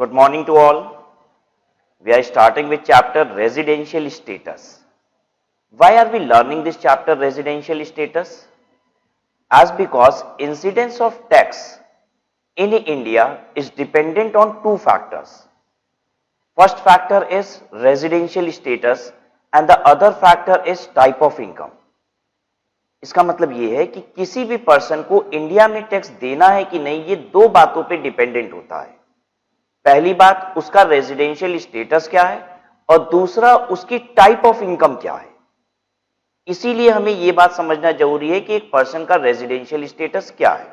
Good morning to all. We are starting with chapter residential status. Why are we learning this chapter residential status? As because incidence of tax in India is dependent on two factors. First factor is residential status and the other factor is type of income. इसका मतलब ये है कि किसी भी person को India में tax देना है कि नहीं, ये दो बातों पे डिपेंडेंट होता है. पहली बात उसका रेजिडेंशियल स्टेटस क्या है और दूसरा उसकी टाइप ऑफ इनकम क्या है. इसीलिए हमें यह बात समझना जरूरी है कि एक पर्सन का रेजिडेंशियल स्टेटस क्या है.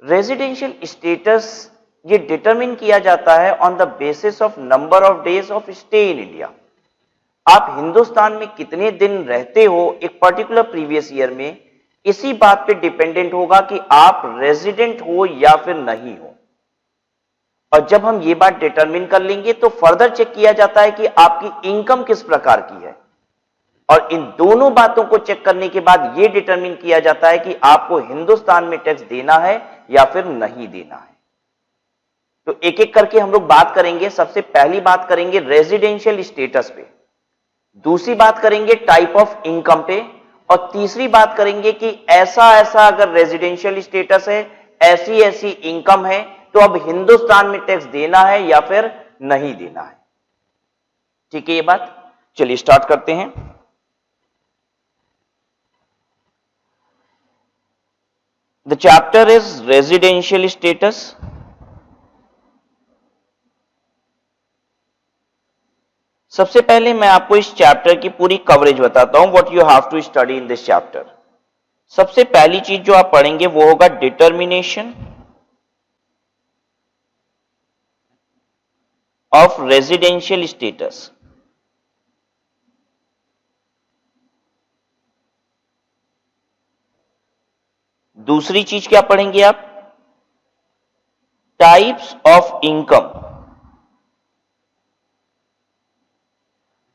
रेजिडेंशियल स्टेटस ये डिटरमिन किया जाता है on the basis of number of days of stay in India. आप हिंदुस्तान में कितने दिन रहते हो एक पर्टिकुलर प्रीवियस ईयर में, इसी बात पे डिपेंडेंट होगा कि आप रेजिडेंट हो या फिर नहीं हो. और जब हम ये बात डिटरमिन कर लेंगे तो फर्दर चेक किया जाता है कि आपकी इनकम किस प्रकार की है और इन दोनों बातों को चेक करने के बाद यह डिटरमिन किया जाता है कि आपको हिंदुस्तान में टैक्स देना है या फिर नहीं देना है. तो एक एक करके हम लोग बात करेंगे. सबसे पहली बात करेंगे रेजिडेंशियल स्टेटस पे, दूसरी बात करेंगे टाइप ऑफ इनकम पे और तीसरी बात करेंगे कि ऐसा अगर रेजिडेंशियल स्टेटस है, ऐसी इनकम है, तो अब हिंदुस्तान में टैक्स देना है या फिर नहीं देना है. ठीक है ये बात. चलिए स्टार्ट करते हैं. The chapter is residential status. सबसे पहले मैं आपको इस चैप्टर की पूरी कवरेज बताता हूं, what you have to study in this chapter. सबसे पहली चीज जो आप पढ़ेंगे वो होगा डिटर्मिनेशन ऑफ रेजिडेंशियल स्टेटस. दूसरी चीज क्या पढ़ेंगे आप? Types of income.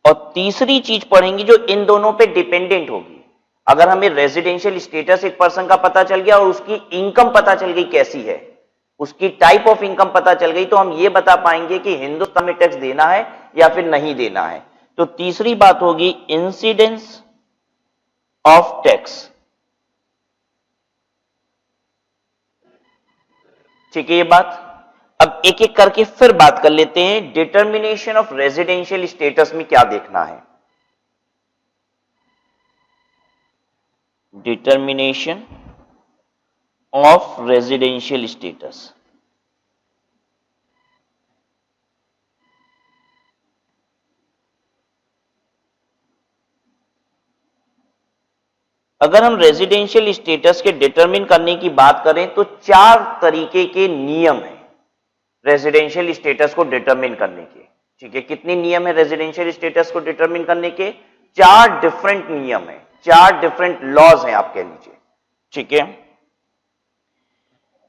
और तीसरी चीज पढ़ेंगे जो इन दोनों पे डिपेंडेंट होगी. अगर हमें रेजिडेंशियल स्टेटस एक पर्सन का पता चल गया और उसकी इनकम पता चल गई कैसी है, उसकी टाइप ऑफ इनकम पता चल गई, तो हम ये बता पाएंगे कि हिंदुस्तान में टैक्स देना है या फिर नहीं देना है. तो तीसरी बात होगी इंसिडेंस ऑफ टैक्स. ठीक है ये बात. अब एक एक करके फिर बात कर लेते हैं. डिटर्मिनेशन ऑफ रेजिडेंशियल स्टेटस में क्या देखना है? Determination of residential status. अगर हम रेजिडेंशियल स्टेटस के डिटरमिन करने की बात करें तो चार तरीके के नियम हैं रेजिडेंशियल स्टेटस को डिटरमिन करने के. ठीक है, कितने नियम है रेजिडेंशियल स्टेटस को डिटरमिन करने के? चार डिफरेंट नियम है, चार डिफरेंट लॉज हैं आप कह लीजिए. ठीक है,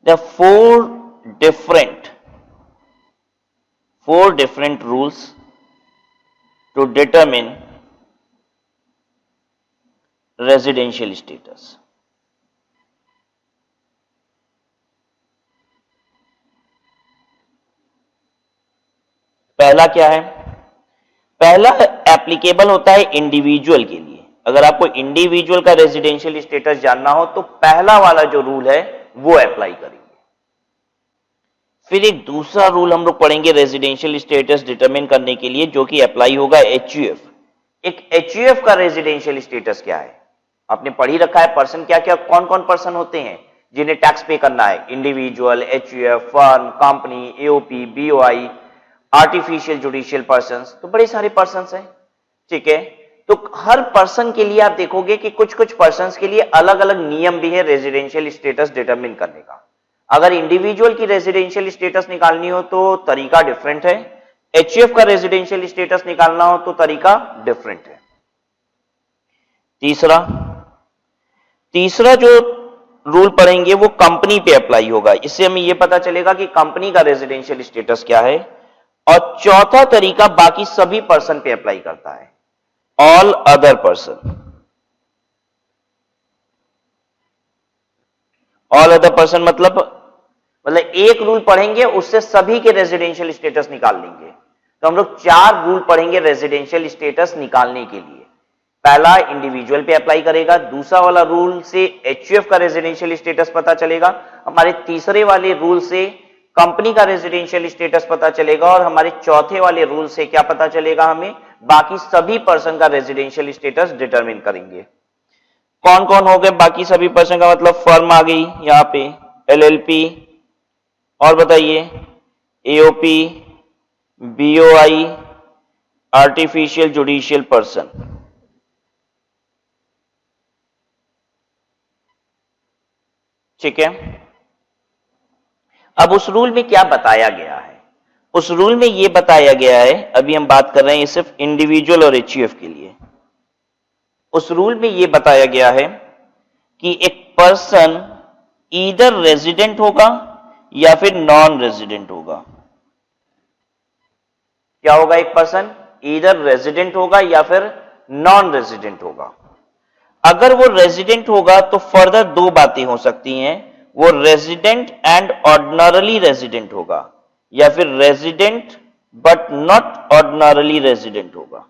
the four different rules to determine residential status. पहला क्या है? पहला एप्लीकेबल होता है इंडिविजुअल के लिए. अगर आपको इंडिविजुअल का रेजिडेंशियल स्टेटस जानना हो तो पहला वाला जो रूल है वो अप्लाई करेंगे. फिर एक दूसरा रूल हम लोग पढ़ेंगे रेजिडेंशियल स्टेटस डिटरमिन करने के लिए, जो कि अप्लाई होगा एचयूएफ. एक एचयूएफ का रेजिडेंशियल स्टेटस क्या है? आपने पढ़ ही रखा है. पर्सन क्या क्या कौन कौन पर्सन होते हैं जिन्हें टैक्स पे करना है? Individual, HUF, firm, company, AOP, BOI, artificial judicial persons. तो बड़े सारे पर्संस हैं. ठीक है, तो हर पर्सन के लिए आप देखोगे कि कुछ कुछ पर्संस के लिए अलग अलग नियम भी है रेजिडेंशियल स्टेटस डिटरमिन करने का. अगर इंडिविजुअल की रेजिडेंशियल स्टेटस निकालनी हो तो तरीका डिफरेंट है, एचयूएफ का रेजिडेंशियल स्टेटस निकालना हो तो तरीका डिफरेंट है. तीसरा जो रूल पढ़ेंगे वो कंपनी पे अप्लाई होगा. इससे हमें यह पता चलेगा कि कंपनी का रेजिडेंशियल स्टेटस क्या है. और चौथा तरीका बाकी सभी पर्सन पे अप्लाई करता है, all other person. All other person मतलब मतलब एक रूल पढ़ेंगे उससे सभी के रेजिडेंशियल स्टेटस निकाल लेंगे। तो हम लोग 4 रूल पढ़ेंगे रेजिडेंशियल स्टेटस निकालने के लिए। पहला इंडिविजुअल पे अप्लाई करेगा, दूसरा वाला रूल से एचयूएफ का रेजिडेंशियल स्टेटस पता चलेगा, हमारे तीसरे वाले रूल से कंपनी का रेजिडेंशियल स्टेटस पता चलेगा, और हमारे चौथे वाले रूल से क्या पता चलेगा, हमें बाकी सभी पर्सन का रेजिडेंशियल स्टेटस डिटरमिन करेंगे। कौन कौन हो गए बाकी सभी पर्सन का, मतलब फर्म आ गई यहां पे, एलएलपी, और बताइए AOP, BOI, artificial judicial person. ठीक है। अब उस रूल में क्या बताया गया है, उस रूल में यह बताया गया है, अभी हम बात कर रहे हैं सिर्फ इंडिविजुअल और एचयूएफ के लिए। उस रूल में यह बताया गया है कि एक पर्सन ईदर रेजिडेंट होगा या फिर नॉन रेजिडेंट होगा। क्या होगा, एक पर्सन ईदर रेजिडेंट होगा या फिर नॉन रेजिडेंट होगा। अगर वो रेजिडेंट होगा तो फर्दर 2 बातें हो सकती हैं, वो रेजिडेंट एंड ऑर्डिनरली रेजिडेंट होगा, या फिर resident but not ordinarily resident होगा।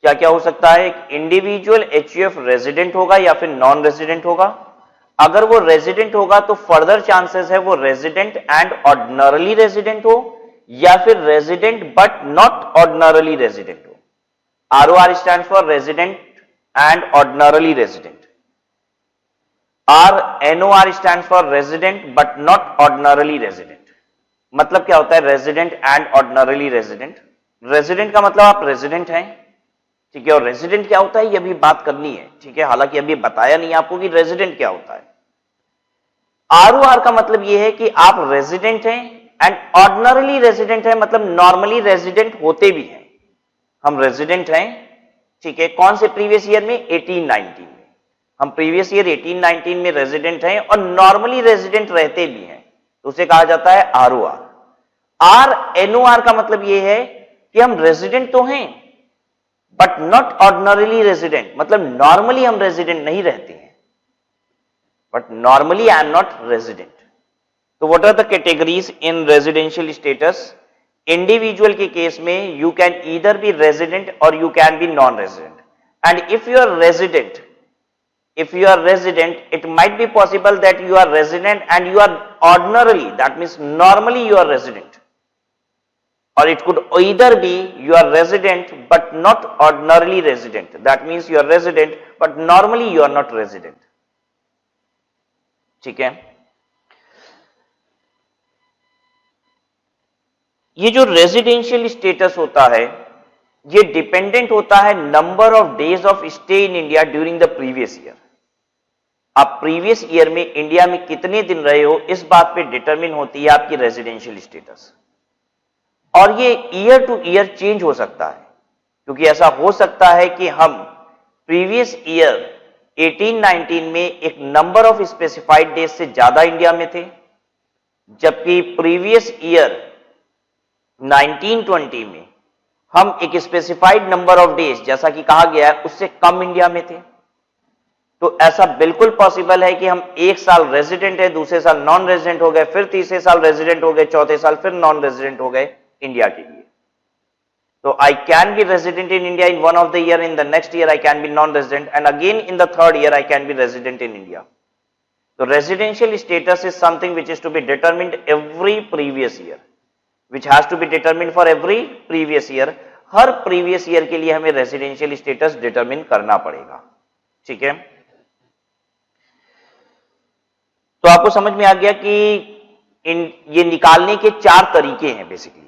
क्या क्या हो सकता है, एक इंडिविजुअल एचयूएफ रेजिडेंट होगा या फिर नॉन रेजिडेंट होगा। अगर वो रेजिडेंट होगा तो फर्दर चांसेस है वो रेजिडेंट एंड ऑर्डिनरली रेजिडेंट हो, या फिर resident but not ordinarily resident हो। ROR stands for resident and ordinarily resident. NOR stands for resident but not ordinarily resident. मतलब क्या होता है resident and ordinarily resident. Resident का मतलब आप रेजिडेंट हैं, ठीक है, और रेजिडेंट क्या होता है ये अभी बात करनी है, ठीक है, हालांकि अभी बताया नहीं आपको कि रेजिडेंट क्या होता है। आरओआर का मतलब यह है कि आप रेजिडेंट हैं, एंड ऑर्डिनरली रेजिडेंट है मतलब नॉर्मली रेजिडेंट होते भी हैं। हम रेजिडेंट हैं, ठीक है, कौन से प्रीवियस ईयर में, 18-19 में। हम प्रीवियस ईयर 18-19 में रेजिडेंट हैं और नॉर्मली रेजिडेंट रहते भी हैं, तो उसे कहा जाता है आरओआर। एनओआर का मतलब यह है कि हम रेजिडेंट तो हैं बट नॉट ऑर्डिनरली रेजिडेंट, मतलब नॉर्मली हम रेजिडेंट नहीं रहते हैं, but normally I am not resident. तो what are the categories in residential status. Individual के केस में you can either be resident और you can be non resident, and if you are resident, it might be possible that you are resident and you are ordinarily, that means normally you are resident, or it could either be you are resident but not ordinarily resident, that means you are resident but normally you are not resident. ठीक है, ये जो residential status होता है ये dependent होता है number of days of stay in India during the previous year. आप प्रीवियस ईयर में इंडिया में कितने दिन रहे हो इस बात पे डिटरमिन होती है आपकी रेजिडेंशियल स्टेटस, और ये ईयर टू ईयर चेंज हो सकता है, क्योंकि ऐसा हो सकता है कि हम प्रीवियस ईयर 18-19 में एक नंबर ऑफ स्पेसिफाइड डेज से ज्यादा इंडिया में थे, जबकि प्रीवियस ईयर 1920 में हम एक स्पेसिफाइड नंबर ऑफ डेज, जैसा कि कहा गया है, उससे कम इंडिया में थे। तो ऐसा बिल्कुल पॉसिबल है कि हम एक साल रेजिडेंट है, दूसरे साल नॉन रेजिडेंट हो गए, फिर तीसरे साल रेजिडेंट हो गए, चौथे साल फिर नॉन रेजिडेंट हो गए इंडिया के लिए। तो I can be resident in India in one of the year, in the next year I can be non resident, and again in the third year I can be resident in India. तो residential status is something which is to be determined every previous year, which has to be determined for every previous year। हर previous year के लिए हमें residential status determine करना पड़ेगा, ठीक है। तो आपको समझ में आ गया कि ये निकालने के 4 तरीके हैं। बेसिकली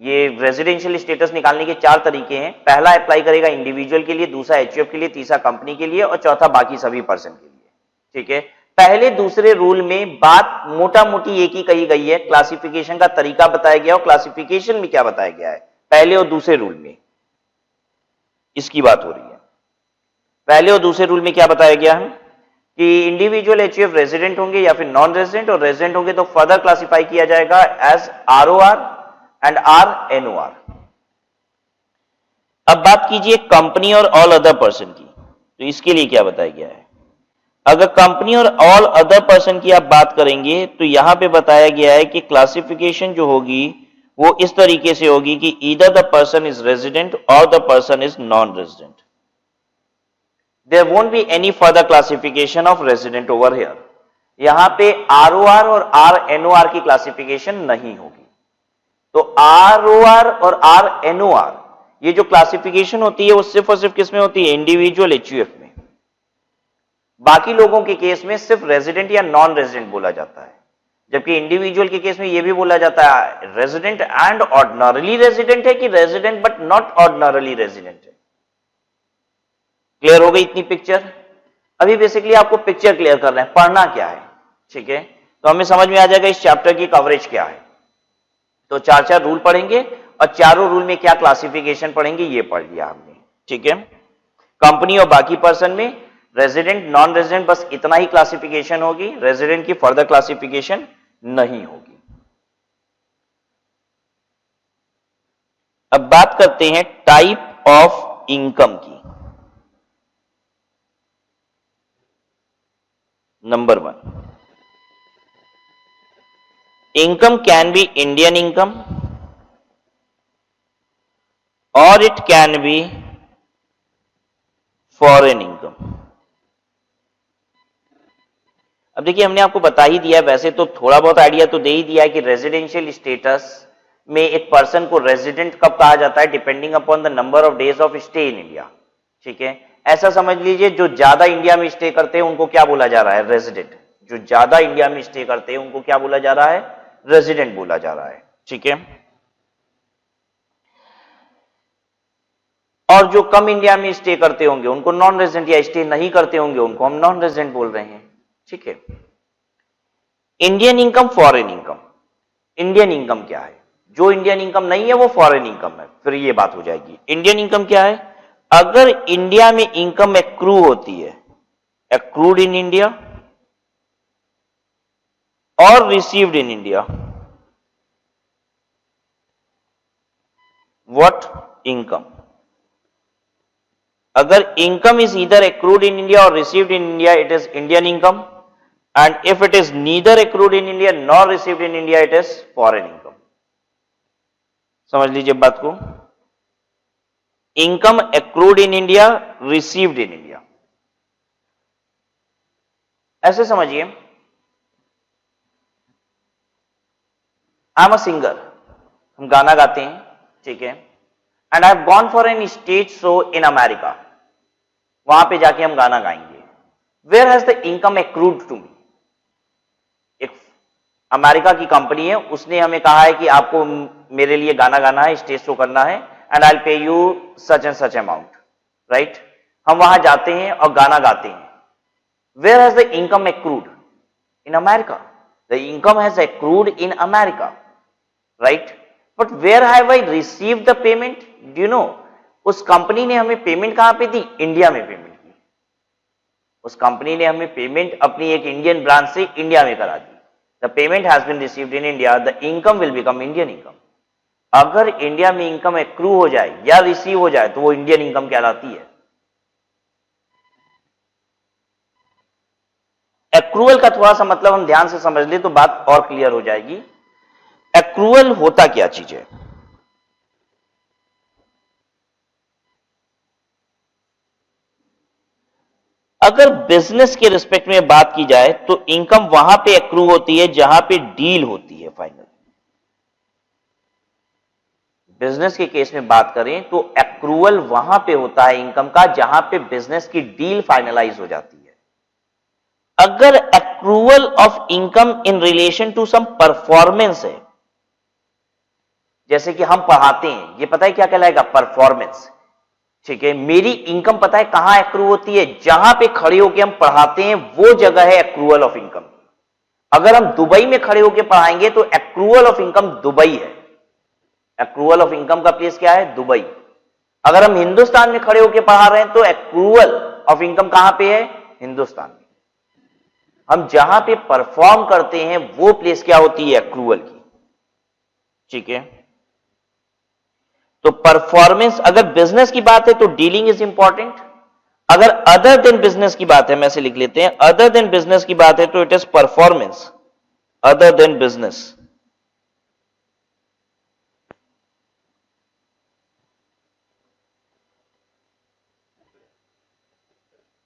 ये रेजिडेंशियल स्टेटस निकालने के 4 तरीके हैं। पहला अप्लाई करेगा इंडिविजुअल के लिए, दूसरा एचयूएफ के लिए, तीसरा कंपनी के लिए, और चौथा बाकी सभी पर्सन के लिए, ठीक है। पहले दूसरे रूल में बात मोटा मोटी एक ही कही गई है, क्लासिफिकेशन का तरीका बताया गया, और क्लासिफिकेशन में क्या बताया गया है पहले और दूसरे रूल में, इसकी बात हो रही है। पहले और दूसरे रूल में क्या बताया गया है कि इंडिविजुअल एचयूएफ रेजिडेंट होंगे या फिर नॉन रेजिडेंट, और रेजिडेंट होंगे तो फर्दर क्लासिफाई किया जाएगा एज आरओआर एंड एनओआर। अब बात कीजिए कंपनी और ऑल अदर पर्सन की। तो इसके लिए क्या बताया गया है? अगर कंपनी और ऑल अदर पर्सन की आप बात करेंगे तो यहां पे बताया गया है कि क्लासिफिकेशन जो होगी वो इस तरीके से होगी कि either the person is resident और the person is non resident. There won't be any further classification of resident over here. यहां पे आरओआर और आरएनओआर की क्लासिफिकेशन नहीं होगी. तो आरओआर और आरएनओआर ये जो क्लासिफिकेशन होती है वो सिर्फ और सिर्फ किसमें होती है? इंडिविजुअल एचयूएफ में. बाकी लोगों के केस में सिर्फ रेजिडेंट या नॉन रेजिडेंट बोला जाता है, जबकि इंडिविजुअल के केस में यह भी बोला जाता है रेजिडेंट एंड ऑर्डिनरली रेजिडेंट है कि resident but not ordinarily resident है. क्लियर हो गई इतनी पिक्चर? अभी बेसिकली आपको पिक्चर क्लियर करना है, पढ़ना क्या है. ठीक है, तो हमें समझ में आ जाएगा इस चैप्टर की कवरेज क्या है. तो चार चार रूल पढ़ेंगे और चारों रूल में क्या क्लासिफिकेशन पढ़ेंगे ये पढ़ लिया हमने. ठीक है, कंपनी और बाकी पर्सन में रेजिडेंट नॉन रेजिडेंट बस इतना ही क्लासिफिकेशन होगी, रेजिडेंट की फर्दर क्लासिफिकेशन नहीं होगी. अब बात करते हैं टाइप ऑफ इनकम की. Number 1, income can be Indian income or it can be foreign income. अब देखिए हमने आपको बता ही दिया है, वैसे तो थोड़ा बहुत आइडिया तो दे ही दिया है कि रेजिडेंशियल स्टेटस में एक पर्सन को रेजिडेंट कब कहा जाता है? Depending upon the number of days of stay in India. ठीक है, ऐसा समझ लीजिए जो ज्यादा इंडिया में स्टे करते हैं उनको क्या बोला जा रहा है? रेजिडेंट. जो ज्यादा इंडिया में स्टे करते हैं उनको क्या बोला जा रहा है? रेजिडेंट बोला जा रहा है. ठीक है, और जो कम इंडिया में स्टे करते होंगे उनको नॉन रेजिडेंट, या स्टे नहीं करते होंगे उनको हम नॉन रेजिडेंट बोल रहे हैं. ठीक है, Indian income, foreign income. Indian income क्या है? जो इंडियन इनकम नहीं है वो फॉरेन इनकम है. फिर ये बात हो जाएगी. इंडियन इनकम क्या है? अगर इंडिया में इनकम एक्रू होती है, एक्रूड इन इंडिया और received in India, what income? अगर income is either accrued in India और received in India, it is Indian income. And if it is neither accrued in India nor received in India, it is foreign income. समझ लीजिए बात को. Income accrued in India, received in India. ऐसे समझिए, I am a singer, हम गाना गाते हैं. ठीक है, and I have gone for an stage show in America. वहां पे जाके हम गाना गाएंगे. Where has the income accrued to me? एक अमेरिका की कंपनी है, उसने हमें कहा है कि आपको मेरे लिए गाना गाना है, स्टेज शो करना है, and I will pay you such and such amount. Right, हम वहां जाते हैं और गाना गाते हैं. Where has the income accrued? In America. The income has accrued in America. Right, but where have I received the payment? Do you know, उस company ने हमें पेमेंट कहां पे दी? इंडिया में पेमेंट की. उस कंपनी ने हमें पेमेंट अपनी एक इंडियन ब्रांच से इंडिया में करा दी. The payment has been received in India, the income will become Indian income. अगर इंडिया में इनकम एक्रू हो जाए या रिसीव हो जाए तो वो इंडियन इनकम कहलाती है. एक्रूअल का थोड़ा सा मतलब हम ध्यान से समझ ले तो बात और क्लियर हो जाएगी. एक्रूअल होता क्या चीज है? अगर बिजनेस के रिस्पेक्ट में बात की जाए तो इनकम वहां पे एक्रू होती है जहां पे डील होती है फाइनल. बिजनेस के केस में बात करें तो एक्रूअल वहां पे होता है इनकम का जहां पे बिजनेस की डील फाइनलाइज हो जाती है. अगर accrual of income in relation to some performance है, जैसे कि हम पढ़ाते हैं, ये पता है क्या कहलाएगा? परफॉर्मेंस. ठीक है, मेरी इनकम पता है कहां एक्रू होती है? जहां पे खड़े होकर हम पढ़ाते हैं वो जगह है एक्रूअल ऑफ इनकम. अगर हम दुबई में खड़े होकर पढ़ाएंगे तो एक्रूअल ऑफ इनकम दुबई है. एक्रूअल ऑफ इनकम का प्लेस क्या है? दुबई. अगर हम हिंदुस्तान में खड़े होकर पढ़ा रहे हैं तो एक्रूअल ऑफ इनकम कहां पे है? हिंदुस्तान में. हम जहां पे परफॉर्म करते हैं वो प्लेस क्या होती है? एक्रूअल की. ठीक है, तो परफॉर्मेंस, अगर बिजनेस की बात है तो डीलिंग इज इंपॉर्टेंट. अगर अदर देन बिजनेस की बात है, मैं से लिख लेते हैं, अदर देन बिजनेस की बात है तो it is performance, other than business.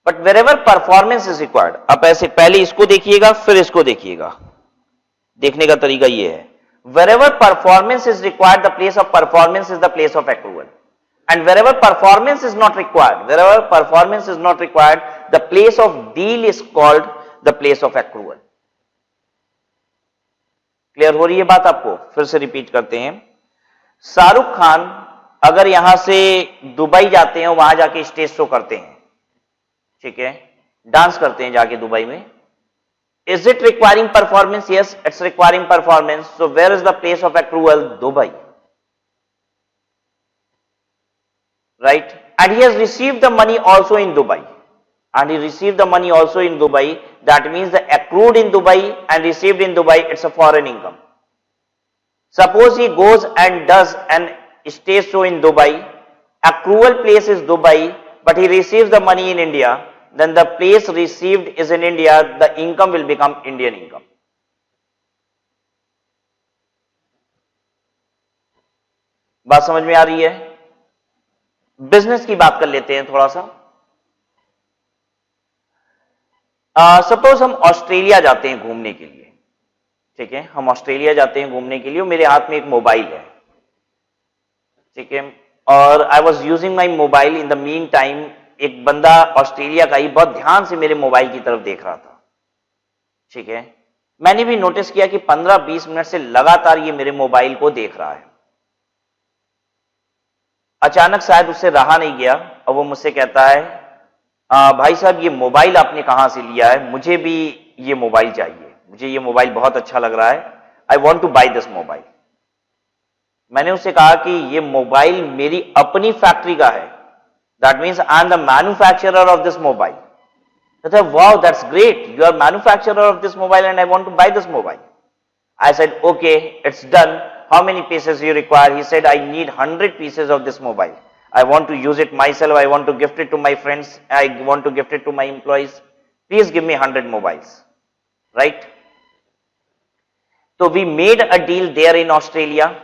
But wherever performance is required, आप ऐसे पहले इसको देखिएगा फिर इसको देखिएगा, देखने का तरीका यह है, wherever performance is required, the place of performance is the place of accrual, and wherever performance is not required, wherever performance is not required, the place of deal is called the place of accrual. Clear हो रही है बात आपको? फिर से repeat करते हैं, शाहरुख खान अगर यहां से दुबई जाते हैं, वहां जाके स्टेज शो करते हैं, ठीक है, डांस करते हैं जाके दुबई में, is it requiring performance? Yes, it's requiring performance. So where is the place of accrual? Dubai. Right? And he has received the money also in Dubai. And he received the money also in Dubai. That means the accrued in Dubai and received in Dubai, it's a foreign income. Suppose he goes and does an stage show in Dubai. Accrual place is Dubai, but he receives the money in India. Then the place received is in India, the income will become Indian income. बात समझ में आ रही है? Business की बात कर लेते हैं थोड़ा सा। सपोज हम ऑस्ट्रेलिया जाते हैं घूमने के लिए, ठीक है, हम ऑस्ट्रेलिया जाते हैं घूमने के लिए, मेरे हाथ में एक मोबाइल है, ठीक है, और I was using my mobile, in the mean time एक बंदा ऑस्ट्रेलिया का ही बहुत ध्यान से मेरे मोबाइल की तरफ देख रहा था, ठीक है, मैंने भी नोटिस किया कि 15-20 मिनट से लगातार ये मेरे मोबाइल को देख रहा है। अचानक शायद उससे रहा नहीं गया और वो मुझसे कहता है, भाई साहब ये मोबाइल आपने कहां से लिया है, मुझे भी ये मोबाइल चाहिए, मुझे ये मोबाइल बहुत अच्छा लग रहा है, I want two by this mobile. मैंने उससे कहा कि ये मोबाइल मेरी अपनी फैक्ट्री का है, that means I am the manufacturer of this mobile. I said, wow, that's great, you are manufacturer of this mobile and I want to buy this mobile. I said, okay, it's done, how many pieces you require? He said, I need 100 pieces of this mobile, I want to use it myself, I want to gift it to my friends, I want to gift it to my employees, please give me 100 mobiles, right? So we made a deal there in Australia.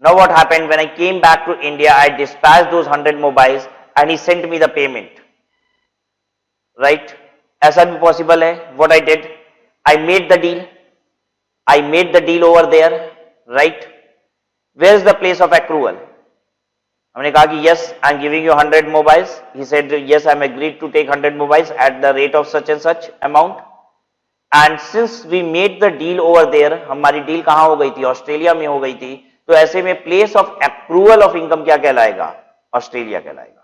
Now what happened, when I came back to India, I dispatched those 100 mobiles and he sent me the payment, right? ऐसा भी possible है. What I did, I made the deal over there, right? Where is the place of accrual? हमने कहा कि yes, I am giving you 100 mobiles. He said yes, I am agreed to take 100 mobiles at the rate of such and such amount. And since we made the deal over there, हमारी deal कहाँ हो गई थी? Australia में हो गई थी. तो ऐसे में place of accrual of income क्या कहलाएगा? ऑस्ट्रेलिया कहलाएगा.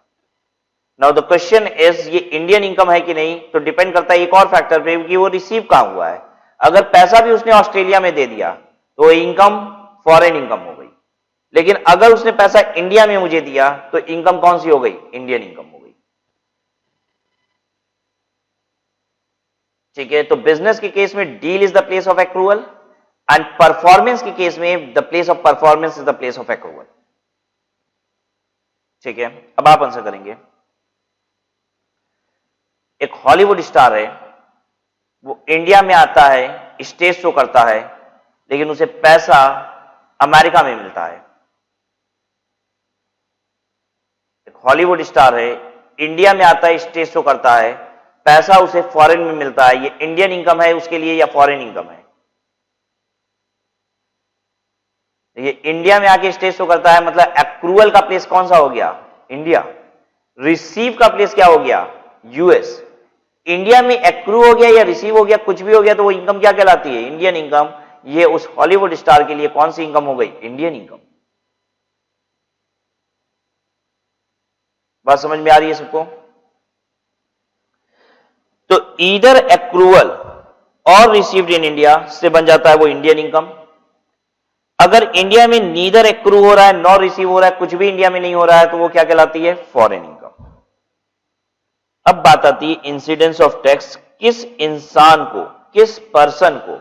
नाउ द क्वेश्चन इज, ये इंडियन इनकम है कि नहीं? तो डिपेंड करता है एक और फैक्टर पे कि वो रिसीव कहां हुआ है. अगर पैसा भी उसने ऑस्ट्रेलिया में दे दिया तो इनकम फॉरेन इनकम हो गई, लेकिन अगर उसने पैसा इंडिया में मुझे दिया तो इनकम कौन सी हो गई? इंडियन इनकम हो गई. ठीक है, तो बिजनेस के केस में deal is the place of accrual and performance के केस में the place of performance is the place of accrual. ठीक है, अब आप आंसर करेंगे. एक हॉलीवुड स्टार है, वो इंडिया में आता है, स्टेज शो करता है, लेकिन उसे पैसा अमेरिका में मिलता है. एक हॉलीवुड स्टार है, इंडिया में आता है, स्टेज शो करता है, पैसा उसे फॉरेन में मिलता है. ये इंडियन इनकम है उसके लिए या फॉरेन इनकम है? ये इंडिया में आके स्टेज शो करता है, मतलब एक्रूवल का प्लेस कौन सा हो गया? इंडिया. रिसीव का प्लेस क्या हो गया? यूएस. इंडिया में एक्रू हो गया या रिसीव हो गया, कुछ भी हो गया, तो वो इनकम क्या कहलाती है? Indian income. ये उस हॉलीवुड स्टार के लिए कौन सी इनकम हो गई? Indian income. बात समझ में आ रही है सबको? तो ईदर एक्रूवल और रिसीव्ड इन इंडिया से बन जाता है वो इंडियन इनकम. अगर इंडिया में नीदर एक्रू हो रहा है, नॉर रिसीव हो रहा है, कुछ भी इंडिया में नहीं हो रहा है, तो वो क्या कहलाती है? Foreign income. अब बात आती है इंसिडेंस ऑफ टैक्स. किस इंसान को, किस पर्सन को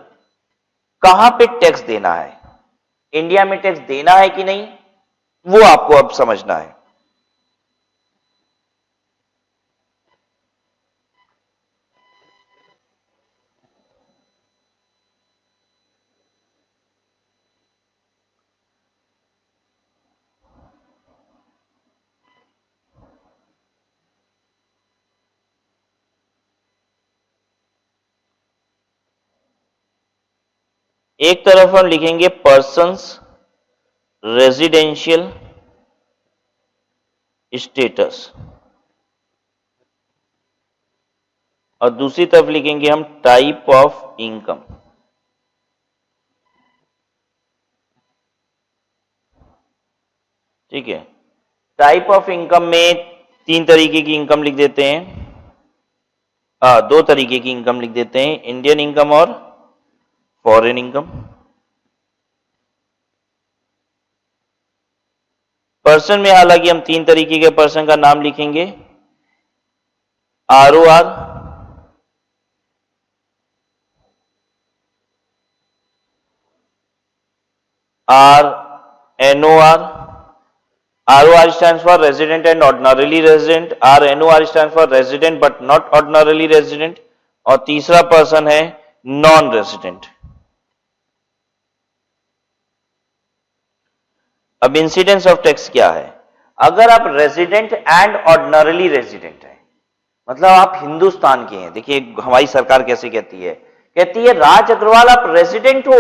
कहां पे टैक्स देना है? इंडिया में टैक्स देना है कि नहीं, वो आपको अब समझना है. एक तरफ हम लिखेंगे पर्सन्स रेजिडेंशियल स्टेटस और दूसरी तरफ लिखेंगे हम टाइप ऑफ इनकम। ठीक है, टाइप ऑफ इनकम में तीन तरीके की इनकम लिख देते हैं, दो तरीके की इनकम लिख देते हैं, इंडियन इनकम और फॉरेन इनकम। पर्सन में हालांकि हम तीन तरीके के पर्सन का नाम लिखेंगे, ROR, NOR। ROR stands for resident and ordinarily resident, NOR stands for resident but not ordinarily resident, और तीसरा पर्सन है नॉन रेजिडेंट। अब इंसिडेंस ऑफ टैक्स क्या है? अगर आप रेजिडेंट एंड ऑर्डिनरली रेजिडेंट हैं, मतलब आप हिंदुस्तान के हैं, देखिए हमारी सरकार कैसे कहती है राज अग्रवाल आप रेजिडेंट हो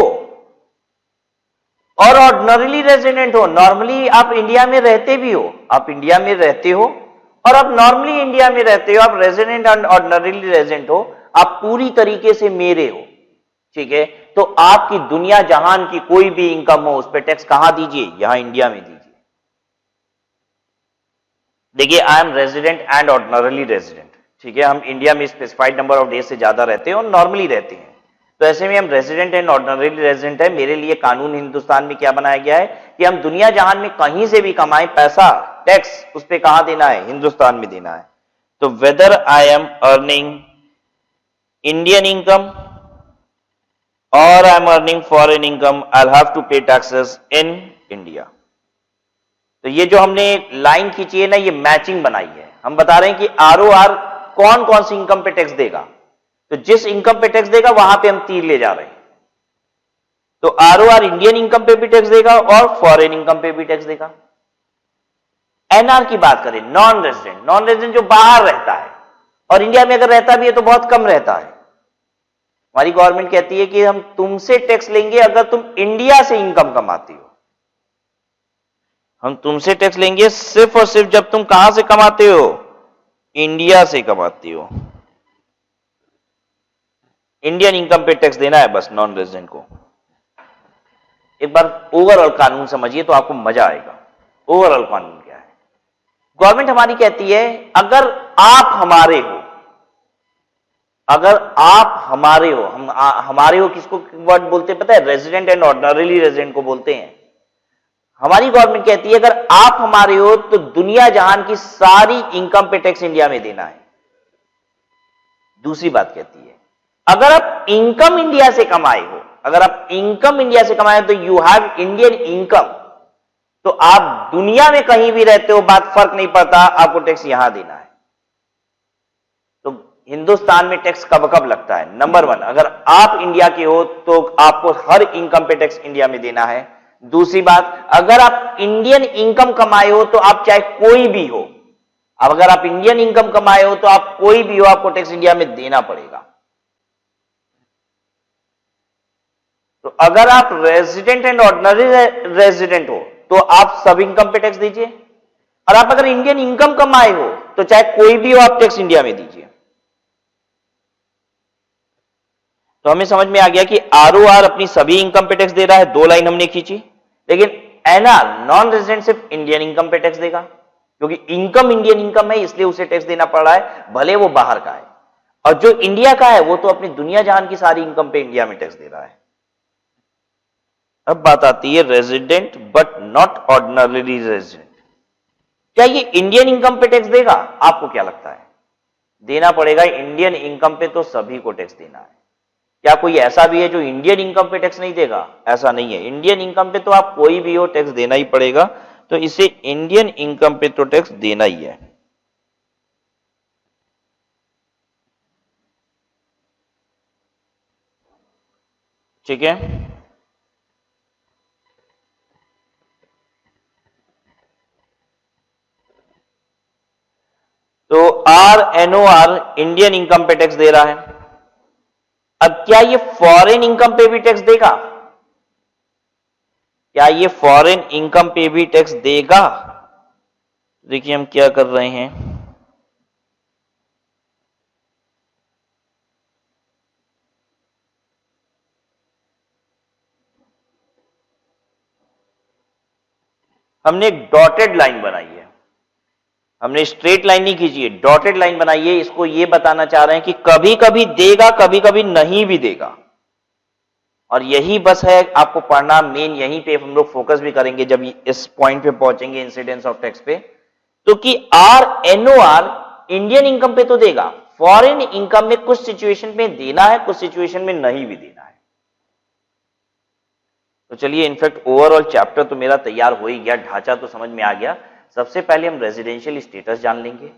और ऑर्डिनरली रेजिडेंट हो, नॉर्मली आप इंडिया में रहते भी हो, आप इंडिया में रहते हो और आप नॉर्मली इंडिया में रहते हो, आप रेजिडेंट एंड ऑर्डिनरली रेजिडेंट हो, आप पूरी तरीके से मेरे हो। ठीक है, तो आपकी दुनिया जहान की कोई भी इनकम हो उस पर टैक्स कहां दीजिए? यहां इंडिया में दीजिए। देखिए I am resident and ordinarily resident, ठीक है, हम इंडिया में स्पेसिफाइड नंबर ऑफ डेज से ज्यादा रहते हैं और नॉर्मली रहते हैं, तो ऐसे में हम रेजिडेंट एंड ऑर्डिनरी रेजिडेंट है। मेरे लिए कानून हिंदुस्तान में क्या बनाया गया है कि हम दुनिया जहान में कहीं से भी कमाएं, पैसा टैक्स उस पे कहां देना है? हिंदुस्तान में देना है। तो whether I am earning Indian income और I am earning foreign income, I will have to pay taxes in India. तो ये जो हमने लाइन खींची है ना, ये मैचिंग बनाई है। हम बता रहे हैं कि ROR कौन कौन सी इनकम पे टैक्स देगा, तो जिस इनकम पे टैक्स देगा वहां पे हम तीर ले जा रहे हैं। तो ROR इंडियन इनकम पे भी टैक्स देगा और फॉरेन इनकम पे भी टैक्स देगा। NR की बात करें, नॉन रेजिडेंट, नॉन रेजिडेंट जो बाहर रहता है और इंडिया में अगर रहता भी है तो बहुत कम रहता है। हमारी गवर्नमेंट कहती है कि हम तुमसे टैक्स लेंगे अगर तुम इंडिया से इनकम कमाती हो, हम तुमसे टैक्स लेंगे सिर्फ और सिर्फ जब तुम कहां से कमाते हो? इंडिया से कमाती हो। इंडियन इनकम पे टैक्स देना है बस नॉन रेजिडेंट को। एक बार ओवरऑल कानून समझिए तो आपको मजा आएगा। ओवरऑल कानून क्या है? गवर्नमेंट हमारी कहती है अगर आप हमारे हो, अगर आप हमारे हो, हमारे हो किसको वर्ड बोलते हैं पता है? रेजिडेंट एंड ऑर्डिनरली रेजिडेंट को बोलते हैं। हमारी गवर्नमेंट कहती है अगर आप हमारे हो तो दुनिया जहान की सारी इनकम पे टैक्स इंडिया में देना है। दूसरी बात कहती है अगर आप इनकम इंडिया से कमाए हो, अगर आप इनकम इंडिया से कमाए तो यू हैव इंडियन इनकम, तो आप दुनिया में कहीं भी रहते हो, बात फर्क नहीं पड़ता, आपको टैक्स यहां देना है। तो हिंदुस्तान में टैक्स कब कब लगता है? नंबर 1, अगर आप इंडिया के हो तो आपको हर इनकम पे टैक्स इंडिया में देना है। दूसरी बात, अगर आप इंडियन इनकम कमाए हो तो आप चाहे कोई भी हो, अब अगर आप इंडियन इनकम कमाए हो तो आप कोई भी हो, आपको टैक्स इंडिया में देना पड़ेगा। तो अगर आप रेजिडेंट एंड ऑर्डिनरी रेजिडेंट हो तो आप सब इनकम पे टैक्स दीजिए, और आप अगर इंडियन इनकम कमाए हो तो चाहे कोई भी हो आप टैक्स इंडिया में दीजिए। तो हमें समझ में आ गया कि ROR अपनी सभी इनकम पे टैक्स दे रहा है, 2 लाइन हमने खींची, लेकिन NR नॉन रेजिडेंट सिर्फ इंडियन इनकम पे टैक्स देगा, क्योंकि इनकम इंडियन इनकम है इसलिए उसे टैक्स देना पड़ रहा है, भले वो बाहर का है। और जो इंडिया का है वो तो अपनी दुनिया जहान की सारी इनकम पे इंडिया में टैक्स दे रहा है। अब बात आती है resident but not ordinarily resident, क्या ये इंडियन इनकम पे टैक्स देगा? आपको क्या लगता है? देना पड़ेगा। इंडियन इनकम पे तो सभी को टैक्स देना है। क्या कोई ऐसा भी है जो इंडियन इनकम पे टैक्स नहीं देगा? ऐसा नहीं है। इंडियन इनकम पे तो आप कोई भी हो टैक्स देना ही पड़ेगा, तो इसे इंडियन इनकम पे तो टैक्स देना ही है। ठीक है, तो NOR इंडियन इनकम पे टैक्स दे रहा है। अब क्या ये फॉरेन इनकम पे भी टैक्स देगा? क्या ये फॉरेन इनकम पे भी टैक्स देगा? देखिए हम क्या कर रहे हैं, हमने एक डॉटेड लाइन बनाई है, हमने स्ट्रेट लाइन नहीं खींची है, डॉटेड लाइन बनाई है। इसको ये बताना चाह रहे हैं कि कभी कभी देगा, कभी कभी नहीं भी देगा। और यही बस है आपको पढ़ना, मेन यहीं पे हम लोग फोकस भी करेंगे जब इस पॉइंट पे पहुंचेंगे इंसिडेंस ऑफ टैक्स पे। तो कि RNOR इंडियन इनकम पे तो देगा, फॉरेन इनकम में कुछ सिचुएशन में देना है, कुछ सिचुएशन में नहीं भी देना है। तो चलिए, इनफैक्ट ओवरऑल चैप्टर तो मेरा तैयार हो ही गया, ढांचा तो समझ में आ गया। सबसे पहले हम रेजिडेंशियल स्टेटस जान लेंगे,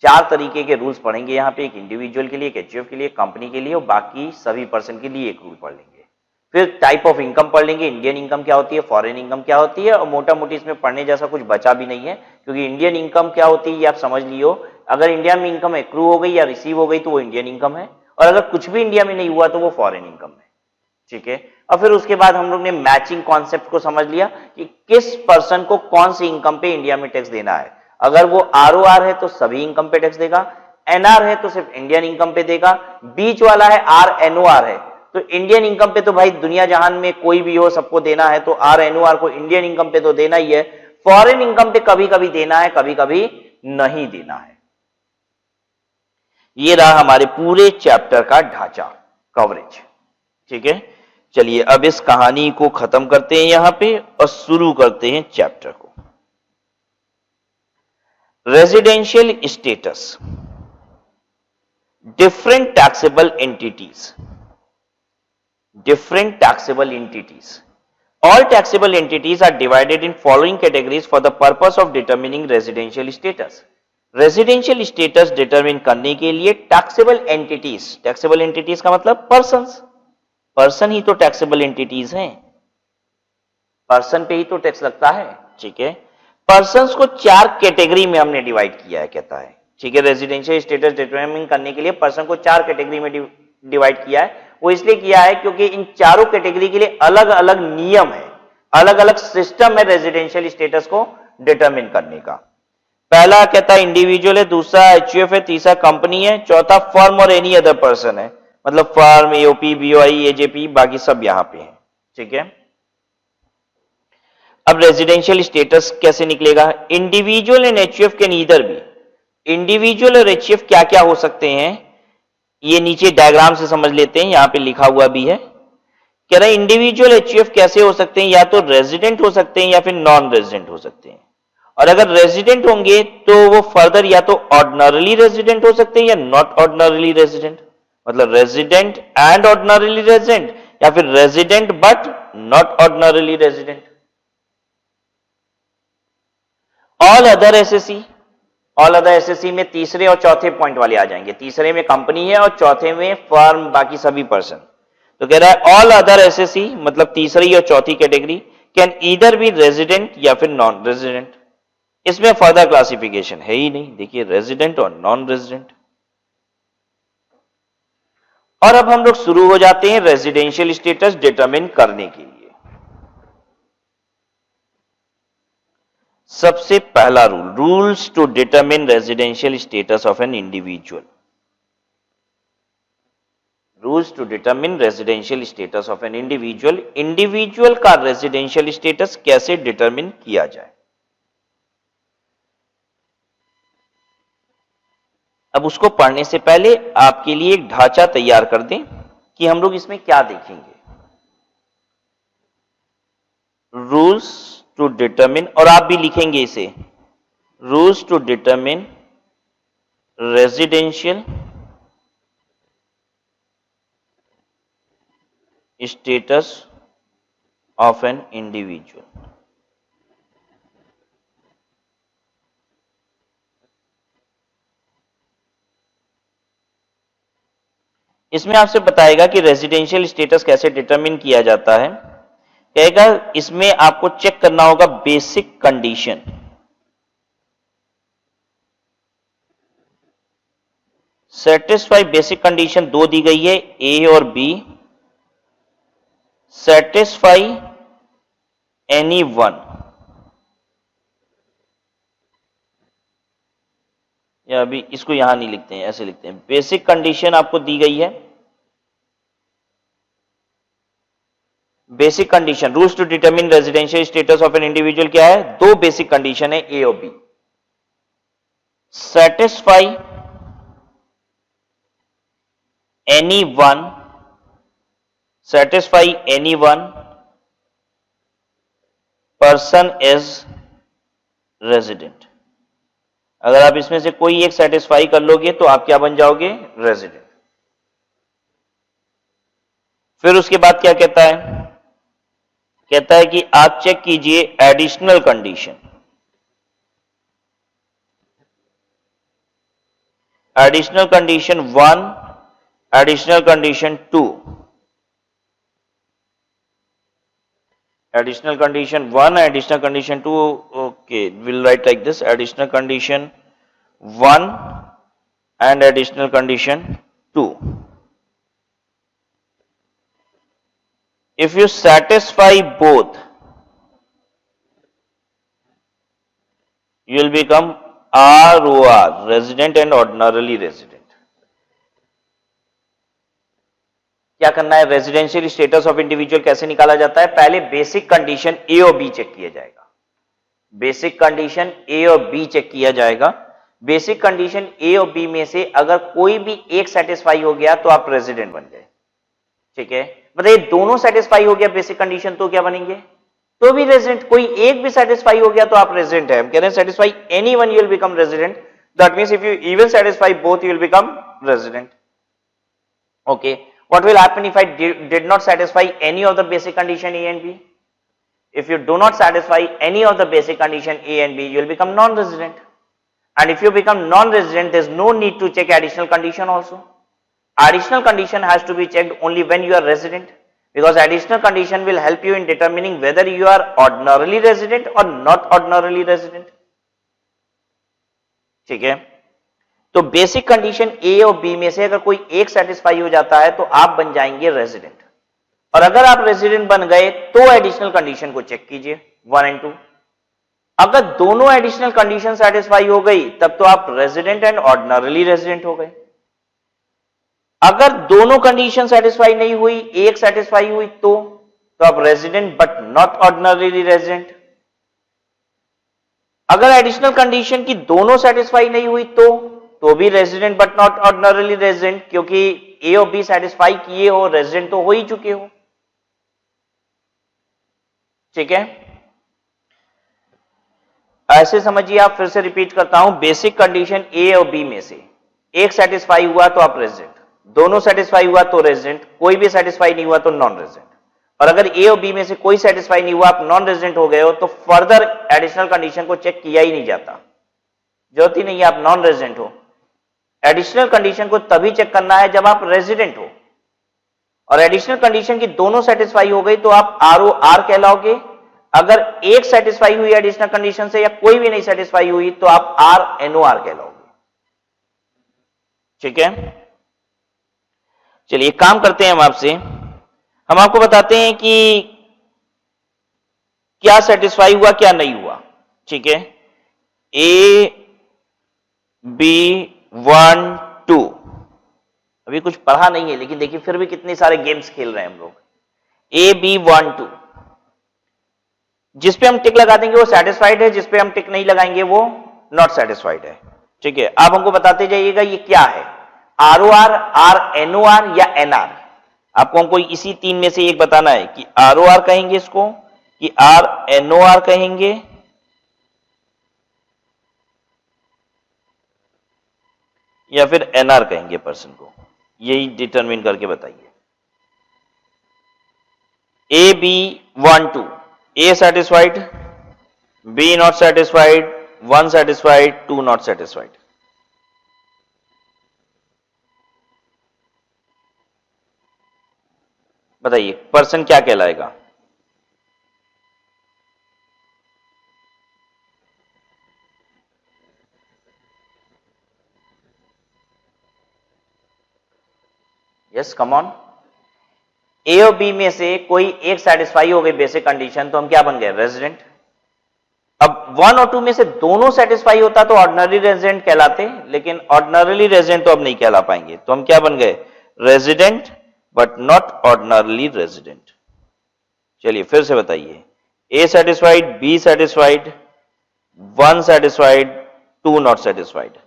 4 तरीके के रूल्स पढ़ेंगे यहाँ पे, एक इंडिविजुअल के लिए, एक HUF के लिए, कंपनी के लिए, और बाकी सभी पर्सन के लिए एक रूल पढ़ लेंगे। फिर टाइप ऑफ इनकम पढ़ लेंगे, इंडियन इनकम क्या होती है, फॉरेन इनकम क्या होती है, और मोटा मोटी इसमें पढ़ने जैसा कुछ बचा भी नहीं है, क्योंकि इंडियन इनकम क्या होती है ये आप समझ लियो। अगर इंडिया में इनकम एक्रू हो गई या रिसीव हो गई तो वो इंडियन इनकम है, और अगर कुछ भी इंडिया में नहीं हुआ तो वो फॉरेन इनकम है। ठीक है, और फिर उसके बाद हम लोग ने मैचिंग कॉन्सेप्ट को समझ लिया कि किस पर्सन को कौन सी इनकम पे इंडिया में टैक्स देना है। अगर वो ROR है तो सभी इनकम पे टैक्स देगा, NR है तो सिर्फ इंडियन इनकम पे देगा, बीच वाला है RNOR है तो इंडियन इनकम पे तो भाई दुनिया जहान में कोई भी हो सबको देना है, तो RNOR को इंडियन इनकम पे तो देना ही है। फॉरेन इनकम पे कभी कभी देना है, कभी कभी नहीं देना है। ये रहा हमारे पूरे चैप्टर का ढांचा, कवरेज। ठीक है, चलिए अब इस कहानी को खत्म करते हैं यहां पे और शुरू करते हैं चैप्टर को। Residential status, different taxable entities. Different taxable entities. All taxable entities are divided in following categories for the purpose of determining residential status. Residential status determine करने के लिए taxable entities, taxable entities का मतलब persons, person ही तो taxable entities हैं, person पे ही तो tax लगता है। ठीक है, persons को 4 कैटेगरी में हमने डिवाइड किया है, कहता है। ठीक है, रेजिडेंशियल स्टेटस डिटरमाइन करने के लिए पर्सन को 4 कैटेगरी में डिवाइड किया है। वो इसलिए किया है क्योंकि इन चारों कैटेगरी के लिए अलग अलग नियम है, अलग अलग सिस्टम है रेजिडेंशियल स्टेटस को डिटरमिन करने का। पहला कहता है इंडिविजुअल है, दूसरा HUF है, तीसरा कंपनी है, चौथा फर्म और एनी अदर पर्सन है, मतलब फर्म, AOP, BOI, AJP, बाकी सब यहां पे है। ठीक है, अब रेजिडेंशियल स्टेटस कैसे निकलेगा? Individual and HUF can either B. Individual और HUF क्या क्या हो सकते हैं ये नीचे डायग्राम से समझ लेते हैं, यहां पे लिखा हुआ भी है। कह रहा है इंडिविजुअल HUF कैसे हो सकते हैं, या तो रेजिडेंट हो सकते हैं या फिर नॉन रेजिडेंट हो सकते हैं। और अगर रेजिडेंट होंगे तो वो फर्दर या तो ऑर्डिनरली रेजिडेंट हो सकते हैं या नॉट ऑर्डिनरली रेजिडेंट, मतलब रेजिडेंट एंड ऑर्डिनरली रेजिडेंट, या फिर resident but not ordinarily resident. All other SSC, all other SSC में तीसरे और चौथे पॉइंट वाले आ जाएंगे। तीसरे में कंपनी है और चौथे में फर्म, बाकी सभी पर्सन। तो कह रहा है ऑल अदर एसएससी मतलब तीसरी और चौथी category can either be resident या फिर नॉन रेजिडेंट। इसमें फर्दर क्लासिफिकेशन है ही नहीं, देखिए रेजिडेंट और नॉन रेजिडेंट। और अब हम लोग शुरू हो जाते हैं रेजिडेंशियल स्टेटस डिटरमिन करने के लिए। सबसे पहला rule, rules to determine residential status of an individual. Rules to determine residential status of an individual. Individual का रेजिडेंशियल स्टेटस कैसे डिटरमिन किया जाए। अब उसको पढ़ने से पहले आपके लिए एक ढांचा तैयार कर दें कि हम लोग इसमें क्या देखेंगे। रूल्स टू डिटरमिन, और आप भी लिखेंगे इसे, rules to determine residential status of an individual. इसमें आपसे बताएगा कि रेजिडेंशियल स्टेटस कैसे डिटरमिन किया जाता है। कहेगा इसमें आपको चेक करना होगा basic condition. Satisfy basic condition 2 दी गई है, A और B। सेटिस्फाई एनी वन, या अभी इसको यहां नहीं लिखते हैं, ऐसे लिखते हैं, बेसिक कंडीशन आपको दी गई है, basic condition, rules to determine residential status of an individual क्या है, दो बेसिक कंडीशन है ए और B, satisfy any one, satisfy any one person is resident। अगर आप इसमें से कोई एक सेटिस्फाई कर लोगे तो आप क्या बन जाओगे, रेजिडेंट। फिर उसके बाद क्या कहता है, कहता है कि आप चेक कीजिए additional condition, additional condition 1, additional condition 2, additional condition 1, additional condition 2, okay, we'll write like this, additional condition 1 and additional condition 2, if you satisfy both you will become ROR, resident and ordinarily resident। क्या करना है, residential status of individual कैसे निकाला जाता है, पहले basic condition A और B check किया जाएगा, बेसिक कंडीशन ए और बी चेक किया जाएगा, बेसिक कंडीशन ए और बी में से अगर कोई भी एक सेटिस्फाई हो गया तो आप रेजिडेंट बन गए, ठीक है, बताइए दोनों सेटिस्फाई हो गया बेसिक कंडीशन तो क्या बनेंगे, तो भी रेजिडेंट, कोई एक भी सेटिस्फाई हो गया तो आप रेजिडेंट है, हम कह रहे हैं satisfy any one you will become resident, that means if you even satisfy both you will become resident. Okay, what will happen if I did not satisfy any of the basic condition A and B? If you do not satisfy any of the basic condition A and B, you will become non-resident. And if you become non-resident, there is no need to check additional condition also. Additional condition has to be checked only when you are resident, because additional condition will help you in determining whether you are ordinarily resident or not ordinarily resident. ठीक है, तो basic condition A और B में से अगर कोई एक satisfy हो जाता है तो आप बन जाएंगे रेजिडेंट, और अगर आप रेजिडेंट बन गए तो एडिशनल कंडीशन को चेक कीजिए 1 और 2, अगर दोनों एडिशनल कंडीशन सेटिस्फाई हो गई तब तो आप रेजिडेंट एंड ऑर्डिनरली रेजिडेंट हो गए, अगर दोनों कंडीशन सेटिस्फाई नहीं हुई, एक सेटिस्फाई हुई तो आप resident but not ordinarily resident, अगर एडिशनल कंडीशन की दोनों सेटिस्फाई नहीं हुई तो भी resident but not ordinarily resident, क्योंकि ए और बी सेटिस्फाई किए हो, रेजिडेंट तो हो ही चुके हो, ठीक है। ऐसे समझिए, आप फिर से रिपीट करता हूं, बेसिक कंडीशन ए और बी में से एक सेटिस्फाई हुआ तो आप रेजिडेंट, दोनों सेटिस्फाई हुआ तो रेजिडेंट, कोई भी सेटिस्फाई नहीं हुआ तो नॉन रेजिडेंट, और अगर ए और बी में से कोई सेटिस्फाई नहीं हुआ, आप नॉन रेजिडेंट हो गए हो, तो फर्दर एडिशनल कंडीशन को चेक किया ही नहीं जाता, जरूरत ही नहीं है, आप नॉन रेजिडेंट हो। एडिशनल कंडीशन को तभी चेक करना है जब आप रेजिडेंट हो, और एडिशनल कंडीशन की दोनों सेटिस्फाई हो गई तो आप ROR कहलाओगे, अगर एक सेटिस्फाई हुई एडिशनल कंडीशन से या कोई भी नहीं सेटिस्फाई हुई तो आप RNOR कहलाओगे, ठीक है। चलिए काम करते हैं हम आपसे, हम आपको बताते हैं कि क्या सेटिस्फाई हुआ क्या नहीं हुआ, ठीक है। A B 1 2, अभी कुछ पढ़ा नहीं है लेकिन देखिए फिर भी कितने सारे गेम्स खेल रहे हैं हम लोग। A B 1 2, जिस पे हम टिक लगा देंगे वो सेटिस्फाइड है, जिस पे हम टिक नहीं लगाएंगे वो नॉट सेटिस्फाइड है, ठीक है। आप हमको बताते जाइएगा ये क्या है, ROR, RNOR या NR, आपको हमको इसी तीन में से एक बताना है कि ROR कहेंगे इसको कि RNOR कहेंगे या फिर NR कहेंगे पर्सन को, यही डिटरमिन करके बताइए। A B 1 2, A satisfied, B not satisfied, 1 satisfied, 2 not satisfied। बताइए पर्सन क्या कहलाएगा, यस कम ऑन, ए और बी में से कोई एक सेटिस्फाई हो गई बेसिक कंडीशन तो हम क्या बन गए, रेजिडेंट। अब 1 और 2 में से दोनों सेटिस्फाई होता तो ऑर्डिनरी रेजिडेंट कहलाते, लेकिन ऑर्डिनरी रेजिडेंट तो अब नहीं कहला पाएंगे, तो हम क्या बन गए, resident but not ordinarily resident. चलिए फिर से बताइए, A satisfied, B satisfied, 1 satisfied, 2 not satisfied.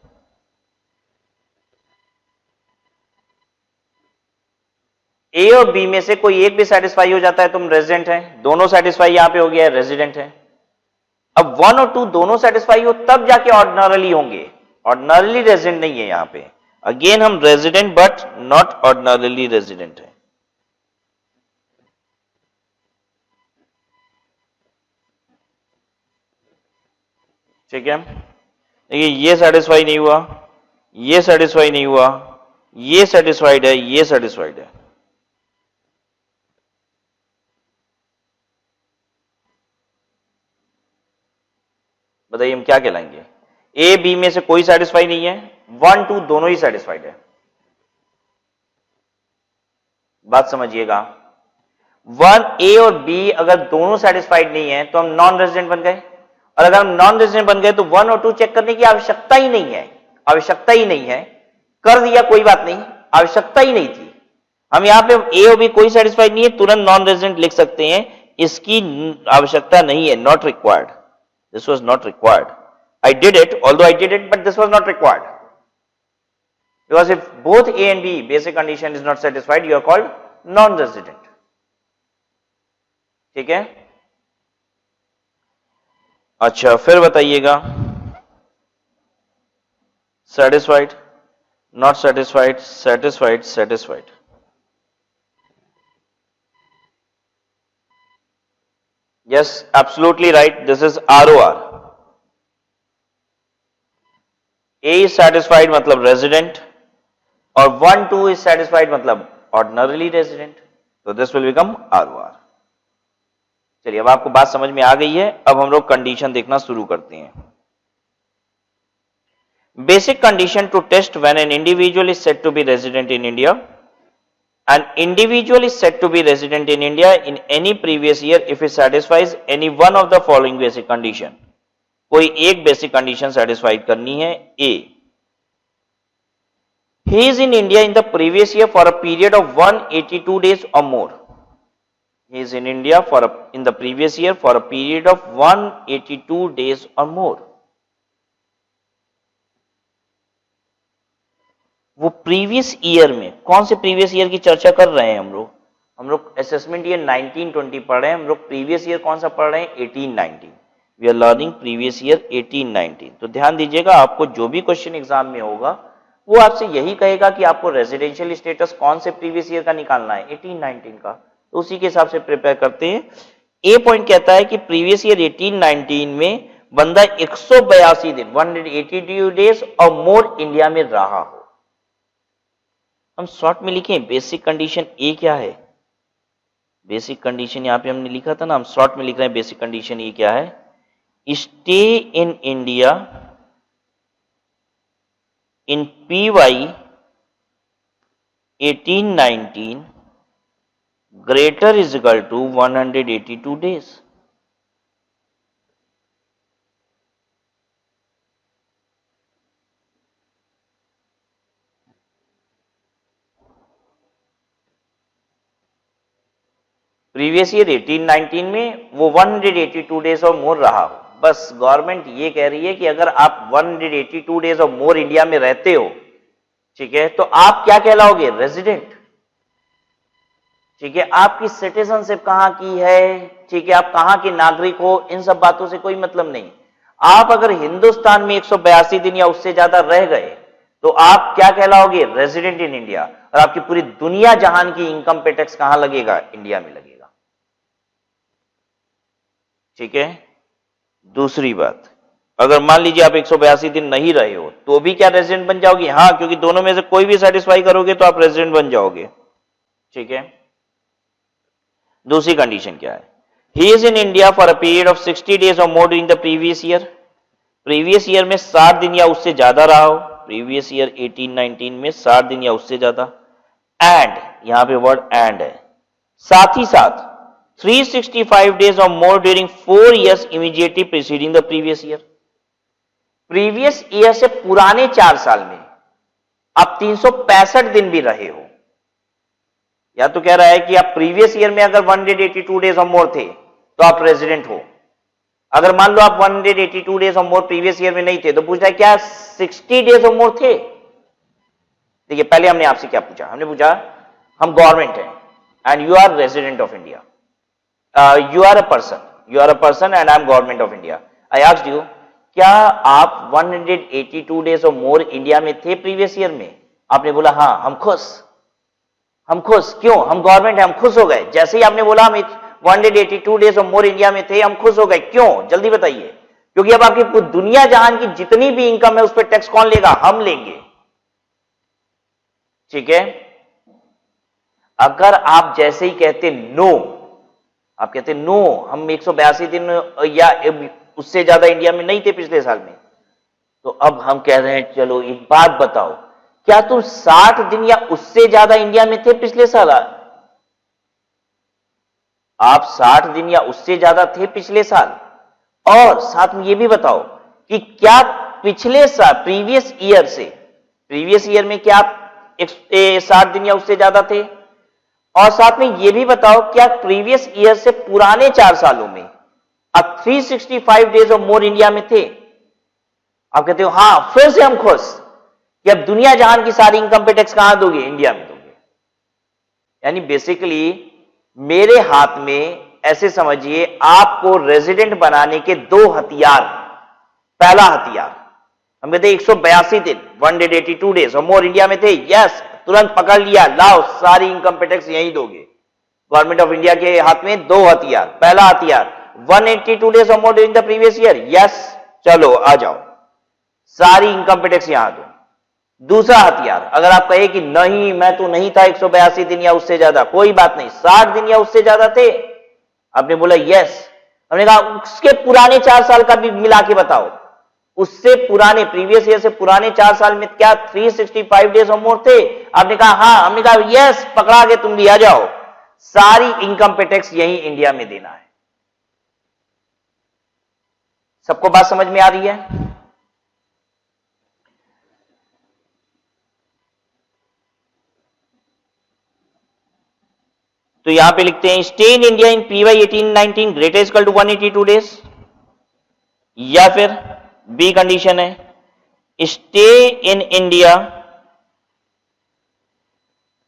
A और बी में से कोई एक भी सेटिस्फाई हो जाता है तुम रेजिडेंट है, दोनों सेटिस्फाई यहां पे हो गया है, रेजिडेंट है। अब 1 और 2 दोनों सेटिस्फाई हो तब जाके ऑर्डिनरली होंगे, ऑर्डिनरली रेजिडेंट नहीं है यहां पे। अगेन हम resident but not ordinarily resident है। ठीक है, देखिए ये सेटिस्फाई नहीं हुआ, ये सेटिस्फाई नहीं हुआ, ये सेटिस्फाइड है, ये सेटिस्फाइड है। बताइए हम क्या कहलाएंगे, ए बी में से कोई सेटिस्फाई नहीं है, 1 2 दोनों ही सेटिस्फाइड है। बात समझिएगा, 1 ए और बी अगर दोनों सेटिस्फाइड नहीं है तो हम नॉन रेजिडेंट बन गए, और अगर हम नॉन रेजिडेंट बन गए तो 1 और 2 चेक करने की आवश्यकता ही नहीं है, आवश्यकता ही नहीं है। कर दिया कोई बात नहीं, आवश्यकता ही नहीं थी। हम यहां पे ए और बी कोई सेटिस्फाइड नहीं है, तुरंत नॉन रेजिडेंट लिख सकते हैं, इसकी आवश्यकता नहीं है, not required. This was not required. I did it, although I did it, but this was not required. Because if both A and B basic condition is not satisfied, you are called non-resident. ठीक है, अच्छा फिर बताइएगा, satisfied, not satisfied, satisfied, satisfied. Yes, absolutely right. This is ROR. A is satisfied मतलब resident और 1 2 is satisfied मतलब ordinarily resident. So this will become ROR. चलिए अब आपको बात समझ में आ गई है, अब हम लोग कंडीशन देखना शुरू करते हैं। Basic condition to test when an individual is said to be resident in India. An individual is said to be resident in India in any previous year if he satisfies any one of the following basic condition. कोई एक basic condition satisfied करनी है। A, he is in India in the previous year for a period of 182 days or more. He is in India in the previous year for a period of 182 days or more. वो previous year में, कौन से previous year की चर्चा कर रहे हैं हम लोग असेसमेंट ईयर 1920 पढ़ रहे हैं, हम लोग प्रीवियस ईयर कौन सा पढ़ रहे हैं, 1819। We are learning previous year 1819। तो ध्यान दीजिएगा, आपको जो भी क्वेश्चन एग्जाम में होगा वो आपसे यही कहेगा कि आपको रेजिडेंशियल स्टेटस कौन से प्रीवियस ईयर का निकालना है, 1819 का, तो उसी के हिसाब से प्रिपेयर करते हैं। ए पॉइंट कहता है कि प्रीवियस ईयर 1819 में बंदा 182 दिन 182 डेज और मोर इंडिया में रहा हो। हम शॉर्ट में लिखें बेसिक कंडीशन ए क्या है, बेसिक कंडीशन यहां पे हमने लिखा था ना, हम शॉर्ट में लिख रहे हैं बेसिक कंडीशन ए क्या है, stay in India in PY 1819 greater is equal to 182 days। Previous year 1819 में वो 182 डेज और मोर रहा हो। बस गवर्नमेंट ये कह रही है कि अगर आप 182 डेज और मोर इंडिया में रहते हो, ठीक है, तो आप क्या कहलाओगे, रेजिडेंट। ठीक है, आपकी सिटीजनशिप कहां की है, ठीक है, आप कहां के नागरिक हो, इन सब बातों से कोई मतलब नहीं। आप अगर हिंदुस्तान में 182 दिन या उससे ज्यादा रह गए तो आप क्या कहलाओगे, रेजिडेंट इन इंडिया, और आपकी पूरी दुनिया जहान की इनकम पे टैक्स कहां लगेगा, इंडिया में लगेगा। ठीक है, दूसरी बात, अगर मान लीजिए आप 182 दिन नहीं रहे हो तो भी क्या रेजिडेंट बन जाओगे, हाँ, क्योंकि दोनों में से कोई भी सेटिस्फाई करोगे तो आप रेजिडेंट बन जाओगे। ठीक है, दूसरी कंडीशन क्या है, he is in India for a period of 60 days और more during the previous year, previous year में 60 दिन या उससे ज्यादा रहा हो, प्रीवियस ईयर 1819 में 60 दिन या उससे ज्यादा, एंड यहां पे वर्ड एंड है, साथ ही साथ 365 days or more during 4 years immediately preceding the previous year. Previous year से पुराने 4 साल में आप 365 दिन भी रहे हो, या तो कह रहा है कि आप प्रीवियस ईयर में अगर 182 डेज और मोर थे तो आप रेजिडेंट हो। अगर मान लो आप 182 डेज और मोर प्रीवियस ईयर में नहीं थे तो पूछ रहा है क्या 60 डेज और मोर थे। देखिए पहले हमने आपसे क्या पूछा, हमने पूछा हम गवर्नमेंट हैं and you are resident of India, you are a person and I am government of India. I asked you क्या आप 182 डेज और मोर इंडिया में थे प्रीवियस ईयर में? आपने बोला हाँ हम खुश। क्यों? हम गवर्नमेंट है, हम खुश हो गए। जैसे ही आपने बोला हम 182 डेज और मोर इंडिया में थे, हम खुश हो गए। क्यों? जल्दी बताइए। क्योंकि अब आपकी दुनिया जहान की जितनी भी इनकम है उस पर टैक्स कौन लेगा? हम लेंगे। ठीक है। अगर आप जैसे ही कहते नो, आप कहते नो हम 182 दिन या उससे ज्यादा इंडिया में नहीं थे पिछले साल में, तो अब हम कह रहे हैं चलो एक बात बताओ, क्या तुम 60 दिन या उससे ज्यादा इंडिया में थे पिछले साल? आप 60 दिन या उससे ज्यादा थे पिछले साल? और साथ में यह भी बताओ कि क्या पिछले साल प्रीवियस ईयर में क्या आप 60 दिन या उससे ज्यादा थे? और साथ में यह भी बताओ क्या प्रीवियस ईयर से पुराने 4 सालों में आप 365 डेज और मोर इंडिया में थे? आप कहते हो हाँ, फिर से हम खुश कि अब दुनिया जहान की सारी इनकम पे टैक्स कहां दोगे? इंडिया में दोगे। यानी बेसिकली मेरे हाथ में, ऐसे समझिए, आपको रेजिडेंट बनाने के 2 हथियार। पहला हथियार हम कहते 182 दिन 182 डेज और मोर इंडिया में थे, यस, तुरंत पकड़ लिया, लाओ सारी इनकम पे टैक्स यहीं दोगे। गवर्नमेंट ऑफ इंडिया के हाथ में 2 हथियार। पहला हथियार 182 डेज और more during the previous year, yes, चलो आ जाओ, सारी इनकम पे टैक्स यहां दो। दूसरा हथियार, अगर आप कहे कि नहीं मैं तो नहीं था 182 दिन या उससे ज्यादा, कोई बात नहीं, 60 दिन या उससे ज्यादा थे, आपने बोला यस, हमने कहा उसके पुराने 4 साल का भी मिला के बताओ, उससे पुराने प्रीवियस ईयर से पुराने 4 साल में क्या 365 डेज और मोर थे? आपने कहा हाँ, हमने कहा यस, पकड़ा के तुम भी आ जाओ, सारी इनकम पे टैक्स यही इंडिया में देना है। सबको बात समझ में आ रही है? तो यहां पे लिखते हैं stay in India in PY 1819 greater equal to 182 days, या फिर बी कंडीशन है stay in India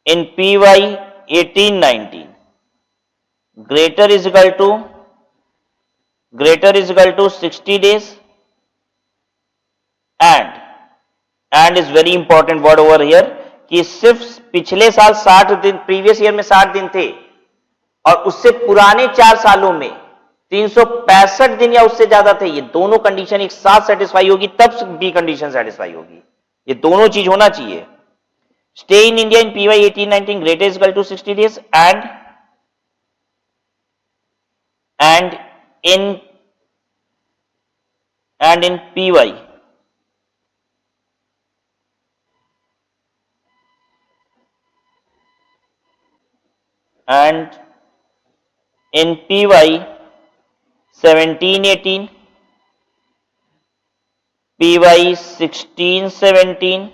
in PY 1819 greater is equal to 60 days and is very important word over here कि सिर्फ पिछले साल 60 दिन, प्रीवियस ईयर में 60 दिन थे और उससे पुराने 4 सालों में 365 दिन या उससे ज्यादा थे। ये दोनों कंडीशन एक साथ सेटिस्फाई होगी तब बी कंडीशन सेटिस्फाई होगी। ये दोनों चीज होना चाहिए। Stay in India in PY 1819 greater is equal to 60 days and in PY and in PY 1718, PY 1617,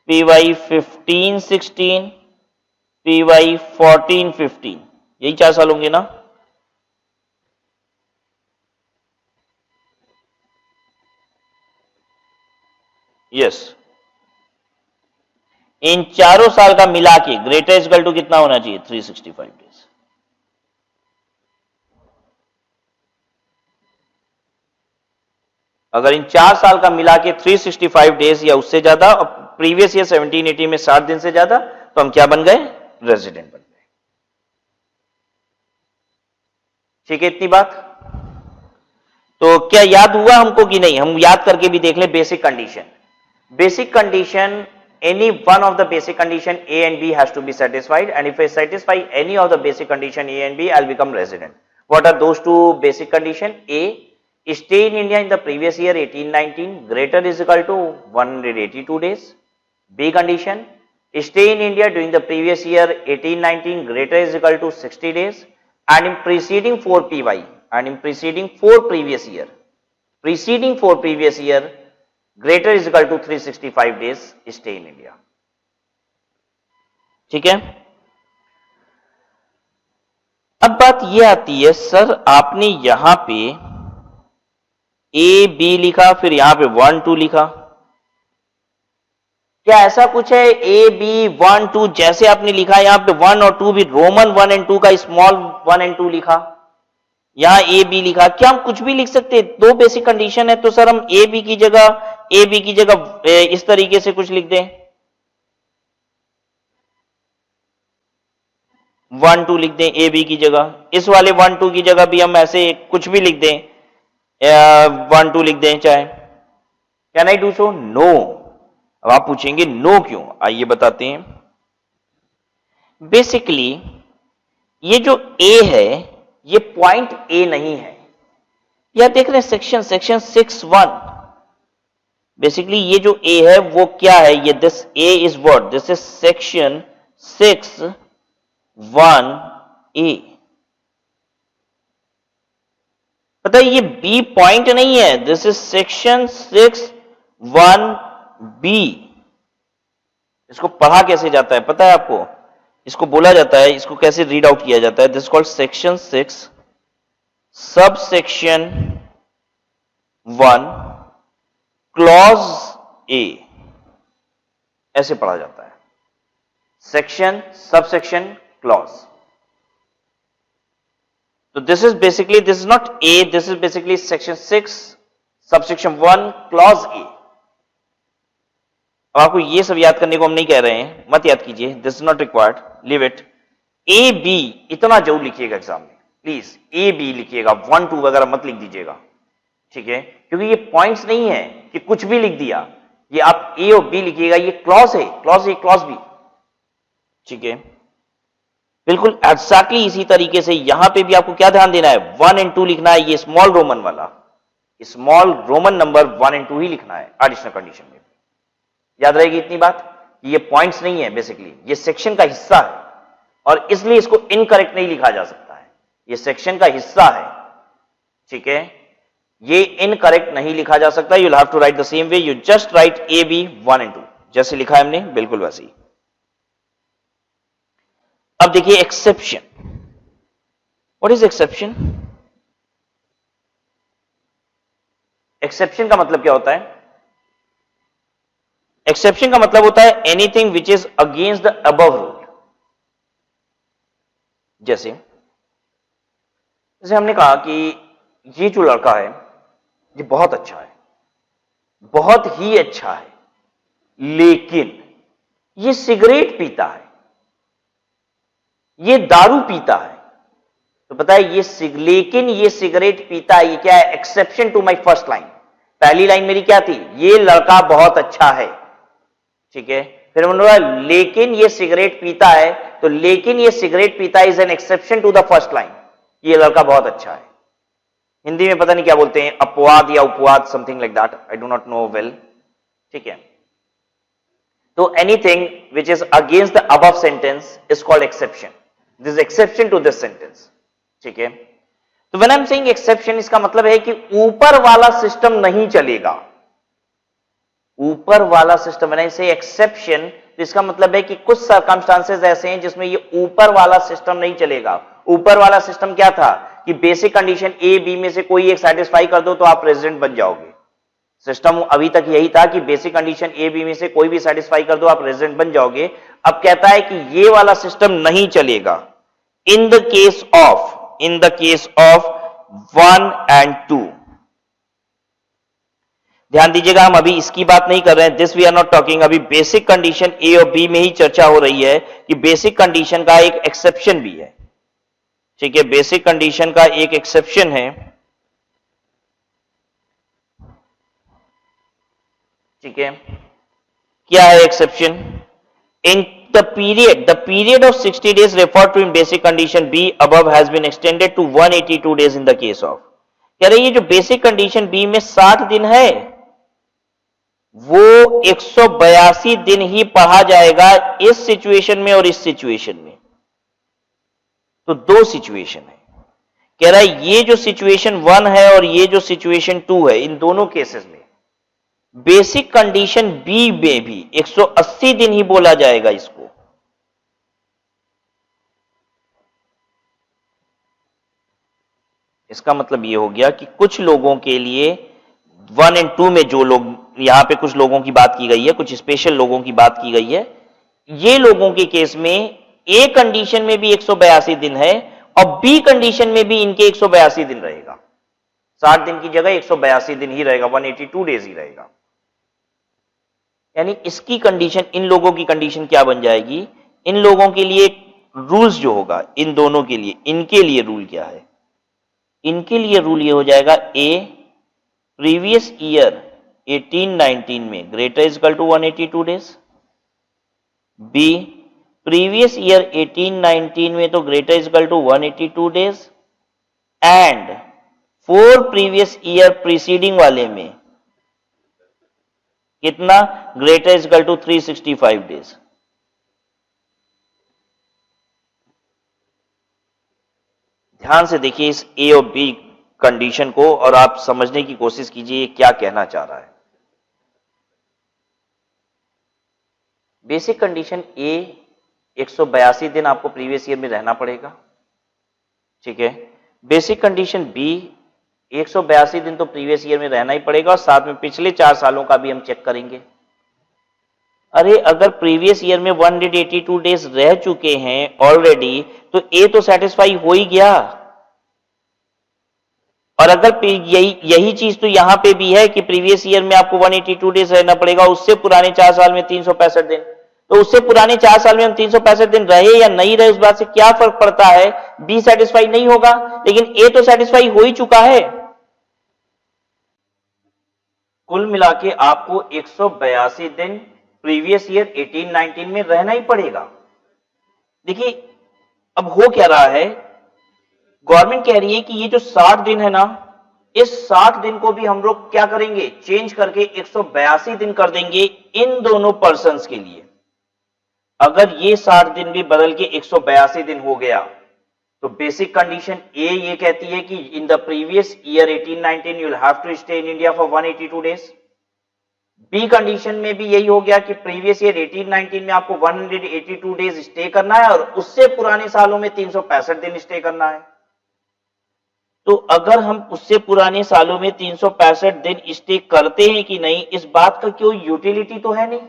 PY 1516, PY 1415, यही 4 साल होंगे ना? यस, इन चारों साल का मिला के ग्रेटर इक्वल टू कितना होना चाहिए? 365 डेज। अगर इन 4 साल का मिला के 365 डेज या उससे ज्यादा और प्रीवियस ईयर 1780 में 60 दिन से ज्यादा, तो हम क्या बन गए? रेजिडेंट बन गए। ठीक है, इतनी बात। तो क्या याद हुआ हमको कि नहीं? हम याद करके भी देख लें। Basic condition, any one of the basic condition A and B has to be satisfied, and if I satisfy any of the basic condition A and B, I'll become resident. What are those 2 basic condition? A, stay in India in the previous year 1819 greater is equal to 182 days. B condition, stay in India during the previous year 18-19 greater is equal to 60 days, and in preceding 4 PY and in preceding 4 previous year greater is equal to 365 days stay in India. ठीक है. अब बात ये आती है, sir आपने यहां पे ए बी लिखा, फिर यहां पे 1 2 लिखा, क्या ऐसा कुछ है ए बी 1 2 जैसे आपने लिखा यहां पे 1 और 2 भी रोमन 1 एंड 2 का स्मॉल 1 एंड 2 लिखा, यहां ए बी लिखा, क्या हम कुछ भी लिख सकते हैं? दो बेसिक कंडीशन है, तो सर हम ए बी की जगह इस तरीके से कुछ लिख दें, 1 2 लिख दें ए बी की जगह, इस वाले 1 2 की जगह भी हम ऐसे कुछ भी लिख दें, 1 2 लिख दें चाहे. Can I do so? No. अब आप पूछेंगे नो क्यों, आइए बताते हैं. बेसिकली ये जो ए है ये पॉइंट ए नहीं है, यह देख रहे हैं सेक्शन 6(1). बेसिकली ये जो ए है वो क्या है, ये this A is what, this is section 6(1)(a). पता है ये बी पॉइंट नहीं है, दिस इज सेक्शन 6(1)(b). इसको पढ़ा कैसे जाता है पता है आपको? इसको बोला जाता है, इसको कैसे रीड आउट किया जाता है, this called section 6 subsection 1 clause A, ऐसे पढ़ा जाता है, सेक्शन सबसेक्शन क्लॉज. तो this is not a, this is basically section 6 subsection 1 clause A. अब आपको ये सब याद करने को हम नहीं कह रहे हैं, मत याद कीजिए, this is not required, leave it. A B इतना जरूर लिखिएगा एग्जाम में, प्लीज ए बी लिखिएगा, 1 2 वगैरह मत लिख दीजिएगा, ठीक है, क्योंकि ये पॉइंट्स नहीं है कि कुछ भी लिख दिया, ये आप ए और बी लिखिएगा, ये क्लॉज है, क्लॉज ए क्लॉज बी, ठीक है. बिल्कुल एग्जैक्टली इसी तरीके से यहां पे भी आपको क्या ध्यान देना है, 1 एंड 2 लिखना है, ये स्मॉल रोमन वाला, स्मॉल रोमन नंबर 1 एंड 2 ही लिखना है एडिशनल कंडीशन में. याद रहेगी इतनी बात, ये पॉइंट्स नहीं है, बेसिकली ये सेक्शन का हिस्सा है और इसलिए इसको इनकरेक्ट नहीं लिखा जा सकता है, ये सेक्शन का हिस्सा है, ठीक है, ये इनकरेक्ट नहीं लिखा जा सकता. You will have to write the same way, you just write A B 1 and 2 जैसे लिखा है हमने, बिल्कुल वैसे ही. अब देखिए exception. What is exception? Exception का मतलब क्या होता है? एक्सेप्शन का मतलब होता है anything which is against the above rule. जैसे हमने कहा कि ये जो लड़का है ये बहुत अच्छा है, बहुत ही अच्छा है, लेकिन ये सिगरेट पीता है, ये दारू पीता है. तो पता है लेकिन ये सिगरेट पीता है, ये क्या है? Exception to my first line. पहली लाइन मेरी क्या थी? ये लड़का बहुत अच्छा है, ठीक है. फिर मैंने बोला लेकिन ये सिगरेट पीता है, तो लेकिन ये सिगरेट पीता है is an exception to the first line, ये लड़का बहुत अच्छा है. हिंदी में पता नहीं क्या बोलते हैं, अपवाद या उपवाद, something like that, I do not know well, ठीक है. तो anything which is against the above sentence is called exception. This is exception to this sentence, ठीक है. तो when I am saying exception, इसका मतलब है कि ऊपर वाला सिस्टम नहीं चलेगा, ऊपर वाला सिस्टम. व्हेन आई से एक्सेप्शन, तो इसका मतलब है कि कुछ सर्कमस्टांसेस ऐसे हैं जिसमें ये ऊपर वाला सिस्टम नहीं चलेगा. ऊपर वाला सिस्टम क्या था कि बेसिक कंडीशन ए बी में से कोई एक सेटिस्फाई कर दो तो आप रेजिडेंट बन जाओगे. सिस्टम अभी तक यही था कि बेसिक कंडीशन ए बी में से कोई भी सेटिस्फाई कर दो आप रेजिडेंट बन जाओगे. अब कहता है कि ये वाला सिस्टम नहीं चलेगा in the case of 1 and 2. ध्यान दीजिएगा, हम अभी इसकी बात नहीं कर रहे हैं, this we are not talking. अभी बेसिक कंडीशन ए और बी में ही चर्चा हो रही है कि बेसिक कंडीशन का एक एक्सेप्शन भी है, ठीक है. बेसिक कंडीशन का एक एक्सेप्शन है, ठीक है. क्या है exception? In the period of 60 days referred to in basic condition B above has been extended to 182 days in the case of. कह रही है जो बेसिक कंडीशन बी में 60 दिन है वो 182 दिन ही पढ़ा जाएगा इस सिचुएशन में और इस सिचुएशन में। तो दो सिचुएशन है, कह रहा है ये जो सिचुएशन 1 है और ये जो सिचुएशन 2 है, इन दोनों केसेस में बेसिक कंडीशन बी में भी 180 दिन ही बोला जाएगा इसको। इसका मतलब ये हो गया कि कुछ लोगों के लिए 1 और 2 में, जो लोग यहां पे कुछ लोगों की बात की गई है, कुछ स्पेशल लोगों की बात की गई है, ये लोगों के केस में ए कंडीशन में भी 182 दिन है और बी कंडीशन में भी इनके 182 दिन रहेगा। 60 दिन की जगह 182 दिन ही रहेगा, 182 डेज ही रहेगा। यानी इसकी कंडीशन, इन लोगों की कंडीशन क्या बन जाएगी, इन लोगों के लिए रूल्स जो होगा, इन दोनों के लिए, इनके लिए रूल क्या है, इनके लिए रूल ये हो जाएगा, ए प्रीवियस ईयर 18-19 में greater is equal to 182 days, B previous year 18-19 में तो greater is equal to 182 days and 4 previous year preceding वाले में कितना, greater is equal to 365 days. ध्यान से देखिए इस ए और बी कंडीशन को और आप समझने की कोशिश कीजिए क्या कहना चाह रहा है। बेसिक कंडीशन ए 182 दिन आपको प्रीवियस ईयर में रहना पड़ेगा, ठीक है। बेसिक कंडीशन बी 182 दिन तो प्रीवियस ईयर में रहना ही पड़ेगा और साथ में पिछले 4 सालों का भी हम चेक करेंगे। अरे अगर प्रीवियस ईयर में 182 डेज रह चुके हैं ऑलरेडी तो ए तो सेटिस्फाई हो ही गया। और अगर यही चीज तो यहां पे भी है कि प्रीवियस ईयर में आपको 182 डेज रहना पड़ेगा, उससे पुराने 4 साल में 365 दिन, तो उससे पुराने 4 साल में हम 365 दिन रहे या नहीं रहे उस बात से क्या फर्क पड़ता है, बी सेटिस्फाई नहीं होगा लेकिन ए तो सेटिस्फाई हो ही चुका है। कुल मिला के आपको 182 दिन प्रीवियस ईयर 18-19 में रहना ही पड़ेगा। देखिए अब हो क्या रहा है, गवर्नमेंट कह रही है कि ये जो 60 दिन है ना, इस 60 दिन को भी हम लोग क्या करेंगे, चेंज करके 182 दिन कर देंगे इन दोनों पर्संस के लिए। अगर ये 60 दिन भी बदल के 182 दिन हो गया तो बेसिक कंडीशन ए ये कहती है कि in the previous year 18-19 you will have to stay in India for 182 days. B condition में भी यही हो गया कि प्रीवियस ईयर 18-19 में आपको 182 डेज स्टे करना है और उससे पुराने सालों में 365 दिन स्टे करना है। तो अगर हम उससे पुराने सालों में 365 दिन स्टे करते हैं कि नहीं, इस बात का कोई यूटिलिटी तो है नहीं,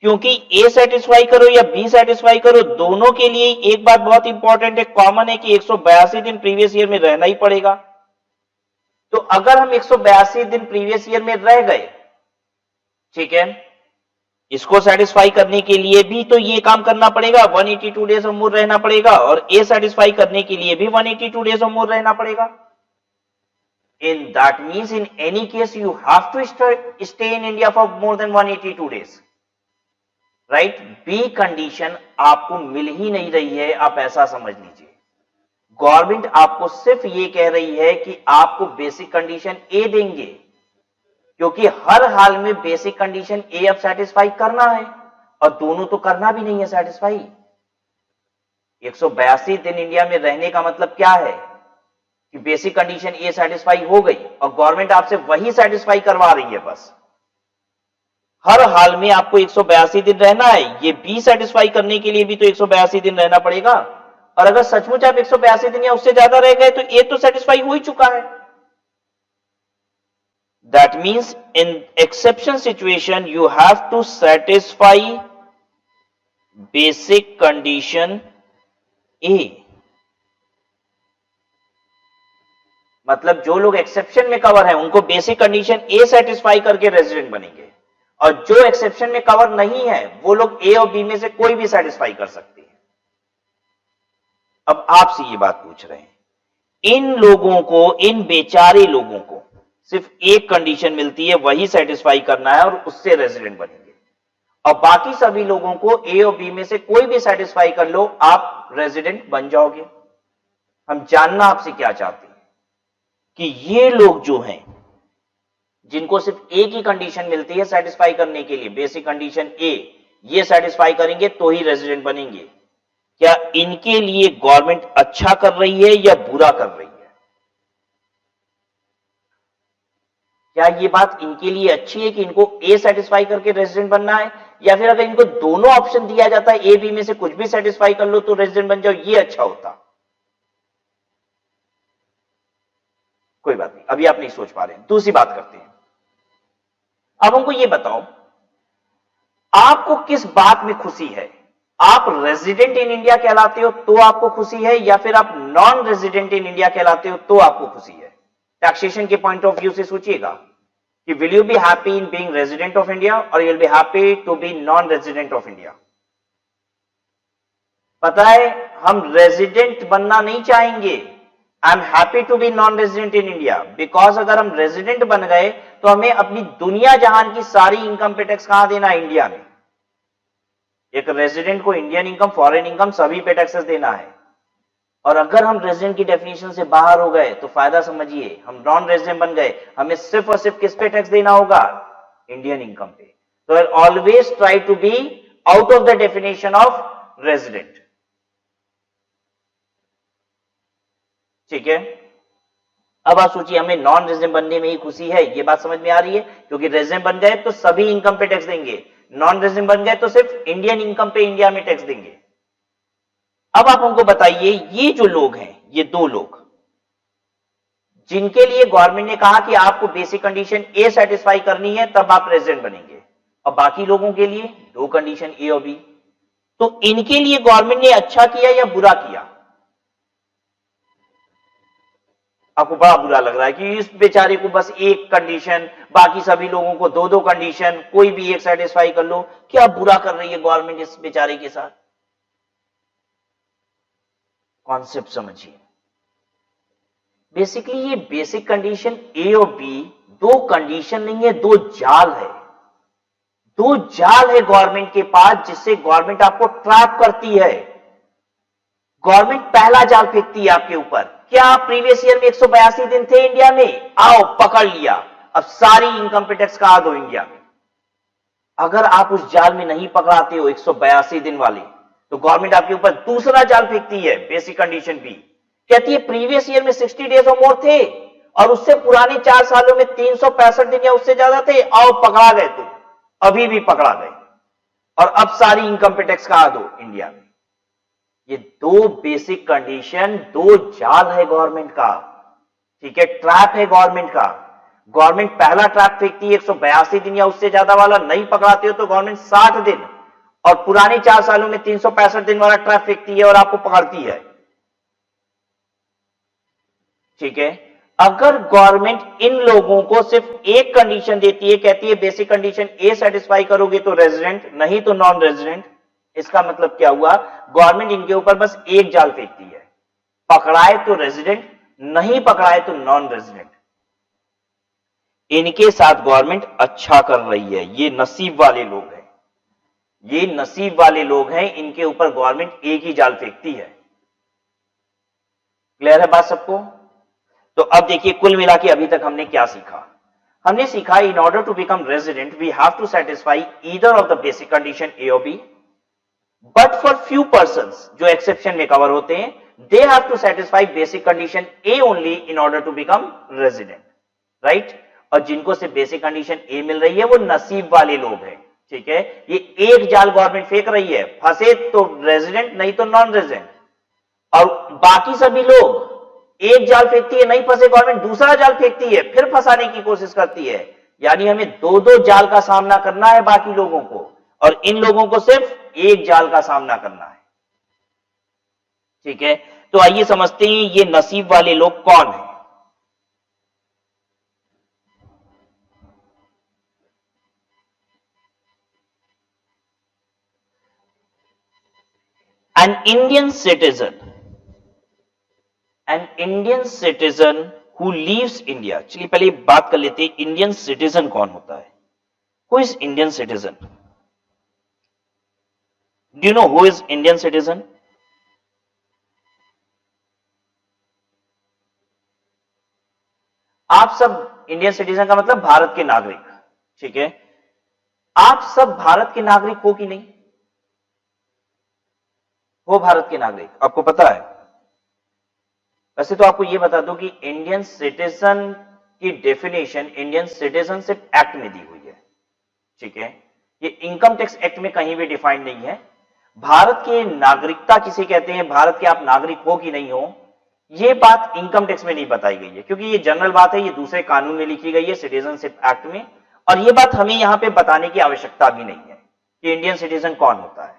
क्योंकि ए सेटिस्फाई करो या बी सेटिस्फाई करो, दोनों के लिए एक बात बहुत इंपॉर्टेंट है, कॉमन है कि 182 दिन प्रीवियस ईयर में रहना ही पड़ेगा। तो अगर हम 182 दिन प्रीवियस ईयर में रह गए, ठीक है, इसको सेटिस्फाई करने के लिए भी तो ये काम करना पड़ेगा, 182 डेज और मोर रहना पड़ेगा, और ए सेटिस्फाई करने के लिए भी 182 डेज और मोर रहना पड़ेगा। In that means in any case you have to stay in India for more than 182 days, right? B condition आपको मिल ही नहीं रही है, आप ऐसा समझ लीजिए। गवर्नमेंट आपको सिर्फ ये कह रही है कि आपको बेसिक कंडीशन ए देंगे, क्योंकि हर हाल में बेसिक कंडीशन ए अब सेटिस्फाई करना है और दोनों तो करना भी नहीं है सेटिस्फाई। 182 दिन इंडिया में रहने का मतलब क्या है कि बेसिक कंडीशन ए सेटिस्फाई हो गई और गवर्नमेंट आपसे वही सेटिस्फाई करवा रही है बस। हर हाल में आपको 182 दिन रहना है, ये बी सेटिस्फाई करने के लिए भी तो 182 दिन रहना पड़ेगा, और अगर सचमुच आप 182 दिन या उससे ज्यादा रह गए तो ए तो सेटिस्फाई हो ही चुका है। That means in exception situation you have to satisfy basic condition A। मतलब जो लोग एक्सेप्शन में कवर हैं उनको बेसिक कंडीशन ए सेटिस्फाई करके रेजिडेंट बनेंगे, और जो एक्सेप्शन में कवर नहीं है वो लोग ए और बी में से कोई भी सेटिस्फाई कर सकते हैं। अब आपसे ये बात पूछ रहे हैं, इन लोगों को, इन बेचारे लोगों को सिर्फ एक कंडीशन मिलती है, वही सेटिस्फाई करना है और उससे रेजिडेंट बनेंगे, और बाकी सभी लोगों को ए और बी में से कोई भी सेटिस्फाई कर लो, आप रेजिडेंट बन जाओगे। हम जानना आपसे क्या चाहते हैं कि ये लोग जो हैं जिनको सिर्फ एक ही कंडीशन मिलती है सेटिस्फाई करने के लिए, बेसिक कंडीशन ए, ये सेटिस्फाई करेंगे तो ही रेजिडेंट बनेंगे। क्या इनके लिए गवर्नमेंट अच्छा कर रही है या बुरा कर रही है? क्या ये बात इनके लिए अच्छी है कि इनको ए सेटिस्फाई करके रेजिडेंट बनना है, या फिर अगर इनको दोनों ऑप्शन दिया जाता है ए बी में से कुछ भी सेटिस्फाई कर लो तो रेजिडेंट बन जाओ, ये अच्छा होता? कोई बात नहीं, अभी आप नहीं सोच पा रहे हैं, दूसरी बात करते हैं। अब हमको ये बताओ, आपको किस बात में खुशी है? आप रेजिडेंट इन इंडिया कहलाते हो तो आपको खुशी है, या फिर आप नॉन रेजिडेंट इन इंडिया कहलाते हो तो आपको खुशी है? टैक्सेशन के पॉइंट ऑफ व्यू से सोचिएगा कि will you be happy in being resident of India और you will be happy to be non resident of India? पता है, हम रेजिडेंट बनना नहीं चाहेंगे। I am happy to be non resident in India because अगर हम रेजिडेंट बन गए तो हमें अपनी दुनिया जहान की सारी इनकम पे टैक्स कहां देना है? इंडिया में। एक रेजिडेंट को इंडियन इनकम, फॉरेन इनकम सभी पे टैक्सेस देना है। और अगर हम रेजिडेंट की डेफिनेशन से बाहर हो गए तो फायदा समझिए, हम नॉन रेजिडेंट बन गए, हमें सिर्फ और सिर्फ किस पे टैक्स देना होगा? इंडियन इनकम पे। तो I always try to be out of the definition of resident. ठीक है, अब आप सोचिए, हमें नॉन रेजिडेंट बनने में ही खुशी है, ये बात समझ में आ रही है? क्योंकि रेजिडेंट बन गए तो सभी इनकम पे टैक्स देंगे, नॉन रेजिडेंट बन गए तो सिर्फ इंडियन इनकम पे इंडिया में टैक्स देंगे। अब आप हमको बताइए, ये जो लोग हैं, ये दो लोग जिनके लिए गवर्नमेंट ने कहा कि आपको बेसिक कंडीशन ए सेटिस्फाई करनी है तब आप रेजिडेंट बनेंगे, और बाकी लोगों के लिए दो कंडीशन ए और बी, तो इनके लिए गवर्नमेंट ने अच्छा किया या बुरा किया? आपको बड़ा बुरा लग रहा है कि इस बेचारे को बस एक कंडीशन, बाकी सभी लोगों को दो दो कंडीशन, कोई भी एक सेटिस्फाई कर लो। क्या बुरा कर रही है गवर्नमेंट इस बेचारे के साथ? कॉन्सेप्ट समझिए। बेसिकली ये बेसिक कंडीशन ए और बी दो कंडीशन नहीं है, दो जाल है। दो जाल है गवर्नमेंट के पास जिससे गवर्नमेंट आपको ट्रैप करती है। गवर्नमेंट पहला जाल फेंकती है आपके ऊपर। क्या प्रीवियस ईयर में 182 दिन थे इंडिया में? आओ पकड़ लिया, अब सारी इनकम पे टैक्स कहा दो इंडिया में। अगर आप उस जाल में नहीं पकड़ाते हो 182 दिन वाले, तो गवर्नमेंट आपके ऊपर दूसरा जाल फेंकती है, बेसिक कंडीशन बी। कहती है प्रीवियस ईयर में 60 डेज और मोर थे और उससे पुराने 4 सालों में 365 दिन या उससे ज्यादा थे, आओ पकड़ा गए तुम, अभी भी पकड़ा गए, और अब सारी इनकम पे टैक्स कहा दो इंडिया में। ये दो बेसिक कंडीशन, दो जाल है गवर्नमेंट का। ठीक है, ट्रैप है गवर्नमेंट का। गवर्नमेंट पहला ट्रैप फेंकती है 182 दिन या उससे ज्यादा वाला, नहीं पकड़ाते हो तो गवर्नमेंट 60 दिन और पुराने 4 सालों में 365 दिन वाला ट्रैप फेंकती है और आपको पकड़ती है। ठीक है, अगर गवर्नमेंट इन लोगों को सिर्फ एक कंडीशन देती है, कहती है बेसिक कंडीशन ए सेटिस्फाई करोगे तो रेजिडेंट, नहीं तो नॉन रेजिडेंट, इसका मतलब क्या हुआ? गवर्नमेंट इनके ऊपर बस एक जाल फेंकती है, पकड़ाए तो रेजिडेंट, नहीं पकड़ाए तो नॉन रेजिडेंट। इनके साथ गवर्नमेंट अच्छा कर रही है, ये नसीब वाले लोग हैं, ये नसीब वाले लोग हैं, इनके ऊपर गवर्नमेंट एक ही जाल फेंकती है। क्लियर है बात सबको? तो अब देखिए, कुल मिला के अभी तक हमने क्या सीखा? हमने सीखा, in order to become resident we have to satisfy either of the basic condition A और B, but for few persons, जो एक्सेप्शन में कवर होते हैं, they have to satisfy basic condition A only in order to become resident, right? और जिनको सिर्फ basic condition ए मिल रही है वो नसीब वाले लोग हैं। ठीक है, ये एक जाल गवर्नमेंट फेंक रही है, फंसे तो रेजिडेंट, नहीं तो नॉन रेजिडेंट, और बाकी सभी लोग एक जाल फेंकती है, नहीं फंसे गवर्नमेंट दूसरा जाल फेंकती है, फिर फंसाने की कोशिश करती है। यानी हमें दो दो जाल का सामना करना है बाकी लोगों को, और इन लोगों को सिर्फ एक जाल का सामना करना है। ठीक है, तो आइए समझते हैं ये नसीब वाले लोग कौन हैं। An Indian citizen, an Indian citizen who leaves India। चलिए पहले बात कर लेते हैं इंडियन सिटीजन कौन होता है। Who is Indian citizen? Do you know who is Indian citizen? आप सब इंडियन सिटीजन का मतलब भारत के नागरिक, ठीक है। आप सब भारत के नागरिक हो कि नहीं हो? भारत के नागरिक, आपको पता है? वैसे तो आपको यह बता दूं कि इंडियन सिटीजन की डेफिनेशन इंडियन सिटीजनशिप एक्ट में दी हुई है, ठीक है। ये इनकम टैक्स एक्ट में कहीं भी डिफाइंड नहीं है। भारत की नागरिकता किसे कहते हैं, भारत के आप नागरिक हो कि नहीं हो, ये बात इनकम टैक्स में नहीं बताई गई है, क्योंकि ये जनरल बात है, ये दूसरे कानून में लिखी गई है, सिटीजनशिप एक्ट में। और ये बात हमें यहां पे बताने की आवश्यकता भी नहीं है कि इंडियन सिटीजन कौन होता है।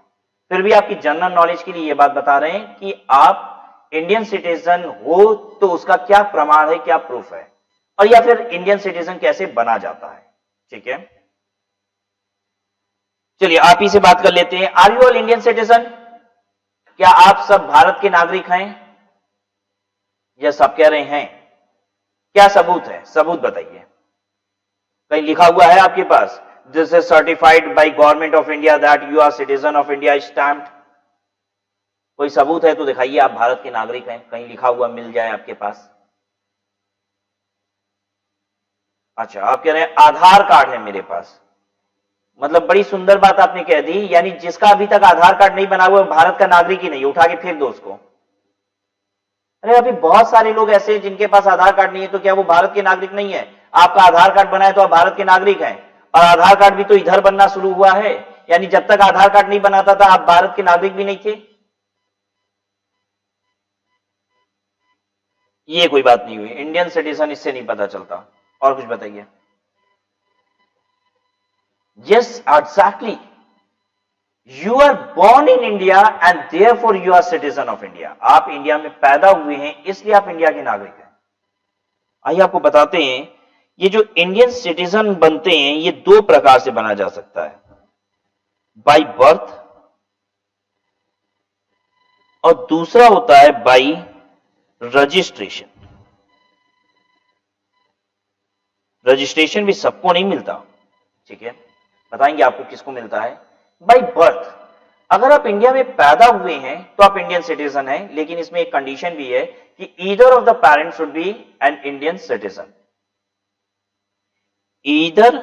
फिर भी आपकी जनरल नॉलेज के लिए ये बात बता रहे हैं कि आप इंडियन सिटीजन हो तो उसका क्या प्रमाण है, क्या प्रूफ है, और या फिर इंडियन सिटीजन कैसे बना जाता है, ठीक है। चलिए आप ही से बात कर लेते हैं। Are you all Indian citizen? क्या आप सब भारत के नागरिक हैं? यस, आप कह रहे हैं। क्या सबूत है? सबूत बताइए। कहीं लिखा हुआ है आपके पास, this is certified by government of India that you are citizen of India, stamped? कोई सबूत है तो दिखाइए आप भारत के नागरिक हैं, कहीं लिखा हुआ मिल जाए आपके पास। अच्छा, आप कह रहे हैं आधार कार्ड है मेरे पास। मतलब बड़ी सुंदर बात आपने कह दी, यानी जिसका अभी तक आधार कार्ड नहीं बना हुआ है भारत का नागरिक ही नहीं, उठा के फेंक दो उसको। अरे अभी बहुत सारे लोग ऐसे हैं जिनके पास आधार कार्ड नहीं है, तो क्या वो भारत के नागरिक नहीं है? आपका आधार कार्ड बना है तो आप भारत के नागरिक हैं। और आधार कार्ड भी तो इधर बनना शुरू हुआ है, यानी जब तक आधार कार्ड नहीं बनाता था आप भारत के नागरिक भी नहीं थे। ये कोई बात नहीं हुई, इंडियन सिटीजन इससे नहीं पता चलता। और कुछ बताइए। Yes, exactly. You are born in India and therefore you are citizen of India. आप इंडिया में पैदा हुए हैं इसलिए आप इंडिया के नागरिक हैं। आइए आपको बताते हैं, ये जो इंडियन सिटीजन बनते हैं ये दो प्रकार से बना जा सकता है, बाय बर्थ और दूसरा होता है बाय रजिस्ट्रेशन। रजिस्ट्रेशन भी सबको नहीं मिलता, ठीक है। बताएंगे आपको किसको मिलता है। बाय बर्थ, अगर आप इंडिया में पैदा हुए हैं तो आप इंडियन सिटीजन हैं, लेकिन इसमें एक कंडीशन भी है कि either of the parents should be an Indian citizen. Either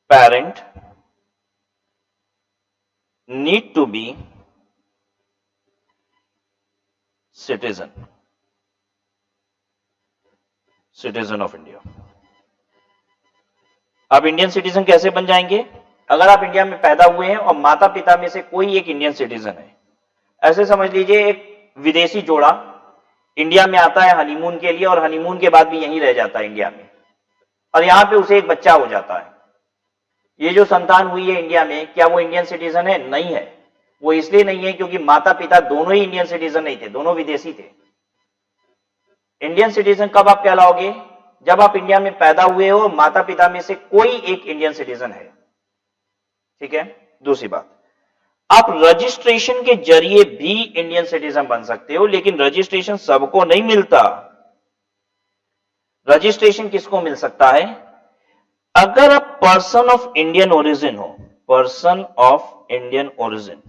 parent need to be citizen of India. आप इंडियन सिटीजन कैसे बन जाएंगे? अगर आप इंडिया में पैदा हुए हैं और माता पिता में से कोई एक इंडियन सिटीजन है। ऐसे समझ लीजिए एक विदेशी जोड़ा इंडिया में आता है हनीमून के लिए और हनीमून के बाद भी यहीं रह जाता है इंडिया में, और यहां पे उसे एक बच्चा हो जाता है। ये जो संतान हुई है इंडिया में, क्या वो इंडियन सिटीजन है? नहीं है। वो इसलिए नहीं है क्योंकि माता पिता दोनों ही इंडियन सिटीजन नहीं थे, दोनों विदेशी थे। इंडियन सिटीजन कब आप कहलाओगे? जब आप इंडिया में पैदा हुए हो, माता पिता में से कोई एक इंडियन सिटीजन है, ठीक है। दूसरी बात, आप रजिस्ट्रेशन के जरिए भी इंडियन सिटीजन बन सकते हो, लेकिन रजिस्ट्रेशन सबको नहीं मिलता। रजिस्ट्रेशन किसको मिल सकता है? अगर आप पर्सन ऑफ इंडियन ओरिजिन हो, पर्सन ऑफ इंडियन ओरिजिन,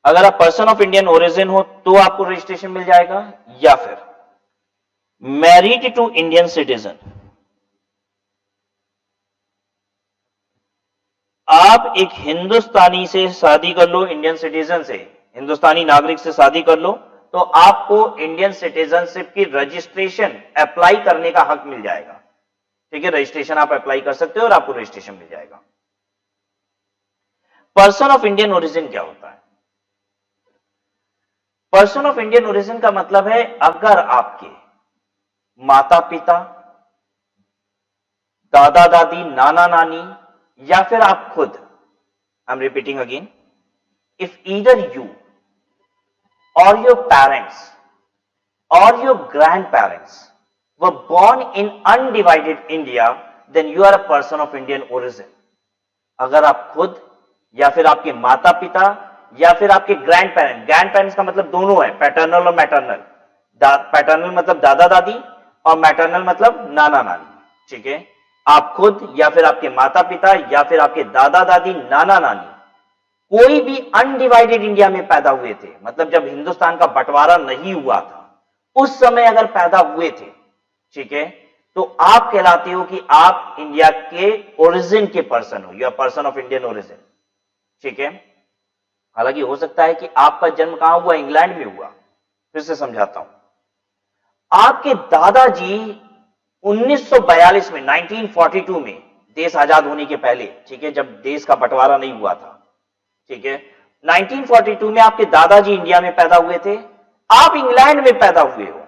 अगर आप पर्सन ऑफ इंडियन ओरिजिन हो तो आपको रजिस्ट्रेशन मिल जाएगा, या फिर मैरिड टू इंडियन सिटीजन, आप एक हिंदुस्तानी से शादी कर लो, इंडियन सिटीजन से, हिंदुस्तानी नागरिक से शादी कर लो, तो आपको इंडियन सिटीजनशिप की रजिस्ट्रेशन अप्लाई करने का हक मिल जाएगा, ठीक है। रजिस्ट्रेशन आप अप्लाई कर सकते हो और आपको रजिस्ट्रेशन मिल जाएगा। पर्सन ऑफ इंडियन ओरिजिन क्या होता है? पर्सन ऑफ इंडियन ओरिजिन का मतलब है अगर आपके माता पिता, दादा दादी, नाना नानी, या फिर आप खुद, I am repeating again, if either you or your parents or your grandparents were born in undivided India, then you are a person of Indian origin. अगर आप खुद या फिर आपके माता पिता या फिर आपके ग्रैंड पेरेंट्स का मतलब दोनों है, पैटर्नल और मैटरनल। पैटर्नल मतलब दादा दादी और मैटरनल मतलब नाना नानी, ठीक है। आप खुद या फिर आपके माता पिता या फिर आपके दादा दादी, नाना नानी, कोई भी अनडिवाइडेड इंडिया में पैदा हुए थे, मतलब जब हिंदुस्तान का बंटवारा नहीं हुआ था उस समय अगर पैदा हुए थे, ठीक है, तो आप कहलाते हो कि आप इंडिया के ओरिजिन के पर्सन हो, you are person of Indian origin, ठीक है। हालांकि हो सकता है कि आपका जन्म कहां हुआ, इंग्लैंड में हुआ। फिर से समझाता हूं, आपके दादाजी 1942 में 1942 में देश आजाद होने के पहले, ठीक है, जब देश का बंटवारा नहीं हुआ था, ठीक है, 1942 में आपके दादाजी इंडिया में पैदा हुए थे, आप इंग्लैंड में पैदा हुए हो,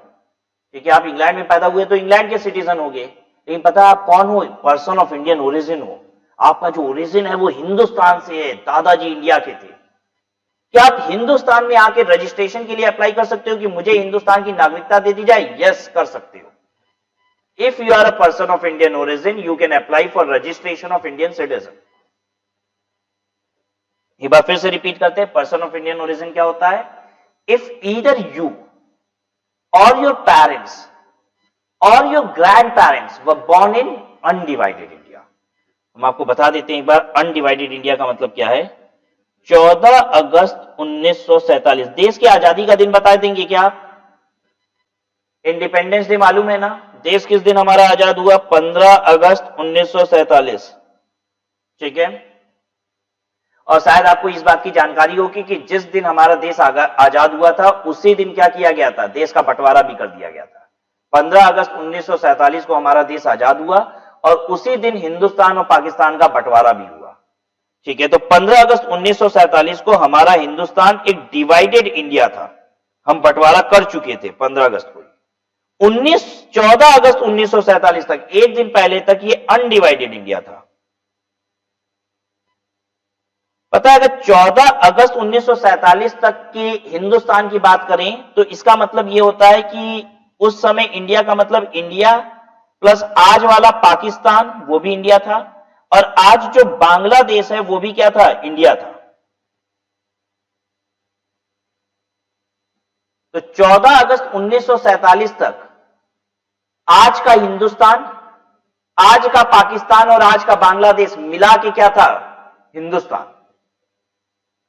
ठीक है, आप इंग्लैंड में पैदा हुए तो इंग्लैंड के सिटीजन हो गए, लेकिन पता है आप कौन हो, पर्सन ऑफ इंडियन ओरिजिन हो, आपका जो ओरिजिन है वो हिंदुस्तान से है, दादाजी इंडिया के थे। क्या आप हिंदुस्तान में आके रजिस्ट्रेशन के लिए अप्लाई कर सकते हो कि मुझे हिंदुस्तान की नागरिकता दे दी जाए? यस, कर सकते हो। If you are a person of Indian origin you can apply for registration of Indian citizen. एक बार फिर से रिपीट करते हैं, पर्सन ऑफ इंडियन ओरिजिन क्या होता है? If either you or your parents or your grandparents were born in undivided India. हम आपको बता देते हैं एक बार अनडिवाइडेड इंडिया का मतलब क्या है। 14 अगस्त 1947 देश की आजादी का दिन बता देंगे क्या आप? इंडिपेंडेंस डे मालूम है ना? देश किस दिन हमारा आजाद हुआ? 15 अगस्त 1947, ठीक है। और शायद आपको इस बात की जानकारी होगी कि जिस दिन हमारा देश आजाद हुआ था उसी दिन क्या किया गया था? देश का बंटवारा भी कर दिया गया था। 15 अगस्त 1947 को हमारा देश आजाद हुआ और उसी दिन हिंदुस्तान और पाकिस्तान का बंटवारा भी हुआ, ठीक है। तो 15 अगस्त 1947 को हमारा हिंदुस्तान एक डिवाइडेड इंडिया था, हम बंटवारा कर चुके थे 15 अगस्त को। 14 अगस्त 1947 तक, एक दिन पहले तक ये अनडिवाइडेड इंडिया था। पता है, अगर 14 अगस्त 1947 तक की हिंदुस्तान की बात करें तो इसका मतलब यह होता है कि उस समय इंडिया का मतलब इंडिया प्लस आज वाला पाकिस्तान, वो भी इंडिया था, और आज जो बांग्लादेश है वो भी क्या था? इंडिया था। तो 14 अगस्त 1947 तक आज का हिंदुस्तान, आज का पाकिस्तान और आज का बांग्लादेश मिला के क्या था? हिंदुस्तान।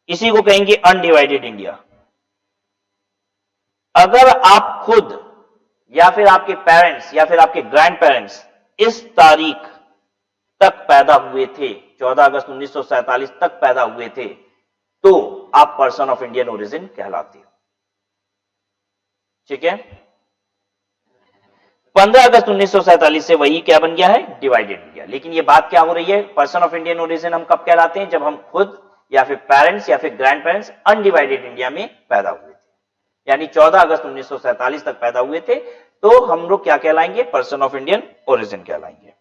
इसी को कहेंगे अनडिवाइडेड इंडिया। अगर आप खुद या फिर आपके पेरेंट्स या फिर आपके ग्रैंड पेरेंट्स इस तारीख तक पैदा हुए थे, 14 अगस्त 1947 तक पैदा हुए थे, तो आप पर्सन ऑफ इंडियन ओरिजिन कहलाते हो, ठीक है। 15 अगस्त 1947 से वही क्या बन गया है? Divided India. लेकिन ये बात क्या हो रही है? पर्सन ऑफ इंडियन ओरिजिन हम कब कहलाते हैं? जब हम खुद या फिर पेरेंट्स या फिर ग्रैंड पेरेंट्स अनडिवाइडेड इंडिया में पैदा हुए थे, यानी 14 अगस्त 1947 तक पैदा हुए थे, तो हम लोग क्या कहलाएंगे? पर्सन ऑफ इंडियन ओरिजिन कहलाएंगे।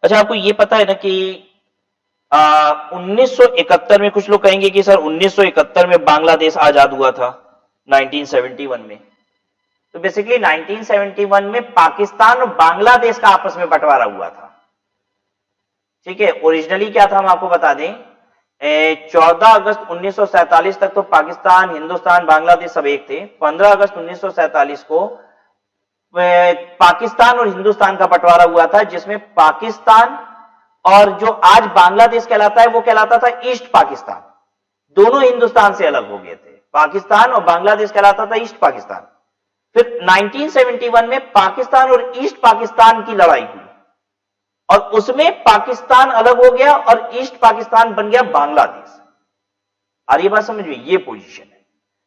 अच्छा, आपको ये पता है ना कि 1971 में कुछ लोग कहेंगे कि सर 1971 में बांग्लादेश आजाद हुआ था 1971 में। तो बेसिकली 1971 में पाकिस्तान और बांग्लादेश का आपस में बंटवारा हुआ था, ठीक है। ओरिजिनली क्या था हम आपको बता दें, 14 अगस्त 1947 तक तो पाकिस्तान, हिंदुस्तान, बांग्लादेश सब एक थे। 15 अगस्त 1947 को पाकिस्तान और हिंदुस्तान का बंटवारा हुआ था, जिसमें पाकिस्तान और जो आज बांग्लादेश कहलाता है वो कहलाता था ईस्ट पाकिस्तान। दोनों हिंदुस्तान से अलग हो गए थे, पाकिस्तान और बांग्लादेश कहलाता था ईस्ट पाकिस्तान। फिर 1971 में पाकिस्तान और ईस्ट पाकिस्तान की लड़ाई हुई और उसमें पाकिस्तान अलग हो गया और ईस्ट पाकिस्तान बन गया बांग्लादेश। आ रही बात समझ में? ये पोजीशन है।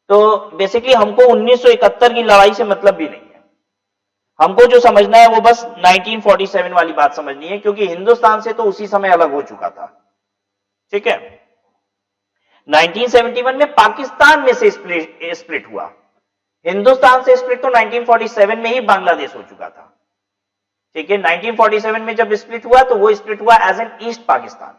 तो बेसिकली हमको 1971 की लड़ाई से मतलब भी नहीं है, हमको जो समझना है वो बस 1947 वाली बात समझनी है, क्योंकि हिंदुस्तान से तो उसी समय अलग हो चुका था, ठीक है। 1971 में पाकिस्तान में से स्प्लिट हुआ, हिंदुस्तान से स्प्लिट तो 1947 में ही बांग्लादेश हो चुका था, ठीक है। 1947 में जब स्प्लिट हुआ तो वो स्प्लिट हुआ एज एन ईस्ट पाकिस्तान,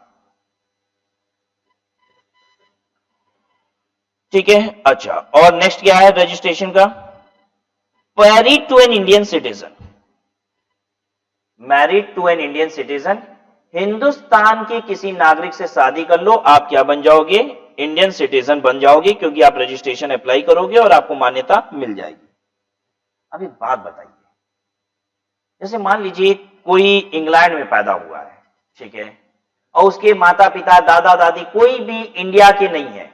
ठीक है। अच्छा, और नेक्स्ट क्या है रजिस्ट्रेशन का? Married to an Indian citizen. Married to an Indian citizen, Hindustan के किसी नागरिक से शादी कर लो, आप क्या बन जाओगे? इंडियन सिटीजन बन जाओगे, क्योंकि आप रजिस्ट्रेशन अप्लाई करोगे और आपको मान्यता मिल जाएगी। अब एक बात बताइए, जैसे मान लीजिए कोई इंग्लैंड में पैदा हुआ है, ठीक है, और उसके माता पिता दादा दादी कोई भी इंडिया के नहीं है,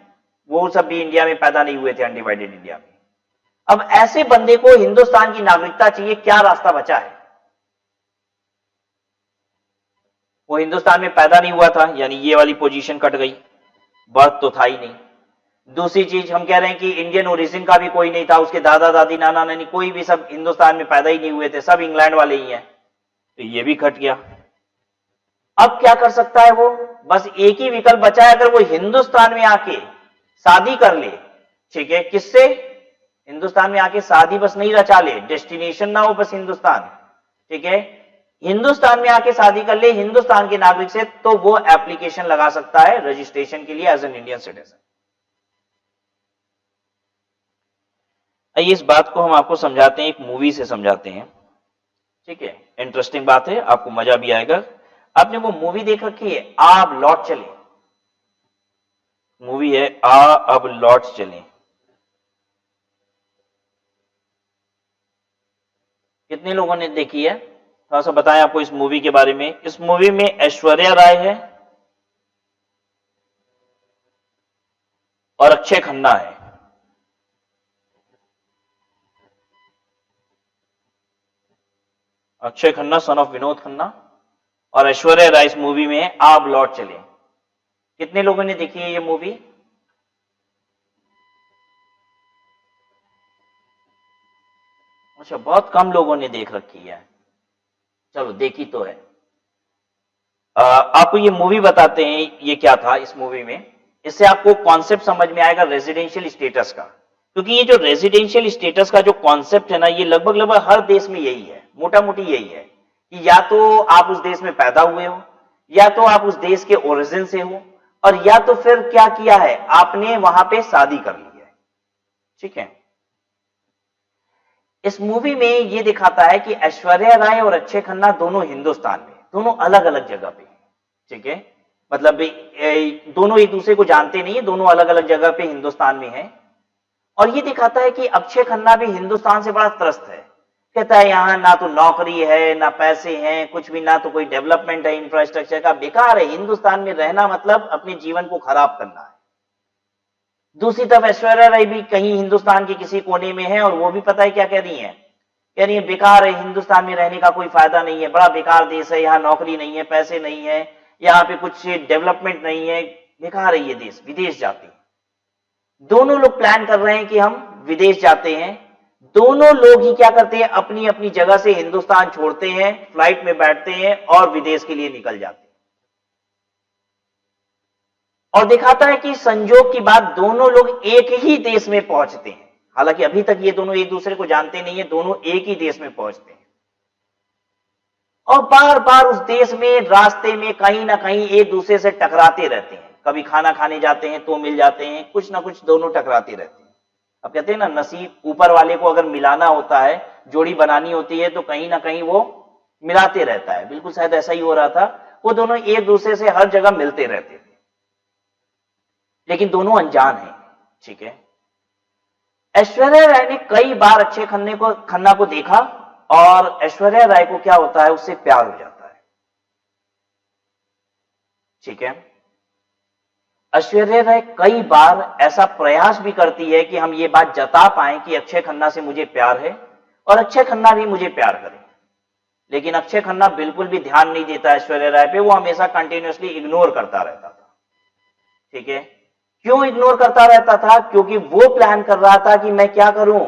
वो सब भी इंडिया में पैदा नहीं हुए थे, अनडिवाइडेड इंडिया में। अब ऐसे बंदे को हिंदुस्तान की नागरिकता चाहिए, क्या रास्ता बचा है? वो हिंदुस्तान में पैदा नहीं हुआ था, यानी ये वाली पोजीशन कट गई, बर्थ तो था ही नहीं। दूसरी चीज हम कह रहे हैं कि इंडियन ओरिजिन का भी कोई नहीं था, उसके दादा दादी नाना नानी कोई भी सब हिंदुस्तान में पैदा ही नहीं हुए थे, सब इंग्लैंड वाले ही हैं, तो ये भी कट गया। अब क्या कर सकता है वो? बस एक ही विकल्प बचा है, अगर वो हिंदुस्तान में आके शादी कर ले, ठीक है, किससे? हिंदुस्तान में आके शादी बस नहीं रचा ले, डेस्टिनेशन ना हो बस हिंदुस्तान, ठीक है, हिंदुस्तान में आके शादी कर ले हिंदुस्तान के नागरिक से, तो वो एप्लीकेशन लगा सकता है रजिस्ट्रेशन के लिए एज एन इंडियन सिटीजन। आइए इस बात को हम आपको समझाते हैं, एक मूवी से समझाते हैं, ठीक है, इंटरेस्टिंग बात है, आपको मजा भी आएगा। आपने वो मूवी देख रखी है, आ अब लौट चले? मूवी है आ अब लौट चले, कितने लोगों ने देखी है? थोड़ा सा बताएं आपको इस मूवी के बारे में। इस मूवी में ऐश्वर्या राय है और अक्षय खन्ना है। अक्षय खन्ना सन ऑफ विनोद खन्ना और ऐश्वर्या राय इस मूवी में है आप लौट चले। कितने लोगों ने देखी है ये मूवी? अच्छा, बहुत कम लोगों ने देख रखी है, चलो देखी तो है। आपको ये मूवी बताते हैं ये क्या था इस मूवी में, इससे आपको कॉन्सेप्ट समझ में आएगा रेजिडेंशियल स्टेटस का, क्योंकि ये जो रेजिडेंशियल स्टेटस का जो कॉन्सेप्ट है ना, ये लगभग लगभग हर देश में यही है, मोटा मोटी यही है कि या तो आप उस देश में पैदा हुए हो, या तो आप उस देश के ओरिजिन से हो, और या तो फिर क्या किया है आपने वहां पे शादी कर ली है, ठीक है। इस मूवी में ये दिखाता है कि ऐश्वर्या राय और अक्षय खन्ना दोनों हिंदुस्तान में, दोनों अलग अलग जगह पे, ठीक है, मतलब दोनों एक दूसरे को जानते नहीं है, दोनों अलग अलग जगह पे हिंदुस्तान में है। और ये दिखाता है कि अक्षय खन्ना भी हिंदुस्तान से बड़ा त्रस्त है, कहता है यहां ना तो नौकरी है ना पैसे हैं, कुछ भी ना तो कोई डेवलपमेंट है, इंफ्रास्ट्रक्चर का, बेकार है, हिंदुस्तान में रहना मतलब अपने जीवन को खराब करना है। दूसरी तरफ ऐश्वर्या राय भी कहीं हिंदुस्तान के किसी कोने में है और वो भी पता है क्या कह रही है, कह रही है बेकार है, हिंदुस्तान में रहने का कोई फायदा नहीं है, बड़ा बेकार देश है, यहाँ नौकरी नहीं है, पैसे नहीं है, यहाँ पे कुछ डेवलपमेंट नहीं है, बेकार है ये देश, विदेश जाते हैं। दोनों लोग प्लान कर रहे हैं कि हम विदेश जाते हैं, दोनों लोग ही क्या करते हैं, अपनी अपनी जगह से हिंदुस्तान छोड़ते हैं, फ्लाइट में बैठते हैं और विदेश के लिए निकल जाते हैं। और दिखाता है कि संजोग की बात दोनों लोग एक ही देश में पहुंचते हैं, हालांकि अभी तक ये दोनों एक दूसरे को जानते नहीं है, दोनों एक ही देश में पहुंचते हैं और बार बार उस देश में रास्ते में कहीं ना कहीं एक दूसरे से टकराते रहते हैं, कभी खाना खाने जाते हैं तो मिल जाते हैं, कुछ ना कुछ दोनों टकराते रहते हैं। अब कहते हैं ना, नसीब ऊपर वाले को अगर मिलाना होता है, जोड़ी बनानी होती है, तो कहीं ना कहीं वो मिलाते रहता है, बिल्कुल शायद ऐसा ही हो रहा था, वो दोनों एक दूसरे से हर जगह मिलते रहते थे, लेकिन दोनों अनजान हैं, ठीक है। ऐश्वर्या राय ने कई बार अक्षय खन्ना को देखा और ऐश्वर्या राय को क्या होता है, उससे प्यार हो जाता है, ठीक है। ऐश्वर्या राय कई बार ऐसा प्रयास भी करती है कि हम ये बात जता पाए कि अक्षय खन्ना से मुझे प्यार है और अक्षय खन्ना भी मुझे प्यार करे, लेकिन अक्षय खन्ना बिल्कुल भी ध्यान नहीं देता ऐश्वर्या राय पे, वो हमेशा कंटिन्यूअसली इग्नोर करता रहता था, ठीक है। क्यों इग्नोर करता रहता था? क्योंकि वो प्लान कर रहा था कि मैं क्या करूं,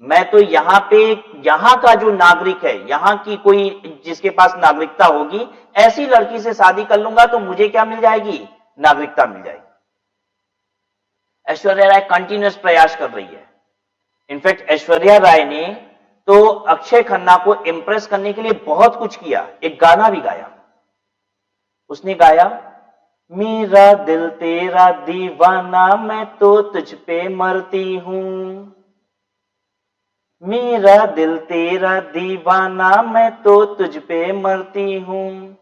मैं तो यहां पे यहां का जो नागरिक है, यहां की कोई जिसके पास नागरिकता होगी, ऐसी लड़की से शादी कर लूंगा तो मुझे क्या मिल जाएगी, नागरिकता मिल जाएगी। ऐश्वर्या राय कंटिन्यूअस प्रयास कर रही है। इनफैक्ट ऐश्वर्या राय ने तो अक्षय खन्ना को इंप्रेस करने के लिए बहुत कुछ किया, एक गाना भी गाया, उसने गाया, मेरा दिल तेरा दीवाना मैं तो तुझ पे मरती हूं, मेरा दिल तेरा दीवाना मैं तो तुझ पे मरती हूं,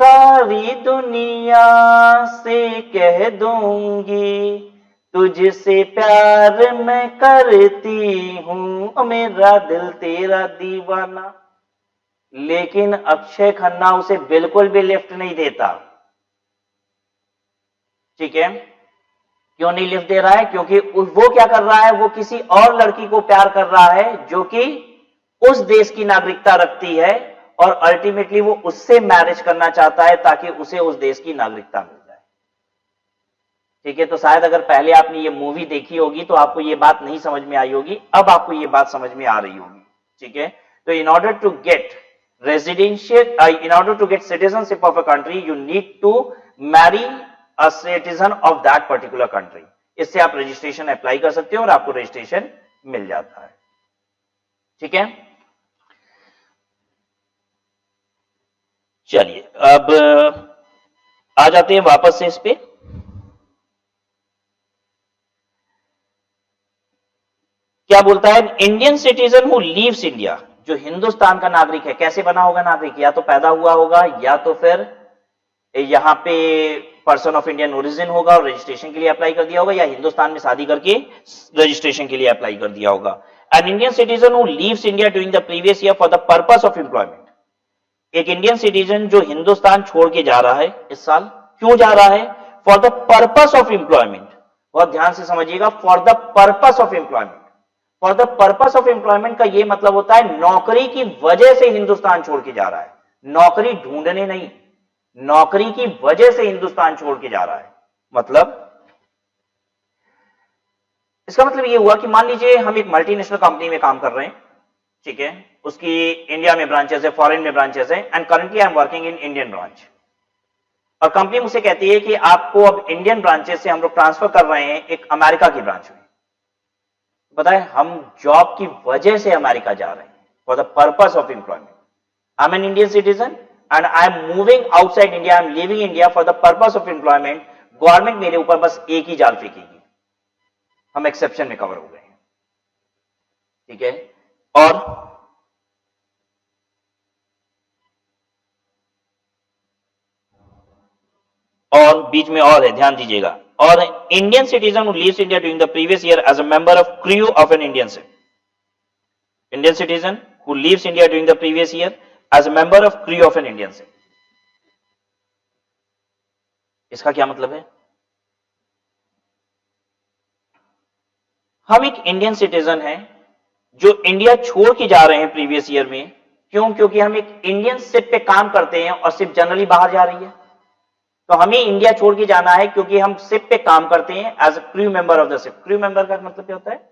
सारी दुनिया से कह दूंगी तुझसे प्यार मैं करती हूं, मेरा दिल तेरा दीवाना। लेकिन अक्षय खन्ना उसे बिल्कुल भी लिफ्ट नहीं देता, ठीक है, क्यों नहीं लिफ्ट दे रहा है? क्योंकि वो क्या कर रहा है, वो किसी और लड़की को प्यार कर रहा है जो कि उस देश की नागरिकता रखती है और अल्टीमेटली वो उससे मैरिज करना चाहता है ताकि उसे उस देश की नागरिकता मिल जाए। ठीक है, तो शायद अगर पहले आपने ये मूवी देखी होगी तो आपको ये बात नहीं समझ में आई होगी, अब आपको ये बात समझ में आ रही होगी। ठीक है, तो in order to get residential, in order to get citizenship of a country you need to marry a citizen of that particular country. इससे आप रजिस्ट्रेशन अप्लाई कर सकते हो और आपको रजिस्ट्रेशन मिल जाता है। ठीक है, चलिए अब आ जाते हैं वापस से इस पे। क्या बोलता है, Indian citizen who leaves India, जो हिंदुस्तान का नागरिक है, कैसे बना होगा नागरिक? या तो पैदा हुआ होगा या तो फिर यहां पे पर्सन ऑफ इंडियन ओरिजिन होगा और रजिस्ट्रेशन के लिए अप्लाई कर दिया होगा, या हिंदुस्तान में शादी करके रजिस्ट्रेशन के लिए अप्लाई कर दिया होगा। N Indian citizen who leaves India during the previous year for the purpose of employment, एक इंडियन सिटीजन जो हिंदुस्तान छोड़ के जा रहा है इस साल, क्यों जा रहा है? For the purpose of employment. बहुत ध्यान से समझिएगा, for the purpose of employment. For the purpose of employment का यह मतलब होता है नौकरी की वजह से हिंदुस्तान छोड़ के जा रहा है, नौकरी ढूंढने नहीं, नौकरी की वजह से हिंदुस्तान छोड़ के जा रहा है। मतलब इसका मतलब यह हुआ कि मान लीजिए हम एक मल्टीनेशनल कंपनी में काम कर रहे हैं, ठीक है, उसकी इंडिया में ब्रांचेस है, फॉरेन में ब्रांचेस है, and currently I am working in Indian branch. और कंपनी मुझसे कहती है कि आपको अब इंडियन ब्रांचेस से हम लोग ट्रांसफर कर रहे हैं एक अमेरिका की ब्रांच में। बताए, हम जॉब की वजह से अमेरिका जा रहे हैं, for the purpose of employment. I am N Indian citizen and I am moving outside India, I am living India for the purpose of employment. Government मेरे ऊपर बस एक ही जाल फेंकेगी, हम एक्सेप्शन में कवर हो गए हैं। ठीक है, और बीच में और है, ध्यान दीजिएगा, और Indian citizen who leaves India during the previous year as a member of crew of an Indian ship. Indian citizen who leaves India during the previous year as a member of crew of an Indian ship. इसका क्या मतलब है? हम एक Indian citizen हैं जो India छोड़ के जा रहे हैं प्रीवियस ईयर में, क्यों? क्योंकि हम एक इंडियन शिप पे काम करते हैं और शिप जनरली बाहर जा रही है, तो हमें इंडिया छोड़ के जाना है क्योंकि हम शिप पे काम करते हैं as a crew member of the ship. Crew member का मतलब क्या होता है?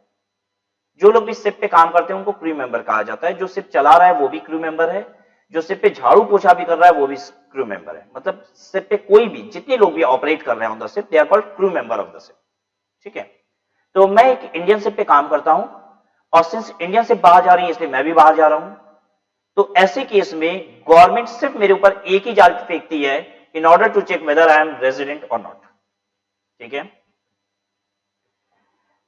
जो लोग भी शिप पे काम करते हैं उनको क्रू मेंबर कहा जाता है। जो शिप चला रहा है वो भी क्रू मेंबर है, जो शिप पे झाड़ू पोछा भी कर रहा है वो भी क्रू मेंबर है। मतलब शिप पे कोई भी, जितने लोग भी ऑपरेट कर रहे हैं on the ship, they are called crew member of the ship. ठीक है, तो मैं एक इंडियन शिप पे काम करता हूं और सिंस इंडियन शिप बाहर जा रही है इसलिए मैं भी बाहर जा रहा हूं। तो ऐसे केस में गवर्नमेंट सिर्फ मेरे ऊपर एक ही जाल फेंकती है in order to check whether I am resident or not। ठीक है,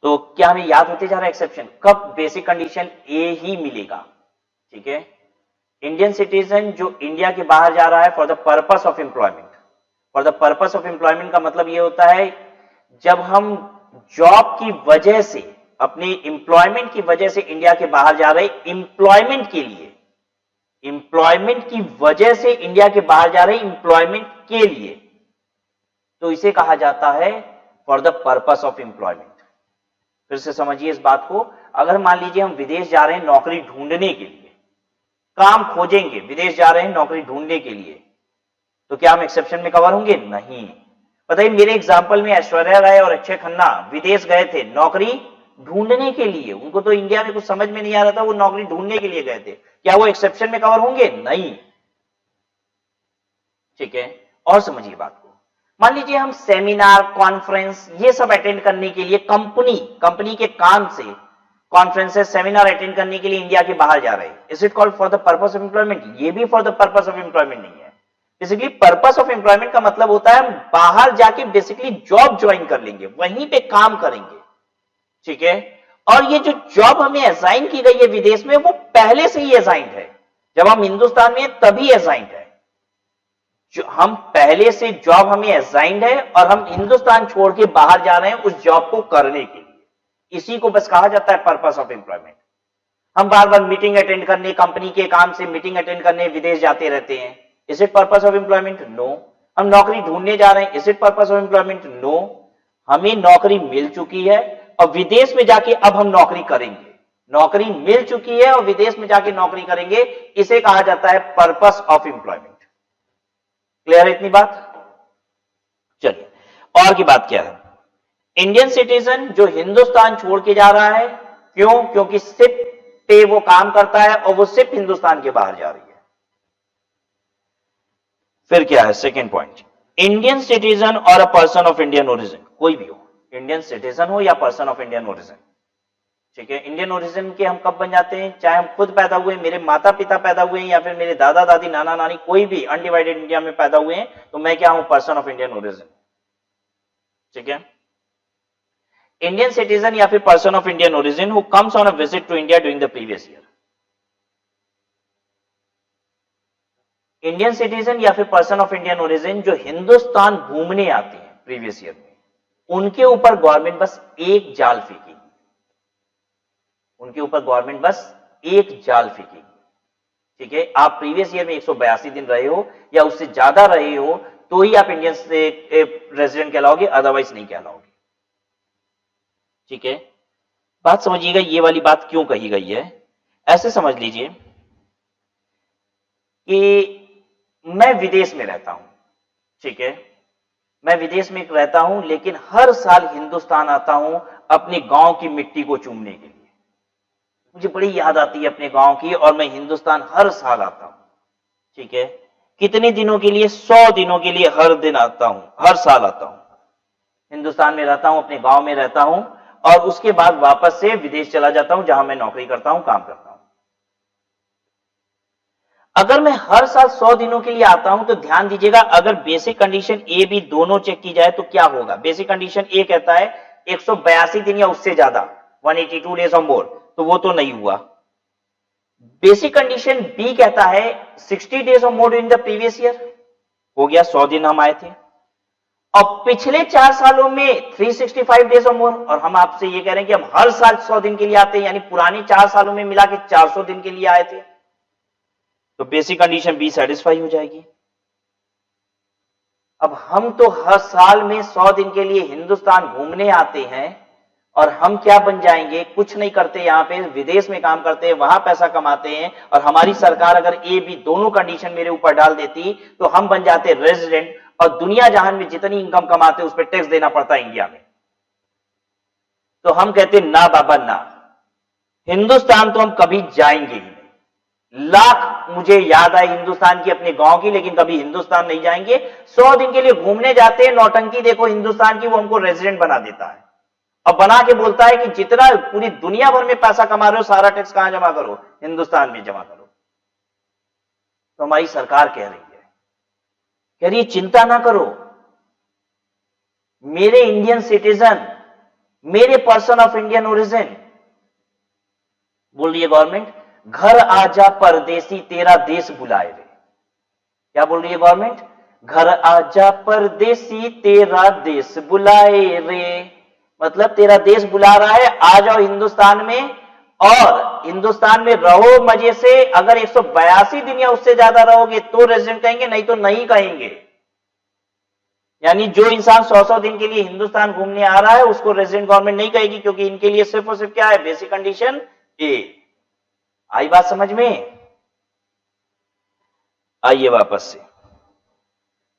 तो क्या हमें याद होते जा रहा है एक्सेप्शन कब? बेसिक कंडीशन ए ही मिलेगा। ठीक है, इंडियन सिटीजन जो इंडिया के बाहर जा रहा है for the purpose of employment. For the purpose of employment का मतलब यह होता है जब हम जॉब की वजह से, अपनी एम्प्लॉयमेंट की वजह से इंडिया के बाहर जा रहे, एम्प्लॉयमेंट के लिए, एम्प्लॉयमेंट की वजह से इंडिया के बाहर जा रहे एम्प्लॉयमेंट के लिए, तो इसे कहा जाता है for the purpose of employment. फिर से समझिए इस बात को, अगर मान लीजिए हम विदेश जा रहे हैं नौकरी ढूंढने के लिए, काम खोजेंगे, विदेश जा रहे हैं नौकरी ढूंढने के लिए, तो क्या हम एक्सेप्शन में कवर होंगे? नहीं। बताइए, मेरे एग्जाम्पल में ऐश्वर्या राय और अक्षय खन्ना विदेश गए थे नौकरी ढूंढने के लिए, उनको तो इंडिया में कुछ समझ में नहीं आ रहा था, वो नौकरी ढूंढने के लिए गए थे, क्या वो एक्सेप्शन में कवर होंगे? नहीं। ठीक है, और समझिए बात को, मान लीजिए हम सेमिनार, कॉन्फ्रेंस ये सब अटेंड करने के लिए कंपनी के काम से कॉन्फ्रेंसेस, सेमिनार अटेंड करने के लिए इंडिया के बाहर जा रहे हैं। Is it called for the purpose of employment? ये भी for the purpose of employment नहीं है। बेसिकली पर्पस ऑफ एम्प्लॉयमेंट का मतलब होता है हम बाहर जाके बेसिकली जॉब ज्वाइन कर लेंगे, वहीं पे काम करेंगे। ठीक है, और ये जो जॉब हमें असाइन की गई है विदेश में, वो पहले से ही असाइंड है, जब हम हिंदुस्तान में तभी असाइंड है। जो हम पहले से जॉब हमें असाइंड है और हम हिंदुस्तान छोड़ के बाहर जा रहे हैं उस जॉब को करने के लिए, इसी को बस कहा जाता है पर्पस ऑफ एम्प्लॉयमेंट। हम बार बार मीटिंग अटेंड करने, कंपनी के काम से मीटिंग अटेंड करने विदेश जाते रहते हैं, is it purpose of employment? No. हम नौकरी ढूंढने जा रहे हैं, is it purpose of employment? No, हमें नौकरी मिल चुकी है और विदेश में जाके अब हम नौकरी करेंगे। नौकरी मिल चुकी है और विदेश में जाके नौकरी करेंगे, इसे कहा जाता है पर्पस ऑफ एम्प्लॉयमेंट। क्लियर है इतनी बात? चलिए और की बात क्या है, इंडियन सिटीजन जो हिंदुस्तान छोड़ के जा रहा है, क्यों? क्योंकि शिप पे वो काम करता है और वो शिप हिंदुस्तान के बाहर जा रही है। फिर क्या है सेकेंड पॉइंट, इंडियन सिटीजन और अ पर्सन ऑफ इंडियन ओरिजिन, कोई भी हो, इंडियन सिटीजन हो या पर्सन ऑफ इंडियन ओरिजिन, ठीक है। इंडियन ओरिजिन के हम कब बन जाते हैं? चाहे हम खुद पैदा हुए, मेरे माता पिता पैदा हुए हैं, या फिर मेरे दादा दादी नाना नानी कोई भी अनडिवाइडेड इंडिया में पैदा हुए हैं, तो मैं क्या हूं? पर्सन ऑफ इंडियन ओरिजिन, ठीक है। इंडियन सिटीजन या फिर person of Indian origin who comes on a visit to India during the previous year. Indian citizen या फिर पर्सन ऑफ इंडियन ओरिजिन जो हिंदुस्तान घूमने आते हैं प्रीवियस ईयर में, उनके ऊपर गवर्नमेंट बस एक जाल फेंकेगी, उनके ऊपर गवर्नमेंट बस एक जाल फेंकेगी, ठीक है। आप प्रीवियस ईयर में 182 दिन रहे हो या उससे ज्यादा रहे हो तो ही आप इंडियन से रेजिडेंट कहलाओगे, अदरवाइज नहीं कहलाओगे, ठीक है। बात समझिएगा, ये वाली बात क्यों कही गई है, ऐसे समझ लीजिए कि मैं विदेश में रहता हूं, ठीक है, मैं विदेश में रहता हूं, लेकिन हर साल हिंदुस्तान आता हूं अपने गांव की मिट्टी को चूमने के लिए। मुझे बड़ी याद आती है अपने गांव की और मैं हिंदुस्तान हर साल आता हूं, ठीक है। कितने दिनों के लिए? 100 दिनों के लिए हर दिन आता हूं, हर साल आता हूं, हिंदुस्तान में रहता हूं, अपने गांव में रहता हूं और उसके बाद वापस से विदेश चला जाता हूं जहां मैं नौकरी करता हूं, काम करता हूं। अगर मैं हर साल 100 दिनों के लिए आता हूं तो ध्यान दीजिएगा, अगर बेसिक कंडीशन ए बी दोनों चेक की जाए तो क्या होगा? बेसिक कंडीशन ए कहता है 182 दिन या उससे ज्यादा, 182 डेज और मोर, तो वो तो नहीं हुआ। बेसिक कंडीशन बी कहता है 60 डेज और मोर इन द प्रीवियस ईयर, हो गया, 100 दिन हम आए थे। और पिछले 4 सालों में 365 डेज और मोर, और हम आपसे ये कह रहे हैं कि हम हर साल 100 दिन के लिए आते हैं, यानी पुराने 4 सालों में मिला के 400 दिन के लिए आए थे, तो बेसिक कंडीशन बी सेटिस्फाई हो जाएगी। अब हम तो हर साल में 100 दिन के लिए हिंदुस्तान घूमने आते हैं और हम क्या बन जाएंगे? कुछ नहीं करते, यहां पे विदेश में काम करते हैं, वहां पैसा कमाते हैं, और हमारी सरकार अगर ए बी दोनों कंडीशन मेरे ऊपर डाल देती तो हम बन जाते रेजिडेंट, और दुनिया जहां में जितनी इनकम कमाते उस पर टैक्स देना पड़ता है इंडिया में। तो हम कहते ना बाबा ना, हिंदुस्तान तो हम कभी जाएंगे ही नहीं। लाख मुझे याद आई हिंदुस्तान की, अपने गांव की, लेकिन कभी हिंदुस्तान नहीं जाएंगे। 100 दिन के लिए घूमने जाते हैं, नौटंकी देखो हिंदुस्तान की, वो हमको रेजिडेंट बना देता है और बना के बोलता है कि जितना पूरी दुनिया भर में पैसा कमा रहे हो सारा टैक्स कहां जमा करो? हिंदुस्तान में जमा करो। तो हमारी सरकार कह रही है चिंता ना करो, मेरे इंडियन सिटीजन, मेरे पर्सन ऑफ इंडियन ओरिजिन, बोल रही है गवर्नमेंट, घर आजा परदेसी तेरा देश बुलाए रे। क्या बोल रही है गवर्नमेंट? घर आजा परदेसी तेरा देश बुलाए रे, मतलब तेरा देश बुला रहा है, आ जाओ हिंदुस्तान में और हिंदुस्तान में रहो मजे से। अगर 182 दिन या उससे ज्यादा रहोगे तो रेजिडेंट कहेंगे, नहीं तो नहीं कहेंगे। यानी जो इंसान 100 दिन के लिए हिंदुस्तान घूमने आ रहा है उसको रेजिडेंट गवर्नमेंट नहीं कहेगी, क्योंकि इनके लिए सिर्फ और सिर्फ क्या है? बेसिक कंडीशन ए। आई बात समझ में? आइए वापस से,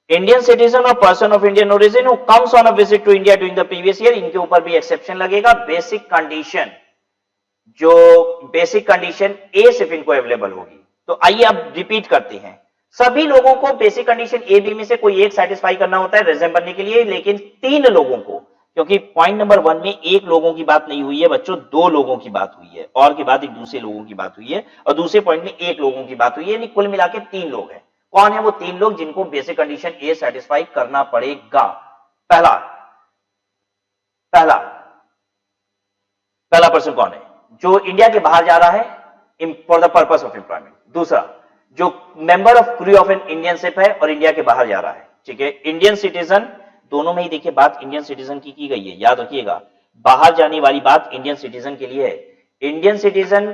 इंडियन सिटीजन और person of Indian origin who comes on a visit to India during the previous year, इनके ऊपर भी एक्सेप्शन लगेगा। बेसिक कंडीशन, जो बेसिक कंडीशन ए सिर्फ इनको अवेलेबल होगी। तो आइए अब रिपीट करते हैं, सभी लोगों को बेसिक कंडीशन ए बी में से कोई एक सेटिस्फाई करना होता है रेजिडेंट बनने के लिए, लेकिन 3 लोगों को, क्योंकि पॉइंट नंबर 1 में 1 लोगों की बात नहीं हुई है बच्चों, 2 लोगों की बात हुई है, और के बाद एक दूसरे लोगों की बात हुई है, और दूसरे पॉइंट में 1 लोगों की बात हुई है, यानी कुल मिला के 3 लोग हैं। कौन है वो 3 लोग जिनको बेसिक कंडीशन ए सेटिस्फाई करना पड़ेगा? पहला पर्सन कौन है? जो इंडिया के बाहर जा रहा है for the purpose of employment. दूसरा, जो member of crew of an Indian ship है और इंडिया के बाहर जा रहा है, ठीक है। इंडियन सिटीजन, दोनों में ही देखिए बात इंडियन सिटीजन की गई है, याद रखिएगा, बाहर जाने वाली बात इंडियन सिटीजन के लिए है। Indian citizen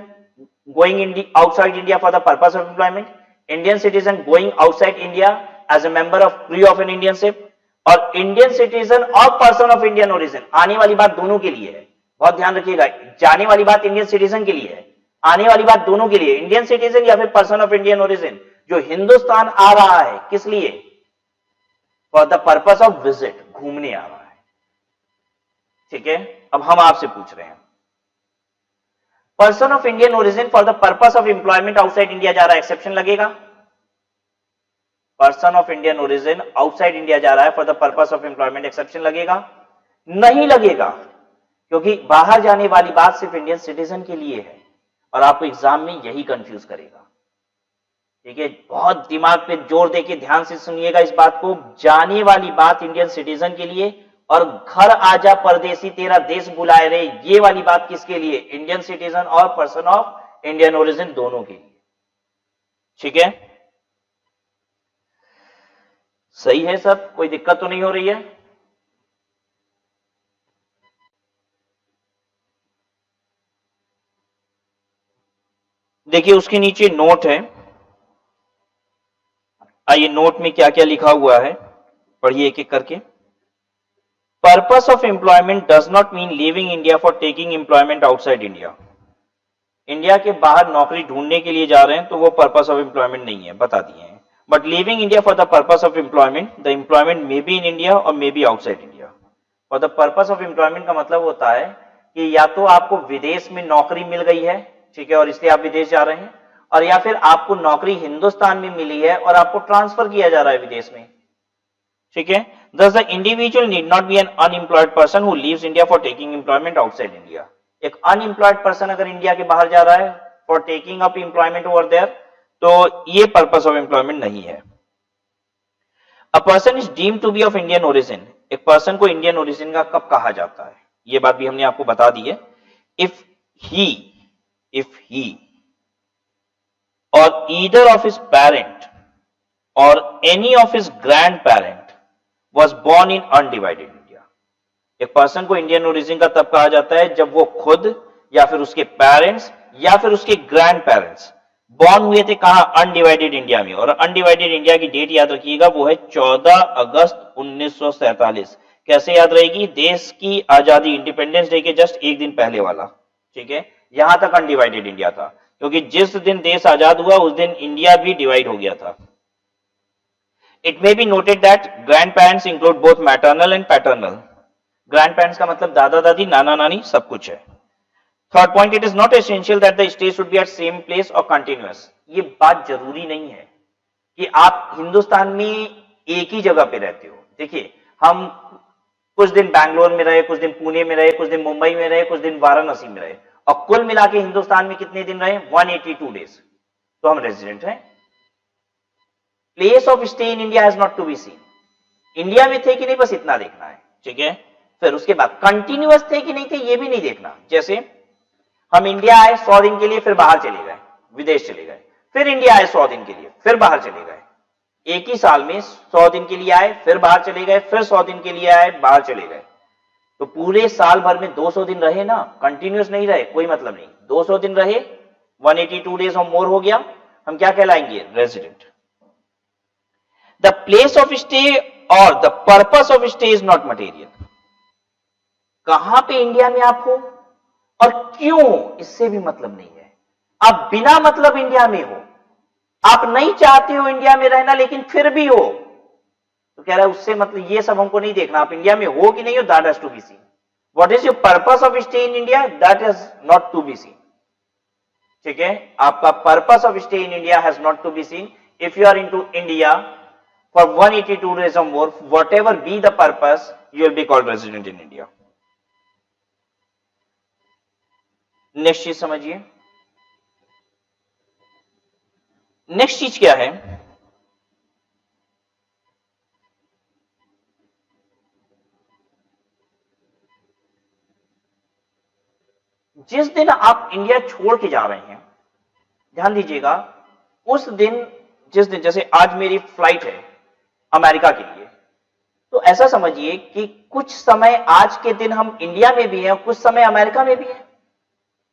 going outside India for the purpose of employment, Indian citizen going outside India as a member of crew of an Indian ship, और इंडियन सिटीजन और पर्सन ऑफ इंडियन ओरिजिन। आने वाली बात दोनों के लिए है, बहुत ध्यान रखिएगा। जाने वाली बात इंडियन सिटीजन के लिए है, आने वाली बात दोनों के लिए, इंडियन सिटीजन या फिर पर्सन ऑफ इंडियन ओरिजिन जो हिंदुस्तान आ रहा है, किस लिए? For the purpose of visit, घूमने आ रहा है। ठीक है, अब हम आपसे पूछ रहे हैं, person of Indian origin for the purpose of employment outside India जा रहा है, एक्सेप्शन लगेगा? Person of Indian origin outside India जा रहा है for the purpose of employment, exception लगेगा? नहीं लगेगा, क्योंकि बाहर जाने वाली बात सिर्फ इंडियन सिटीजन के लिए है, और आपको एग्जाम में यही कंफ्यूज करेगा। ठीक है, बहुत दिमाग पे जोर देके ध्यान से सुनिएगा इस बात को। जाने वाली बात इंडियन सिटीजन के लिए, और घर आजा परदेसी तेरा देश बुलाए रे, ये वाली बात किसके लिए? इंडियन सिटीजन और पर्सन ऑफ इंडियन ओरिजिन दोनों के लिए। ठीक है, सही है सब, कोई दिक्कत तो नहीं हो रही है? देखिए उसके नीचे नोट है, आइए नोट में क्या क्या लिखा हुआ है पढ़िए एक एक करके। Purpose of employment does not mean living India for taking employment outside India. India के बाहर नौकरी ढूंढने के लिए जा रहे हैं तो वो पर्पस ऑफ एम्प्लॉयमेंट नहीं है, बता दिए हैं। But living India for the purpose of employment, the employment may be in India और may be outside India. For the purpose of employment का मतलब होता है कि या तो आपको विदेश में नौकरी मिल गई है, ठीक है, और इसलिए आप विदेश जा रहे हैं, और या फिर आपको नौकरी हिंदुस्तान में मिली है और आपको ट्रांसफर किया जा रहा है विदेश में। ठीक है, thus the individual need not be an unemployed person who leaves India for taking employment outside India। एक अनएम्प्लॉयड पर्सन अगर इंडिया के बाहर जा रहा है for taking up employment over there, तो ये पर्पस ऑफ एम्प्लॉयमेंट नहीं है। A person is deemed to be of Indian origin, एक पर्सन को इंडियन ओरिजिन का कब कहा जाता है, ये बात भी हमने आपको बता दी है। इफ ही और ईदर ऑफ हिज पेरेंट और any of his grand parent was born in undivided India। एक पर्सन को इंडियन ओरिजिन का तब कहा जाता है जब वो खुद या फिर उसके पेरेंट्स या फिर उसके ग्रैंड पेरेंट्स बॉर्न हुए थे कहां? अनडिवाइडेड इंडिया में। और अनडिवाइडेड इंडिया की डेट याद रखिएगा, वो है 14 अगस्त 1947। कैसे याद रहेगी? देश की आजादी, इंडिपेंडेंस डे के जस्ट एक दिन पहले वाला। ठीक है, यहां तक अनडिवाइडेड इंडिया था, क्योंकि जिस दिन देश आजाद हुआ उस दिन इंडिया भी डिवाइड हो गया था। It may be noted that grandparents include both maternal and paternal। grandparents का मतलब दादा दादी, नाना नानी, सब कुछ है। Third point, it is not essential that the stay should be at same place or continuous। ये बात जरूरी नहीं है कि आप हिंदुस्तान में एक ही जगह पे रहते हो। देखिए, हम कुछ दिन बैंगलोर में रहे, कुछ दिन पुणे में रहे, कुछ दिन मुंबई में रहे, कुछ दिन वाराणसी में रहे, और कुल मिला के हिंदुस्तान में कितने दिन रहे? 182 डेज। तो हम रेजिडेंट हैं। Place of stay in India has not to be seen. India में थे कि नहीं, बस इतना देखना है। ठीक है, फिर उसके बाद कंटिन्यूअस थे कि नहीं थे ये भी नहीं देखना। जैसे हम इंडिया आए 100 दिन के लिए, फिर बाहर चले गए, विदेश चले गए, फिर इंडिया आए 100 दिन के लिए, फिर बाहर चले गए। एक ही साल में 100 दिन के लिए आए, फिर बाहर चले गए, फिर 100 दिन के लिए आए, बाहर चले गए। तो पूरे साल भर में 200 दिन रहे ना, कंटिन्यूअस नहीं रहे, कोई मतलब नहीं। 200 दिन रहे, 182 डेज और मोर हो गया, हम क्या कहलाएंगे? Resident. The place of stay or the purpose of stay is not material। कहां पे इंडिया में आप हो और क्यों, इससे भी मतलब नहीं है। आप बिना मतलब इंडिया में हो, आप नहीं चाहते हो इंडिया में रहना लेकिन फिर भी हो, तो कह रहा है उससे मतलब, ये सब हमको नहीं देखना। आप इंडिया में हो कि नहीं हो, that has to be seen. What is your purpose of stay in India, that is not to be seen. ठीक है, आपका purpose of stay in India has not to be seen. If you are into India for 182 days or more, whatever be the purpose, you will be called resident in India। Next चीज समझिए। Next चीज क्या है? जिस दिन आप India छोड़ के जा रहे हैं, ध्यान दीजिएगा, उस दिन, जिस दिन, जैसे आज मेरी फ्लाइट है अमेरिका के लिए, तो ऐसा समझिए कि कुछ समय आज के दिन हम इंडिया में भी हैं, कुछ समय अमेरिका में भी हैं।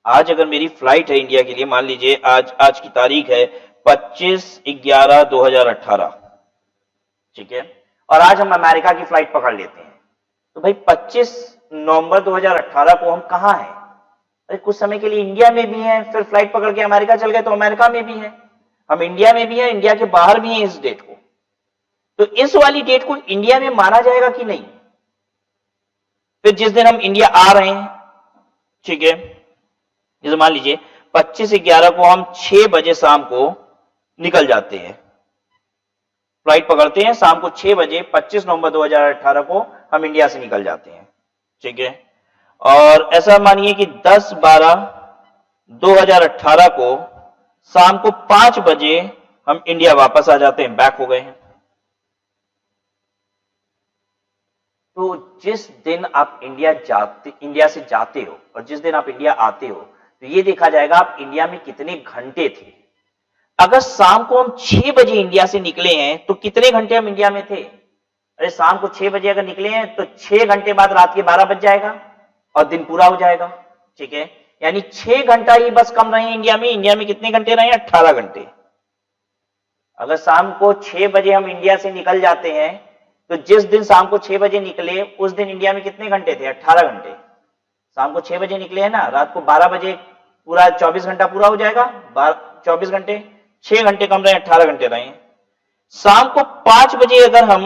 आज अगर मेरी फ्लाइट है इंडिया के लिए, मान लीजिए आज की तारीख है 25/11/2018, ठीक है, और आज हम अमेरिका की फ्लाइट पकड़ लेते हैं, तो भाई 25 नवंबर 2018 को हम कहां हैं? अरे कुछ समय के लिए इंडिया में भी हैं, फिर फ्लाइट पकड़ के अमेरिका चल गए तो अमेरिका में भी हैं, हम इंडिया में भी हैं, इंडिया के बाहर भी हैं इस डेट को। तो इस वाली डेट को इंडिया में माना जाएगा कि नहीं? फिर जिस दिन हम इंडिया आ रहे हैं, ठीक है, जैसे मान लीजिए 25/11 को हम 6 बजे शाम को निकल जाते हैं, फ्लाइट पकड़ते हैं शाम को 6 बजे 25 नवंबर 2018 को हम इंडिया से निकल जाते हैं, ठीक है, और ऐसा मानिए कि 10/12/2018 को शाम को 5 बजे हम इंडिया वापस आ जाते हैं, बैक हो गए हैं। तो जिस दिन आप इंडिया से जाते हो और जिस दिन आप इंडिया आते हो, तो ये देखा जाएगा आप इंडिया में कितने घंटे थे। अगर शाम को हम 6 बजे इंडिया से निकले हैं तो कितने घंटे हम इंडिया में थे? अरे शाम को 6 बजे अगर निकले हैं तो 6 घंटे बाद रात के 12 बज जाएगा और दिन पूरा हो जाएगा, ठीक है, यानी 6 घंटा ही बस कम रहे इंडिया में। इंडिया में कितने घंटे रहे? 18 घंटे। अगर शाम को 6 बजे हम इंडिया से निकल जाते हैं तो जिस दिन शाम को 6 बजे निकले उस दिन इंडिया में कितने घंटे थे? 18 घंटे। शाम को 6 बजे निकले हैं ना, रात को 12 बजे पूरा 24 घंटा पूरा हो जाएगा, 24 घंटे, 6 घंटे कम रहे, 18 घंटे रहे। शाम को 5 बजे अगर हम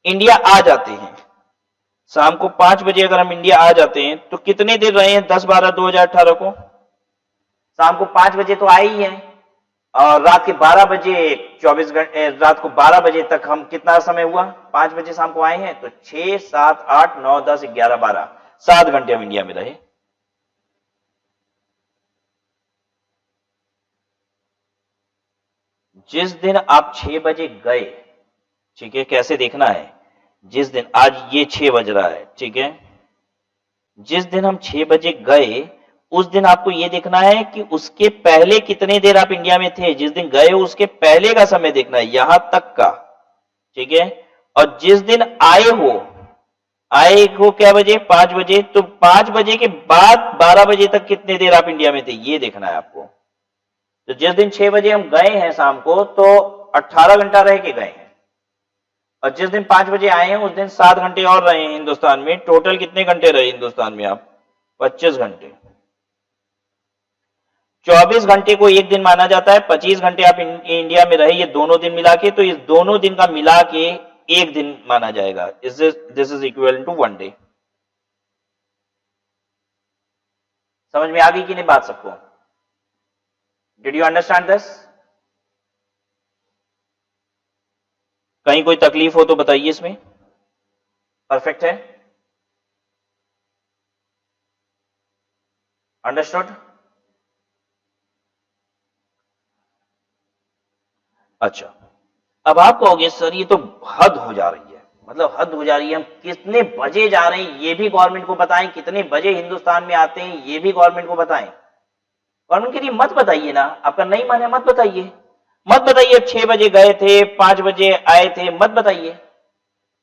इंडिया आ जाते हैं, शाम को 5 बजे अगर हम इंडिया आ जाते हैं तो कितने देर रहे हैं 10/12/2018 को? शाम को 5 बजे तो आए ही हैं और रात के 12 बजे 24 घंटे, रात को 12 बजे तक हम कितना समय हुआ? 5 बजे शाम को आए हैं तो 6, 7, 8, 9, 10, 11, 12, 7 घंटे हम इंडिया में रहे। जिस दिन आप 6 बजे गए, ठीक है, कैसे देखना है, जिस दिन आज ये 6 बज रहा है, ठीक है, जिस दिन हम 6 बजे गए उस दिन आपको यह देखना है कि उसके पहले कितने देर आप इंडिया में थे। जिस दिन गए उसके पहले का समय देखना है, यहां तक का, ठीक है, और जिस दिन आए हो क्या बजे? 5 बजे, तो 5 बजे के बाद 12 बजे तक कितने देर आप इंडिया में थे, ये देखना है आपको। तो जिस दिन 6 बजे हम गए हैं शाम को तो 18 घंटा रह के गए हैं, और जिस दिन 5 बजे आए हैं उस दिन 7 घंटे और रहे हैं हिंदुस्तान में। टोटल कितने घंटे रहे हिंदुस्तान में आप? 25 घंटे। 24 घंटे को एक दिन माना जाता है, 25 घंटे आप इंडिया में रहे, ये दोनों दिन मिला के, तो इस दोनों दिन का मिला के एक दिन माना जाएगा। This is equal to 1 day. समझ में आ गई कि नहीं बात सबको? Did you understand this? कहीं कोई तकलीफ हो तो बताइए इसमें। परफेक्ट है? अंडरस्टूड? अच्छा, अब आप कहोगे सर ये तो हद हो जा रही है, मतलब हद हो जा रही है, हम कितने बजे जा रहे हैं ये भी गवर्नमेंट को बताएं, कितने बजे हिंदुस्तान में आते हैं ये भी गवर्नमेंट को बताएं। गवर्नमेंट के लिए मत बताइए ना, आपका नहीं माने मत बताइए, मत बताइए 6 बजे गए थे 5 बजे आए थे, मत बताइए।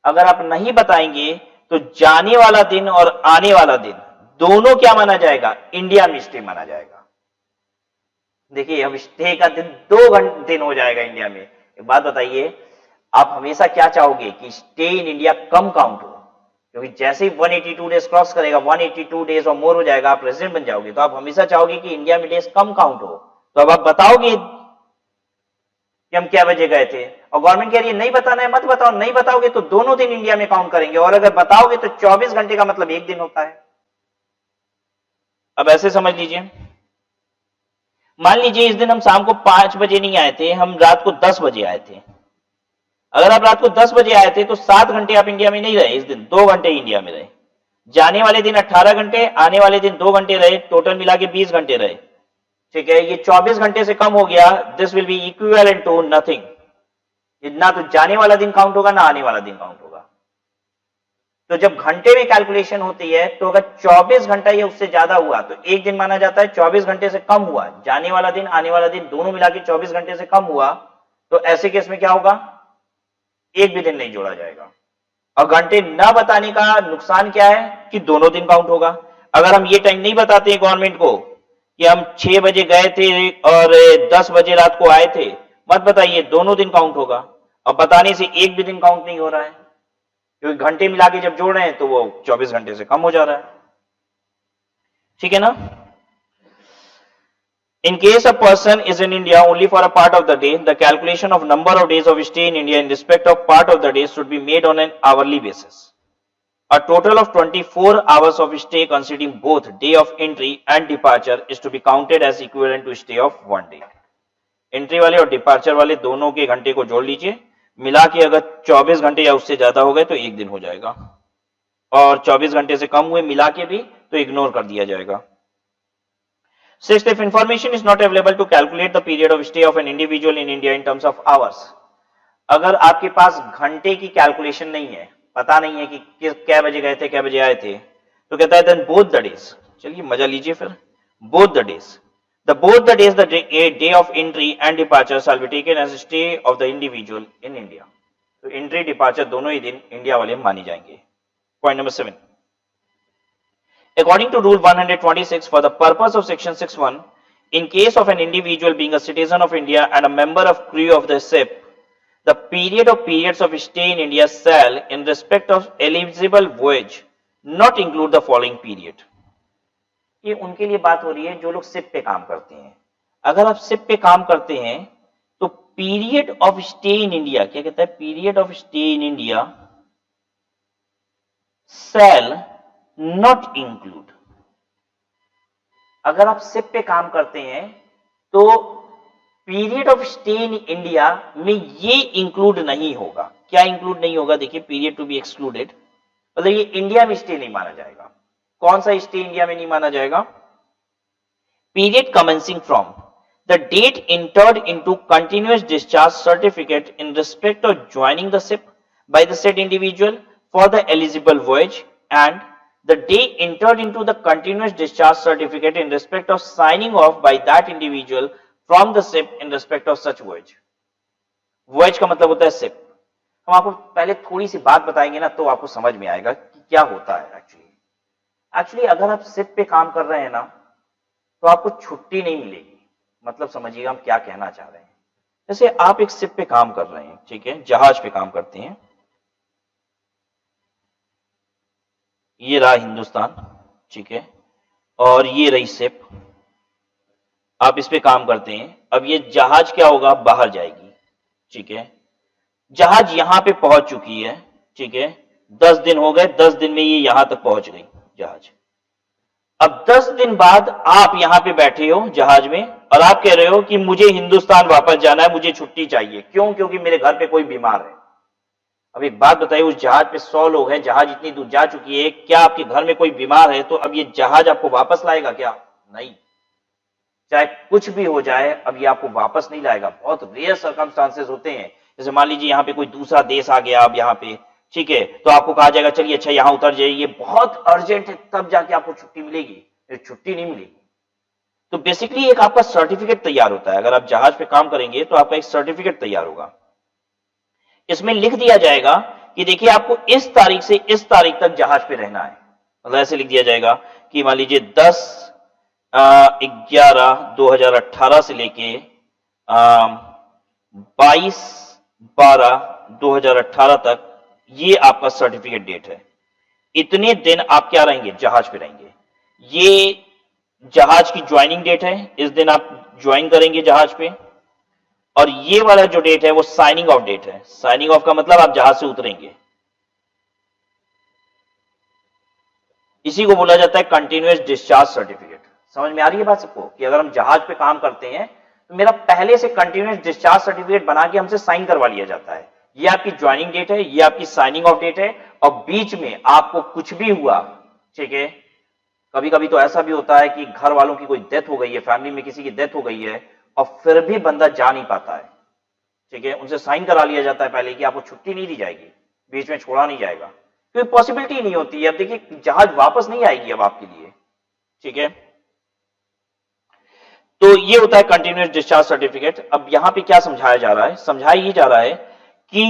अगर आप नहीं बताएंगे तो जाने वाला दिन और आने वाला दिन दोनों क्या माना जाएगा? इंडिया में स्टे माना जाएगा। देखिए अब स्टे का दिन 2 दिन हो जाएगा इंडिया में। एक बात बताइए, आप हमेशा क्या चाहोगे कि stay in India come count हो, क्योंकि जैसे ही 182 डेज क्रॉस करेगा, 182 डेज और मोर हो जाएगा, आप रेजिडेंट बन जाओगे, तो आप हमेशा चाहोगे कि इंडिया में डेज कम काउंट हो। तो अब आप बताओगे कि हम क्या बजे गए थे, और गवर्नमेंट कह रही है नहीं बताना है, मत बताओ। नहीं बताओगे तो दोनों दिन इंडिया में काउंट करेंगे, और अगर बताओगे तो 24 घंटे का मतलब 1 दिन होता है। अब ऐसे समझ लीजिए, मान लीजिए इस दिन हम शाम को 5 बजे नहीं आए थे, हम रात को 10 बजे आए थे। अगर आप रात को 10 बजे आए थे तो 7 घंटे आप इंडिया में नहीं रहे, इस दिन 2 घंटे इंडिया में रहे। जाने वाले दिन 18 घंटे, आने वाले दिन 2 घंटे रहे, टोटल मिला के 20 घंटे रहे, ठीक है। ये 24 घंटे से कम हो गया, this will be equivalent to nothing. ना तो जाने वाला दिन काउंट होगा ना आने वाला दिन काउंट होगा। तो जब घंटे में कैलकुलेशन होती है तो अगर 24 घंटा या उससे ज्यादा हुआ तो एक दिन माना जाता है, 24 घंटे से कम हुआ, जाने वाला दिन आने वाला दिन दोनों मिला के 24 घंटे से कम हुआ, तो ऐसे केस में क्या होगा? एक भी दिन नहीं जोड़ा जाएगा। और घंटे न बताने का नुकसान क्या है कि दोनों दिन काउंट होगा। अगर हम ये टाइम नहीं बताते हैं गवर्नमेंट को कि हम 6 बजे गए थे और 10 बजे रात को आए थे, मत बताइए, दोनों दिन काउंट होगा। अब बताने से एक भी दिन काउंट नहीं हो रहा है, क्योंकि घंटे मिला के जब जोड़ रहे हैं तो वो 24 घंटे से कम हो जा रहा है। ठीक है ना? In case a person is in India only for a part of the day, the calculation of number of days of stay in India in respect of part of the day should be made on an hourly basis. A total of 24 hours of stay considering both day of entry and departure is to be counted as equivalent to stay of one day. Entry वाले और departure वाले दोनों के घंटे को जोड़ लीजिए, मिला के अगर 24 घंटे या उससे ज्यादा हो गए तो एक दिन हो जाएगा, और 24 घंटे से कम हुए मिला के भी तो इग्नोर कर दिया जाएगा। Sixth, if information is not available to calculate the period of stay of an individual in India in terms of hours, अगर आपके पास घंटे की कैलकुलेशन नहीं है, पता नहीं है कि क्या बजे गए थे क्या बजे आए थे, तो कहता है देन बोथ द डेज, चलिए मजा लीजिए फिर, both the days, the day of entry and departure shall be taken as stay of the individual in India. तो एंट्री डिपार्चर दोनों ही दिन इंडिया वाले माने जाएंगे। Point number 7, according to rule 126 for the purpose of section 61, in case of an individual being a citizen of India and a member of crew of the ship, the periods of stay in India shall in respect of eligible voyage not include the following period. ये उनके लिए बात हो रही है जो लोग ship पे काम करते हैं। अगर आप शिप पे काम करते हैं तो period of stay in India, क्या कहता है, period of stay in India shall not include, अगर आप शिप पे काम करते हैं तो period of stay in India में ये इंक्लूड नहीं होगा। क्या इंक्लूड नहीं होगा? देखिए, पीरियड टू बी एक्सक्लूडेड मतलब ये इंडिया में स्टे नहीं माना जाएगा। कौन सा स्टे इंडिया में नहीं माना जाएगा? Period commencing from the date entered into continuous discharge certificate in respect of joining the ship by the said individual for the eligible voyage and the day entered into the continuous discharge certificate in respect of signing off by that individual from the ship in respect of such voyage. voyage का मतलब होता है ship। हम आपको पहले थोड़ी सी बात बताएंगे ना तो आपको समझ में आएगा कि क्या होता है एक्चुअली अगर आप शिप पे काम कर रहे हैं ना तो आपको छुट्टी नहीं मिलेगी। मतलब समझिएगा हम क्या कहना चाह रहे हैं। जैसे आप एक शिप पे काम कर रहे हैं, ठीक है, जहाज पे काम करते हैं, ये रहा हिंदुस्तान, ठीक है, और ये रही शिप, आप इस पे काम करते हैं। अब ये जहाज क्या होगा, बाहर जाएगी, ठीक है, जहाज यहां पे पहुंच चुकी है, ठीक है, 10 दिन हो गए, 10 दिन में ये यहां तक पहुंच गई जहाज। अब 10 दिन बाद आप यहां पे बैठे हो जहाज में और आप कह रहे हो कि मुझे हिंदुस्तान वापस जाना है, मुझे छुट्टी चाहिए। क्यों? क्योंकि मेरे घर पे कोई बीमार है। अब एक बात बताइए, उस जहाज पे 100 लोग हैं, जहाज इतनी दूर जा चुकी है, क्या आपके घर में कोई बीमार है तो अब ये जहाज आपको वापस लाएगा क्या? नहीं, चाहे कुछ भी हो जाए अब ये आपको वापस नहीं लाएगा। बहुत रेयर सर्कमस्टांसेस होते हैं, जैसे मान लीजिए यहाँ पे कोई दूसरा देश आ गया अब यहाँ पे, ठीक है, तो आपको कहा जाएगा चलिए अच्छा यहाँ उतर जाइए, ये बहुत अर्जेंट है, तब जाके आपको छुट्टी मिलेगी, छुट्टी नहीं मिलेगी। तो बेसिकली एक आपका सर्टिफिकेट तैयार होता है। अगर आप जहाज पे काम करेंगे तो आपका एक सर्टिफिकेट तैयार होगा, इसमें लिख दिया जाएगा कि देखिए आपको इस तारीख से इस तारीख तक जहाज पे रहना है। मतलब ऐसे लिख दिया जाएगा कि मान लीजिए 10/11/2018 से लेके 22/12/2018 तक ये आपका सर्टिफिकेट डेट है। इतने दिन आप क्या रहेंगे, जहाज पे रहेंगे। ये जहाज की ज्वाइनिंग डेट है, इस दिन आप ज्वाइन करेंगे जहाज पे, और ये वाला जो डेट है वो साइनिंग ऑफ डेट है। साइनिंग ऑफ का मतलब आप जहाज से उतरेंगे। इसी को बोला जाता है कंटिन्यूअस डिस्चार्ज सर्टिफिकेट। समझ में आ रही है बात सबको कि अगर हम जहाज पे काम करते हैं तो मेरा पहले से कंटिन्यूअस डिस्चार्ज सर्टिफिकेट बना के हमसे साइन करवा लिया जाता है। ये आपकी ज्वाइनिंग डेट है, ये आपकी साइनिंग ऑफ डेट है, और बीच में आपको कुछ भी हुआ, ठीक है, कभी कभी तो ऐसा भी होता है कि घर वालों की कोई डेथ हो गई है, फैमिली में किसी की डेथ हो गई है और फिर भी बंदा जा नहीं पाता है, ठीक है, उनसे साइन करा लिया जाता है पहले कि आपको छुट्टी नहीं दी जाएगी, बीच में छोड़ा नहीं जाएगा, क्योंकि पॉसिबिलिटी नहीं होती है। अब देखिए जहाज वापस नहीं आएगी अब आपके लिए, ठीक है। तो ये होता है कंटिन्यूअस डिस्चार्ज सर्टिफिकेट। अब यहां पे क्या समझाया जा रहा है, समझाया ये जा रहा है कि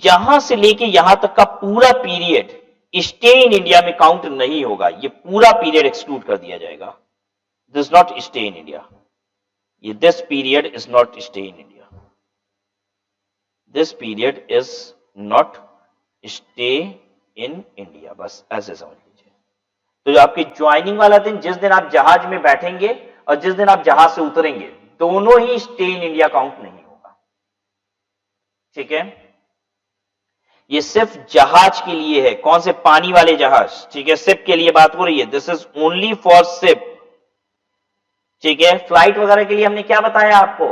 यहां से लेके यहां तक का पूरा पीरियड स्टे इन इंडिया में काउंट नहीं होगा। ये पूरा पीरियड एक्सक्लूड कर दिया जाएगा। This not stay in India, ये this period is not stay in India, this period is not stay in India. बस ऐसे समझ लीजिए। तो जो आपकी ज्वाइनिंग वाला दिन, जिस दिन आप जहाज में बैठेंगे और जिस दिन आप जहाज से उतरेंगे, दोनों ही स्टे इन इंडिया काउंट नहीं होगा। ठीक है, ये सिर्फ जहाज के लिए है। कौन से? पानी वाले जहाज। ठीक है, शिप के लिए बात हो रही है। This is only for ship. ठीक है, फ्लाइट वगैरह के लिए हमने क्या बताया आपको?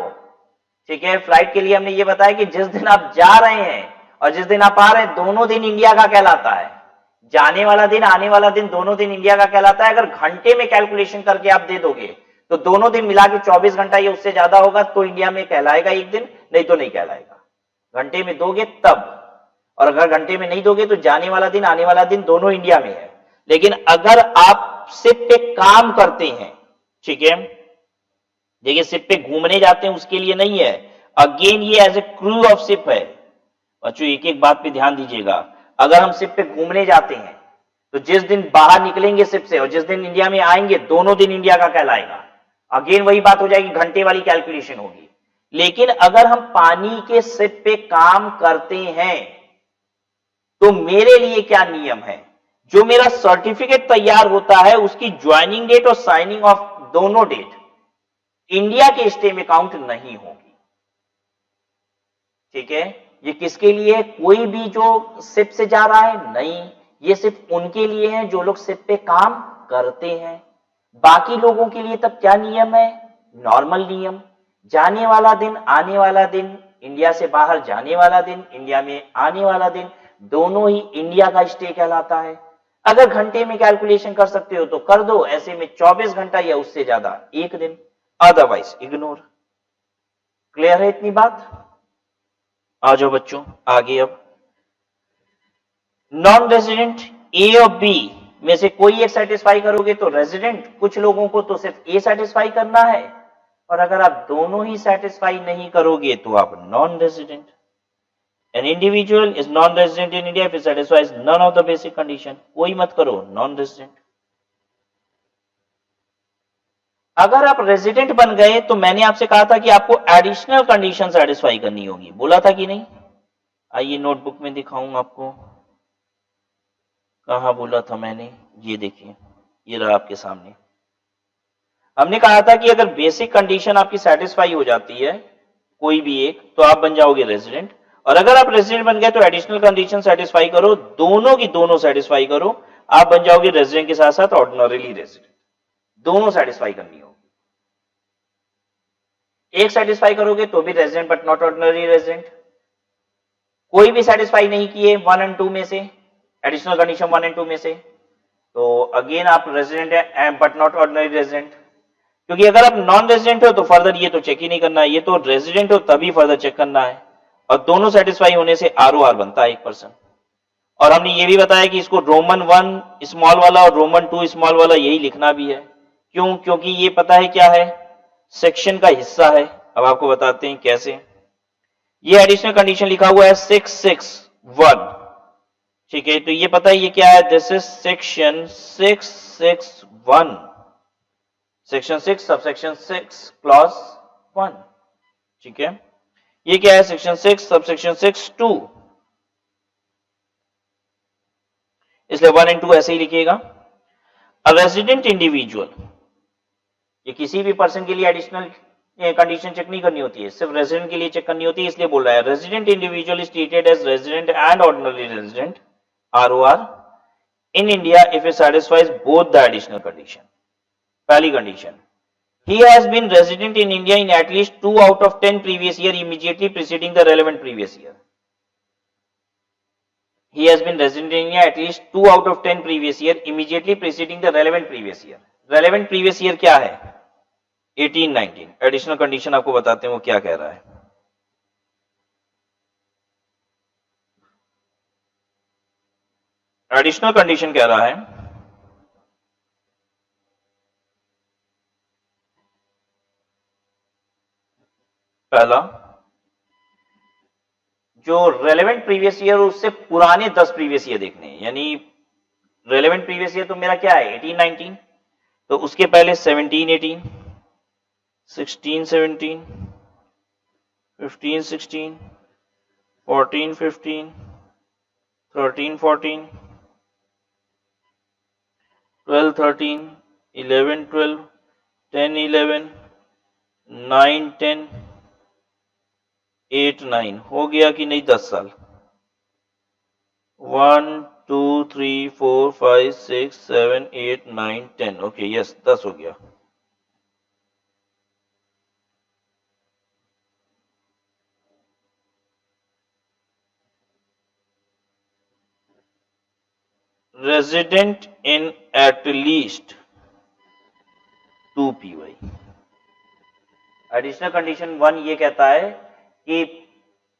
ठीक है, फ्लाइट के लिए हमने ये बताया कि जिस दिन आप जा रहे हैं और जिस दिन आप आ रहे हैं, दोनों दिन इंडिया का कहलाता है। जाने वाला दिन, आने वाला दिन, दोनों दिन इंडिया का कहलाता है। अगर घंटे में कैलकुलेशन करके आप दे दोगे तो दोनों दिन मिला के 24 घंटा या उससे ज्यादा होगा तो इंडिया में कहलाएगा एक दिन, नहीं तो नहीं कहलाएगा। घंटे में दोगे तब, और अगर घंटे में नहीं दोगे तो जाने वाला दिन, आने वाला दिन दोनों इंडिया में है। लेकिन अगर आप शिप पे काम करते हैं, ठीक है, देखिए शिप पे घूमने जाते हैं उसके लिए नहीं है। अगेन ये as a crew of ship है। बच्चों एक एक बात पे ध्यान दीजिएगा। अगर हम शिप पे घूमने जाते हैं तो जिस दिन बाहर निकलेंगे शिप से और जिस दिन इंडिया में आएंगे, दोनों दिन इंडिया का कहलाएगा। अगेन वही बात हो जाएगी, घंटे वाली कैलकुलेशन होगी। लेकिन अगर हम पानी के शिप पे काम करते हैं तो मेरे लिए क्या नियम है? जो मेरा सर्टिफिकेट तैयार होता है उसकी ज्वाइनिंग डेट और साइनिंग ऑफ दोनों डेट इंडिया के स्टे में काउंट नहीं होगी। ठीक है, ये किसके लिए है? कोई भी जो शिप से जा रहा है नहीं, ये सिर्फ उनके लिए है जो लोग शिप पे काम करते हैं। बाकी लोगों के लिए तब क्या नियम है? नॉर्मल नियम। जाने वाला दिन, आने वाला दिन, इंडिया से बाहर जाने वाला दिन, इंडिया में आने वाला दिन, दोनों ही इंडिया का स्टे कहलाता है। अगर घंटे में कैलकुलेशन कर सकते हो तो कर दो, ऐसे में 24 घंटा या उससे ज्यादा एक दिन, अदरवाइज इग्नोर। क्लियर है इतनी बात? आ जाओ बच्चों आगे। अब नॉन रेजिडेंट ए और बी में से कोई एक सेटिस्फाई करोगे तो रेजिडेंट, कुछ लोगों को तो सिर्फ ए सेटिस्फाई करना है, और अगर आप दोनों ही सेटिस्फाई नहीं करोगे तो आप non resident. An individual is non-resident in India if it satisfies none of the basic condition. कोई मत करो, non-resident। अगर आप रेजिडेंट बन गए तो मैंने आपसे कहा था कि आपको एडिशनल कंडीशन सेटिस्फाई करनी होगी, बोला था कि नहीं? आइए नोटबुक में दिखाऊं आपको, कहां बोला था मैंने, ये देखिए, ये रहा आपके सामने। हमने कहा था कि अगर बेसिक कंडीशन आपकी सेटिस्फाई हो जाती है कोई भी एक, तो आप बन जाओगे रेजिडेंट। और अगर आप रेजिडेंट बन गए तो एडिशनल कंडीशन सेटिस्फाई करो, दोनों की दोनों सेटिस्फाई करो, आप बन जाओगे रेजिडेंट के साथ साथ ऑर्डिनरीली रेजिडेंट। दोनों सेटिस्फाई करनी होगी। एक सेटिस्फाई करोगे तो भी resident but not ordinary resident. कोई भी सेटिस्फाई नहीं किए 1 और 2 में से, एडिशनल कंडीशन 1 और 2 में से, तो अगेन आप रेजिडेंट है बट नॉट ऑर्डिनरी रेजिडेंट। क्योंकि अगर आप नॉन रेजिडेंट हो तो फर्दर ये तो चेक ही नहीं करना है, ये तो रेजिडेंट हो तभी फर्दर चेक करना है, और दोनों सेटिस्फाई होने से ROR बनता है 1%। और हमने ये भी बताया कि इसको रोमन 1 स्मॉल वाला और रोमन 2 स्मॉल वाला यही लिखना भी है। क्यों? क्योंकि ये पता है क्या है, सेक्शन का हिस्सा है। अब आपको बताते हैं कैसे। ये एडिशनल कंडीशन लिखा हुआ है 661, ठीक है, तो ये पता है ये क्या है, this is section 661, section 6 subsection 6 clause 1। ठीक है, ये क्या है, सेक्शन 6 सबसेक्शन 6 2, इसलिए 1 और 2 ऐसे ही लिखिएगा। अ रेजिडेंट इंडिविजुअल, ये किसी भी पर्सन के लिए एडिशनल कंडीशन चेक नहीं करनी होती है, सिर्फ रेजिडेंट के लिए चेक करनी होती है, इसलिए बोल रहा है resident individual is treated as resident and ordinary resident ROR in India if it satisfies both the additional condition. पहली condition, he has been resident in India in at least 2 out of 10 previous year immediately preceding the relevant previous year. He has been resident in India at least 2 out of 10 previous year immediately preceding the relevant previous year. Relevant previous year क्या है? 18-19। Additional condition आपको बताते हैं वो क्या कह रहा है। एडिशनल कंडीशन कह रहा है पहला, जो रेलेवेंट प्रीवियस ईयर उससे पुराने 10 प्रीवियस ईयर देखने हैं, यानी रेलेवेंट प्रीवियस ईयर तो मेरा क्या है 18-19, तो उसके पहले 17-18, 16-17, 15-16, 14 15, 13 14, 12 13, 11 12, 10 11, 9 10, 8 9 हो गया कि नहीं 10 साल? 1 2 3 4 5 6 7 8 9 10, ओके यस 10 हो गया। Resident in at least 2 PY। Additional condition 1 ये कहता है कि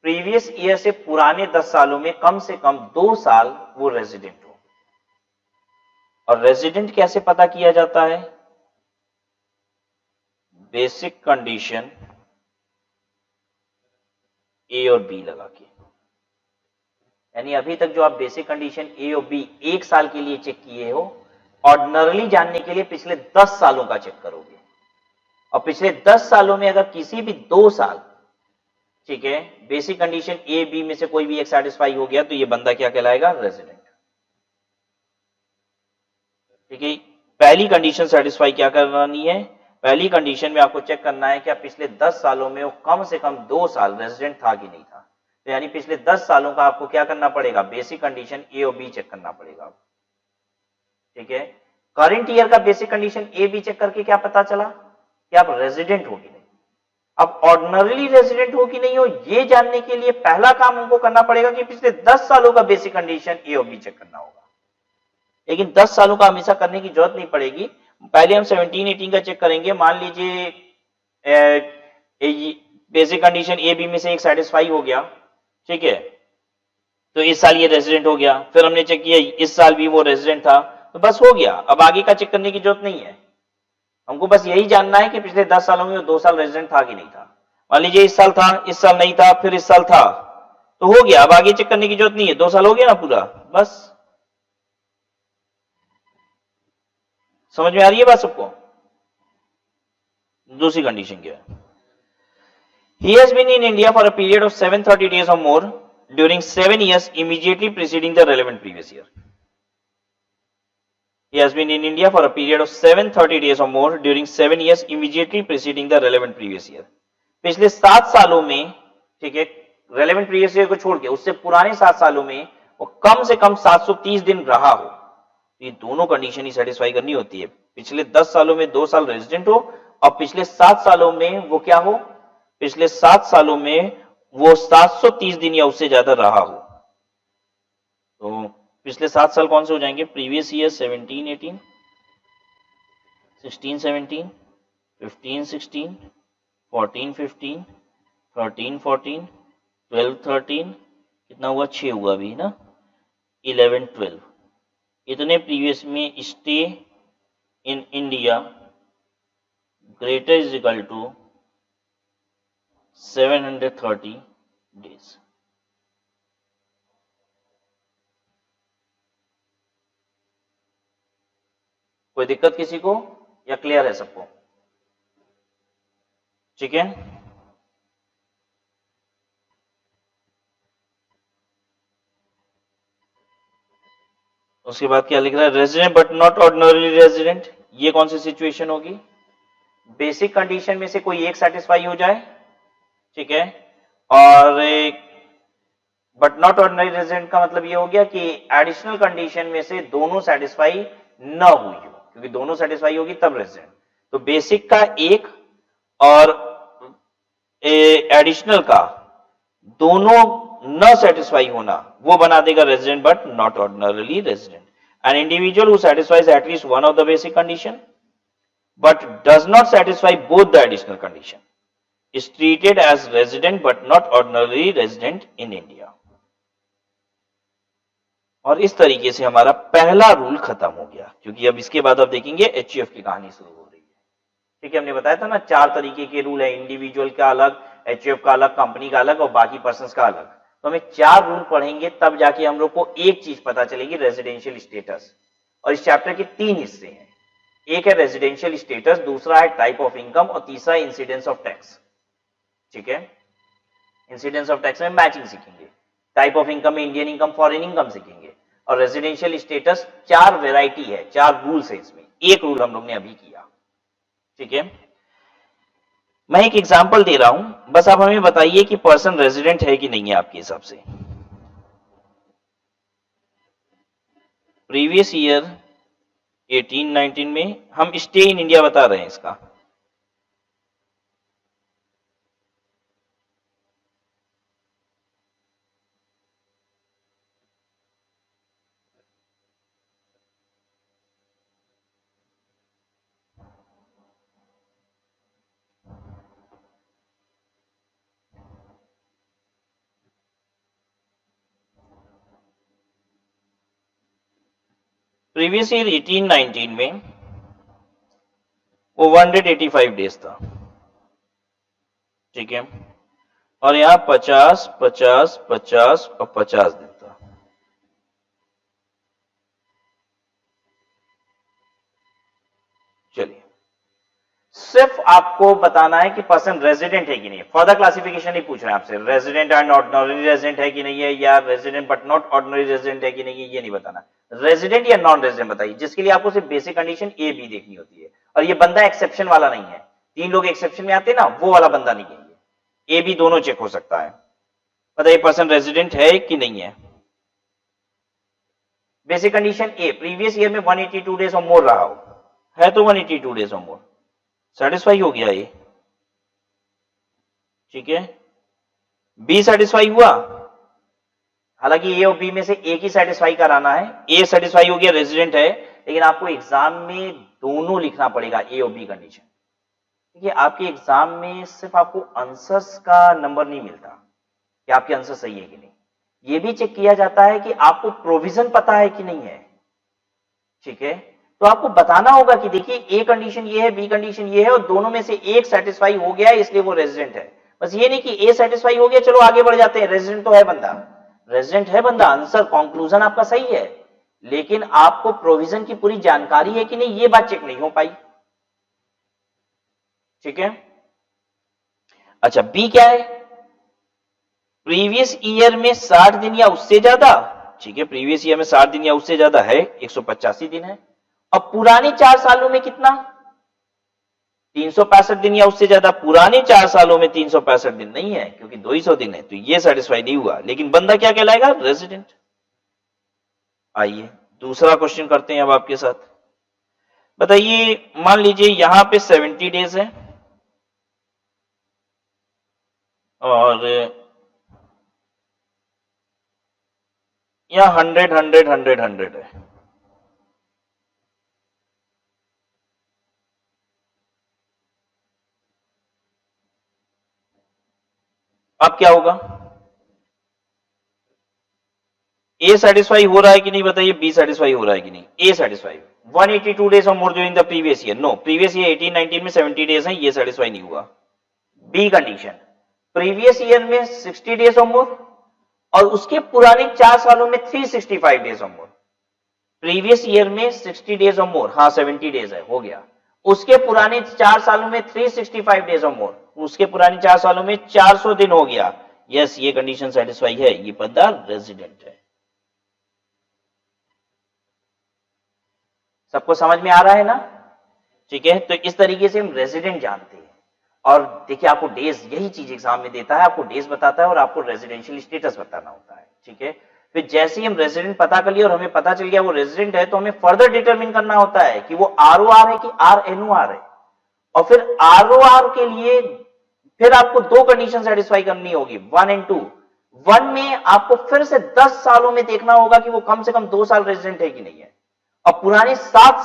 प्रीवियस ईयर से पुराने 10 सालों में कम से कम 2 साल वो रेजिडेंट हो। और रेजिडेंट कैसे पता किया जाता है? बेसिक कंडीशन ए और बी लगा के। यानी अभी तक जो आप बेसिक कंडीशन ए और बी 1 साल के लिए चेक किए हो, ऑर्डिनरली जानने के लिए पिछले 10 सालों का चेक करोगे। और पिछले 10 सालों में अगर किसी भी 2 साल, ठीक है, बेसिक कंडीशन ए बी में से कोई भी एक सेटिस्फाई हो गया तो ये बंदा क्या कहलाएगा? रेजिडेंट। ठीक है, पहली कंडीशन सेटिस्फाई क्या करनी है? पहली कंडीशन में आपको चेक करना है कि आप पिछले 10 सालों में वो कम से कम 2 साल रेजिडेंट था कि नहीं था। तो यानी पिछले 10 सालों का आपको क्या करना पड़ेगा? बेसिक कंडीशन ए और बी चेक करना पड़ेगा। ठीक है, करंट ईयर का basic condition A B check करके क्या पता चला कि आप रेजिडेंट हो कि नहीं। अब ऑर्डिनरली रेजिडेंट हो कि नहीं हो, ये जानने के लिए पहला काम हमको करना पड़ेगा कि पिछले 10 सालों का बेसिक कंडीशन ए और बी चेक करना होगा। लेकिन 10 सालों का हमेशा करने की जरूरत नहीं पड़ेगी। पहले हम 17-18 का चेक करेंगे। मान लीजिए बेसिक कंडीशन ए बी में से एक सेटिस्फाई हो गया, ठीक है, तो इस साल ये रेजिडेंट हो गया। फिर हमने चेक किया इस साल भी वो रेजिडेंट था, तो बस हो गया। अब आगे का चेक करने की जरूरत नहीं है। हमको बस यही जानना है कि पिछले 10 सालों में वो 2 साल रेजिडेंट था कि नहीं था। मान लीजिए इस साल था, इस साल नहीं था, फिर इस साल था, तो हो गया। अब आगे चेक करने की जरूरत नहीं है, 2 साल हो गया ना पूरा, बस। समझ में आ रही है बात सबको? दूसरी कंडीशन क्या है? He has been in India for a period of 730 days or more during 7 years immediately preceding the relevant previous year. He has been in India for a period of 730 days or more during 7 years immediately preceding the relevant previous year. पिछले 7 सालों में, ठीक है, relevant previous year को छोड़ के उससे पुराने 7 सालों में वो कम से कम 730 दिन रहा हो। ये दोनों कंडीशन ही सेटिस्फाई करनी होती है। पिछले 10 सालों में 2 साल रेजिडेंट हो और पिछले 7 सालों में वो क्या हो? पिछले 7 सालों में वो 730 दिन या उससे ज्यादा रहा हो। तो पिछले 7 साल कौन से हो जाएंगे? प्रीवियस ईयर 17-18, 16-17, 15-16, 14-15, 13-14, 12-13, कितना हुआ? 6 हुआ अभी ना, 11-12। इतने प्रीवियस में stay in India greater is equal to 730 days. कोई दिक्कत किसी को या क्लियर है सबको? ठीक है, उसके बाद क्या लिख रहा है? Resident but not ordinary resident. ये कौन सी सिचुएशन होगी? बेसिक कंडीशन में से कोई एक सेटिस्फाई हो जाए, ठीक है, और बट नॉट ऑर्डिनरी रेजिडेंट का मतलब ये हो गया कि एडिशनल कंडीशन में से दोनों सेटिस्फाई न हुई हो, क्योंकि दोनों सेटिस्फाई होगी तब रेजिडेंट। तो बेसिक का एक और एडिशनल का दोनों न सेटिस्फाई होना, वो बना देगा resident but not ordinarily resident. An individual who satisfies at least one of the basic condition but does not satisfy both the additional condition is treated as resident but not ordinarily resident in India। और इस तरीके से हमारा पहला rule खत्म हो गया, क्योंकि अब इसके बाद आप देखेंगे एचयूएफ की कहानी शुरू हो रही है। ठीक है, हमने बताया था ना 4 तरीके के रूल है, इंडिविजुअल का अलग, एचयूएफ का अलग, कंपनी का अलग और बाकी पर्संस का अलग। तो हमें 4 रूल पढ़ेंगे तब जाके हम लोग को एक चीज पता चलेगी, रेजिडेंशियल स्टेटस। और इस चैप्टर के 3 हिस्से हैं। एक है रेजिडेंशियल स्टेटस, दूसरा है टाइप ऑफ इनकम और तीसरा इंसिडेंस ऑफ टैक्स। ठीक है, इंसिडेंस ऑफ टैक्स में मैचिंग सीखेंगे, टाइप ऑफ इनकम में इंडियन इनकम, फॉरेन इनकम सीखेंगे, और रेजिडेंशियल स्टेटस 4 वेराइटी है, 4 रूल्स है इसमें, एक रूल हम लोग ने अभी किया। ठीक है, मैं एक एग्जांपल दे रहा हूं, बस आप हमें बताइए कि पर्सन रेजिडेंट है कि नहीं है आपके हिसाब से। प्रीवियस ईयर 18-19 में हम स्टे इन इंडिया बता रहे हैं इसका। प्रीवियस ईयर 18-19 में वो 185 डेज था। ठीक है, और यहां 50, 50, 50 और 50 दिन था। चलिए, सिर्फ आपको बताना है कि पर्सन रेजिडेंट है कि नहीं। फर्दर क्लासिफिकेशन नहीं पूछ रहे हैं आपसे, रेजिडेंट एंड ऑर्डिनरी रेजिडेंट है कि नहीं है, या resident but not ordinary resident है कि नहीं है, ये नहीं बताना। रेजिडेंट या नॉन रेजिडेंट बताइए, जिसके लिए आपको सिर्फ बेसिक कंडीशन ए बी देखनी होती है। और ये बंदा एक्सेप्शन वाला नहीं है, 3 लोग एक्सेप्शन में आते हैं ना, वो वाला बंदा नहीं है, ए बी दोनों चेक हो सकता है। बताइए पर्सन रेजिडेंट है कि नहीं है। बेसिक कंडीशन ए, प्रीवियस ईयर में 182 डेज और मोर रहा हो, है तो 182 डेज और मोर, सेटिस्फाई हो गया ये। ठीक है, बी सेटिस्फाई हुआ, हालांकि ए और बी में से एक ही सेटिस्फाई कराना है। ए सेटिस्फाई हो गया, रेजिडेंट है, लेकिन आपको एग्जाम में दोनों लिखना पड़ेगा, ए और बी कंडीशन। देखिए, आपके एग्जाम में सिर्फ आपको आंसर्स का नंबर नहीं मिलता कि आपके आंसर सही है कि नहीं, ये भी चेक किया जाता है कि आपको प्रोविजन पता है कि नहीं है। ठीक है, तो आपको बताना होगा कि देखिए ए कंडीशन ये है, बी कंडीशन ये है, और दोनों में से एक सेटिस्फाई हो गया है, इसलिए वो रेजिडेंट है। बस ये नहीं कि ए सेटिस्फाई हो गया चलो आगे बढ़ जाते हैं, रेजिडेंट तो है बंदा, रेजिडेंट है बंदा, आंसर कंक्लूजन आपका सही है, लेकिन आपको प्रोविजन की पूरी जानकारी है कि नहीं, ये बात चेक नहीं हो पाई। ठीक है, अच्छा बी क्या है, प्रीवियस ईयर में 60 दिन या उससे ज्यादा। ठीक है, प्रीवियस ईयर में 60 दिन या उससे ज्यादा है, 185 दिन है। अब पुराने 4 सालों में कितना, 365 दिन या उससे ज्यादा। पुराने 4 सालों में 365 दिन नहीं है, क्योंकि 200 दिन है, तो ये सेटिस्फाई नहीं हुआ, लेकिन बंदा क्या कहलाएगा, रेजिडेंट। आइए दूसरा क्वेश्चन करते हैं अब आपके साथ। बताइए, मान लीजिए यहां पे 70 डेज है और यहां 100 100 100 100 है। अब क्या होगा, ए सेटिस्फाई हो रहा है कि नहीं बताइए, बी सेटिस्फाई हो रहा है कि नहीं। ए सेटिस्फाई, 182 डेज और more during the previous year, no, previous year 18-19 में 70 डेज है, ये सेटिस्फाई नहीं हुआ। बी कंडीशन, प्रीवियस ईयर में 60 डेज और मोर, और उसके पुराने 4 सालों में 365 डेज और मोर। प्रीवियस ईयर में 60 डेज और मोर, हाँ 70 डेज है, हो गया। उसके पुराने 4 सालों में 365 डेज और मोर, उसके पुराने 4 सालों में 400 दिन हो गया। यस, ये कंडीशन सेटिस्फाई है, ये बंदा रेजिडेंट है। सबको समझ में आ रहा है ना। ठीक है, तो इस तरीके से हम रेजिडेंट जानते हैं। और देखिए, आपको डेज, यही चीज एग्जाम में देता है, आपको डेज बताता है और आपको रेजिडेंशियल स्टेटस बताना होता है। ठीक है, फिर जैसे ही हम रेजिडेंट पता कर लिए और हमें पता चल गया वो रेजिडेंट है, तो हमें फर्दर डिटरमिन करना होता है कि वो ROR है कि RNOR है। और फिर ROR के लिए फिर आपको 2 कंडीशन सेटिस्फाई करनी होगी, 1 एंड 2। 1 में आपको फिर से 10 सालों में देखना होगा कि वो कम से कम 2 साल रेजिडेंट है कि नहीं है। और पुराने 7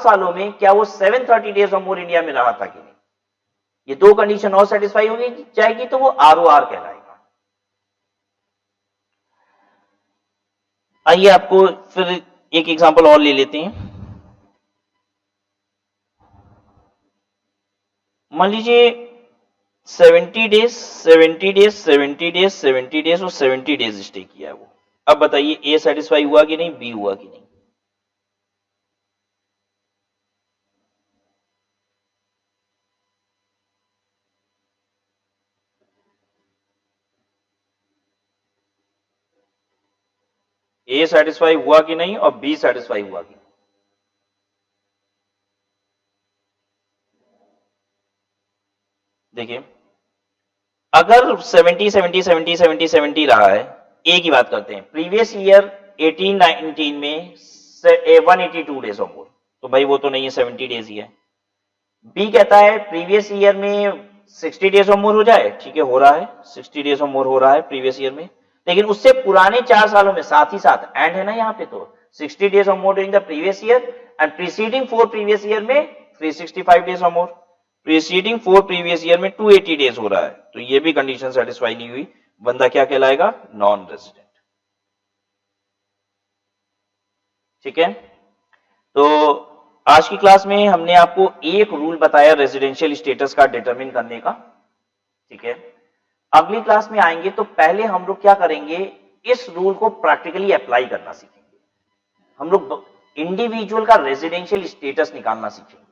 सालों में क्या वो 730 डेज और मोर इंडिया में रहा था कि नहीं। ये 2 कंडीशन और सेटिस्फाई होगी जाएगी तो वो ROR कहलाएगा। आइए आपको फिर एक एग्जांपल और ले लेते हैं। मान लीजिए 70 डेज 70 डेज 70 डेज 70 डेज और 70 डेज स्टे किया है वो। अब बताइए ए सेटिस्फाई हुआ कि नहीं, बी हुआ कि नहीं। ए सेटिस्फाई हुआ कि नहीं और बी सेटिस्फाई हुआ कि नहीं। देखिए अगर 70 70 70 70 70 रहा है, ए की बात करते हैं, प्रीवियस ईयर 18 19 में 182 डेज और मोर, तो भाई वो तो नहीं है, 70 डेज ही है। बी कहता है प्रीवियस ईयर में 60 डेज और मोर हो जाए, ठीक है हो रहा है, 60 डेज और मोर हो रहा है प्रीवियस ईयर में, लेकिन उससे पुराने 4 सालों में साथ ही साथ एंड है ना यहाँ पे, तो 60 डेज और more during the previous year and preceding 4 previous year में 365 डेज और मोर, प्रीसीडिंग 4 प्रीवियस ईयर में 280 डेज हो रहा है, तो ये भी कंडीशन सेटिस्फाई नहीं हुई, बंदा क्या कहलाएगा, नॉन रेजिडेंट। ठीक है, तो आज की क्लास में हमने आपको एक रूल बताया रेजिडेंशियल स्टेटस का डिटरमिन करने का। ठीक है, अगली क्लास में आएंगे तो पहले हम लोग क्या करेंगे, इस रूल को प्रैक्टिकली अप्लाई करना सीखेंगे, हम लोग इंडिविजुअल का रेजिडेंशियल स्टेटस निकालना सीखेंगे।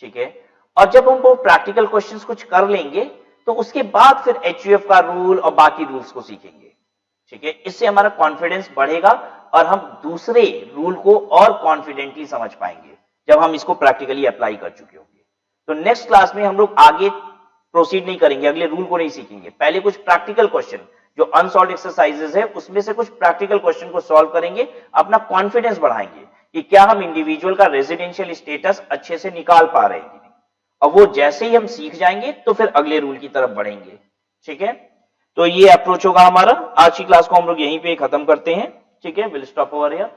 ठीक है, और जब हम वो प्रैक्टिकल क्वेश्चंस कुछ कर लेंगे तो उसके बाद फिर एचयूएफ का रूल और बाकी रूल्स को सीखेंगे। ठीक है, इससे हमारा कॉन्फिडेंस बढ़ेगा और हम दूसरे रूल को और कॉन्फिडेंटली समझ पाएंगे जब हम इसको प्रैक्टिकली अप्लाई कर चुके होंगे। तो नेक्स्ट क्लास में हम लोग आगे प्रोसीड नहीं करेंगे, अगले रूल को नहीं सीखेंगे, पहले कुछ प्रैक्टिकल क्वेश्चन जो अनसॉल्व्ड एक्सरसाइजेस है उसमें से कुछ प्रैक्टिकल क्वेश्चन को सॉल्व करेंगे, अपना कॉन्फिडेंस बढ़ाएंगे कि क्या हम इंडिविजुअल का रेजिडेंशियल स्टेटस अच्छे से निकाल पा रहे हैं, और वो जैसे ही हम सीख जाएंगे तो फिर अगले रूल की तरफ बढ़ेंगे। ठीक है, तो ये अप्रोच होगा हमारा। आज की क्लास को हम लोग यहीं पे खत्म करते हैं। ठीक है, विल स्टॉप ओवर हियर।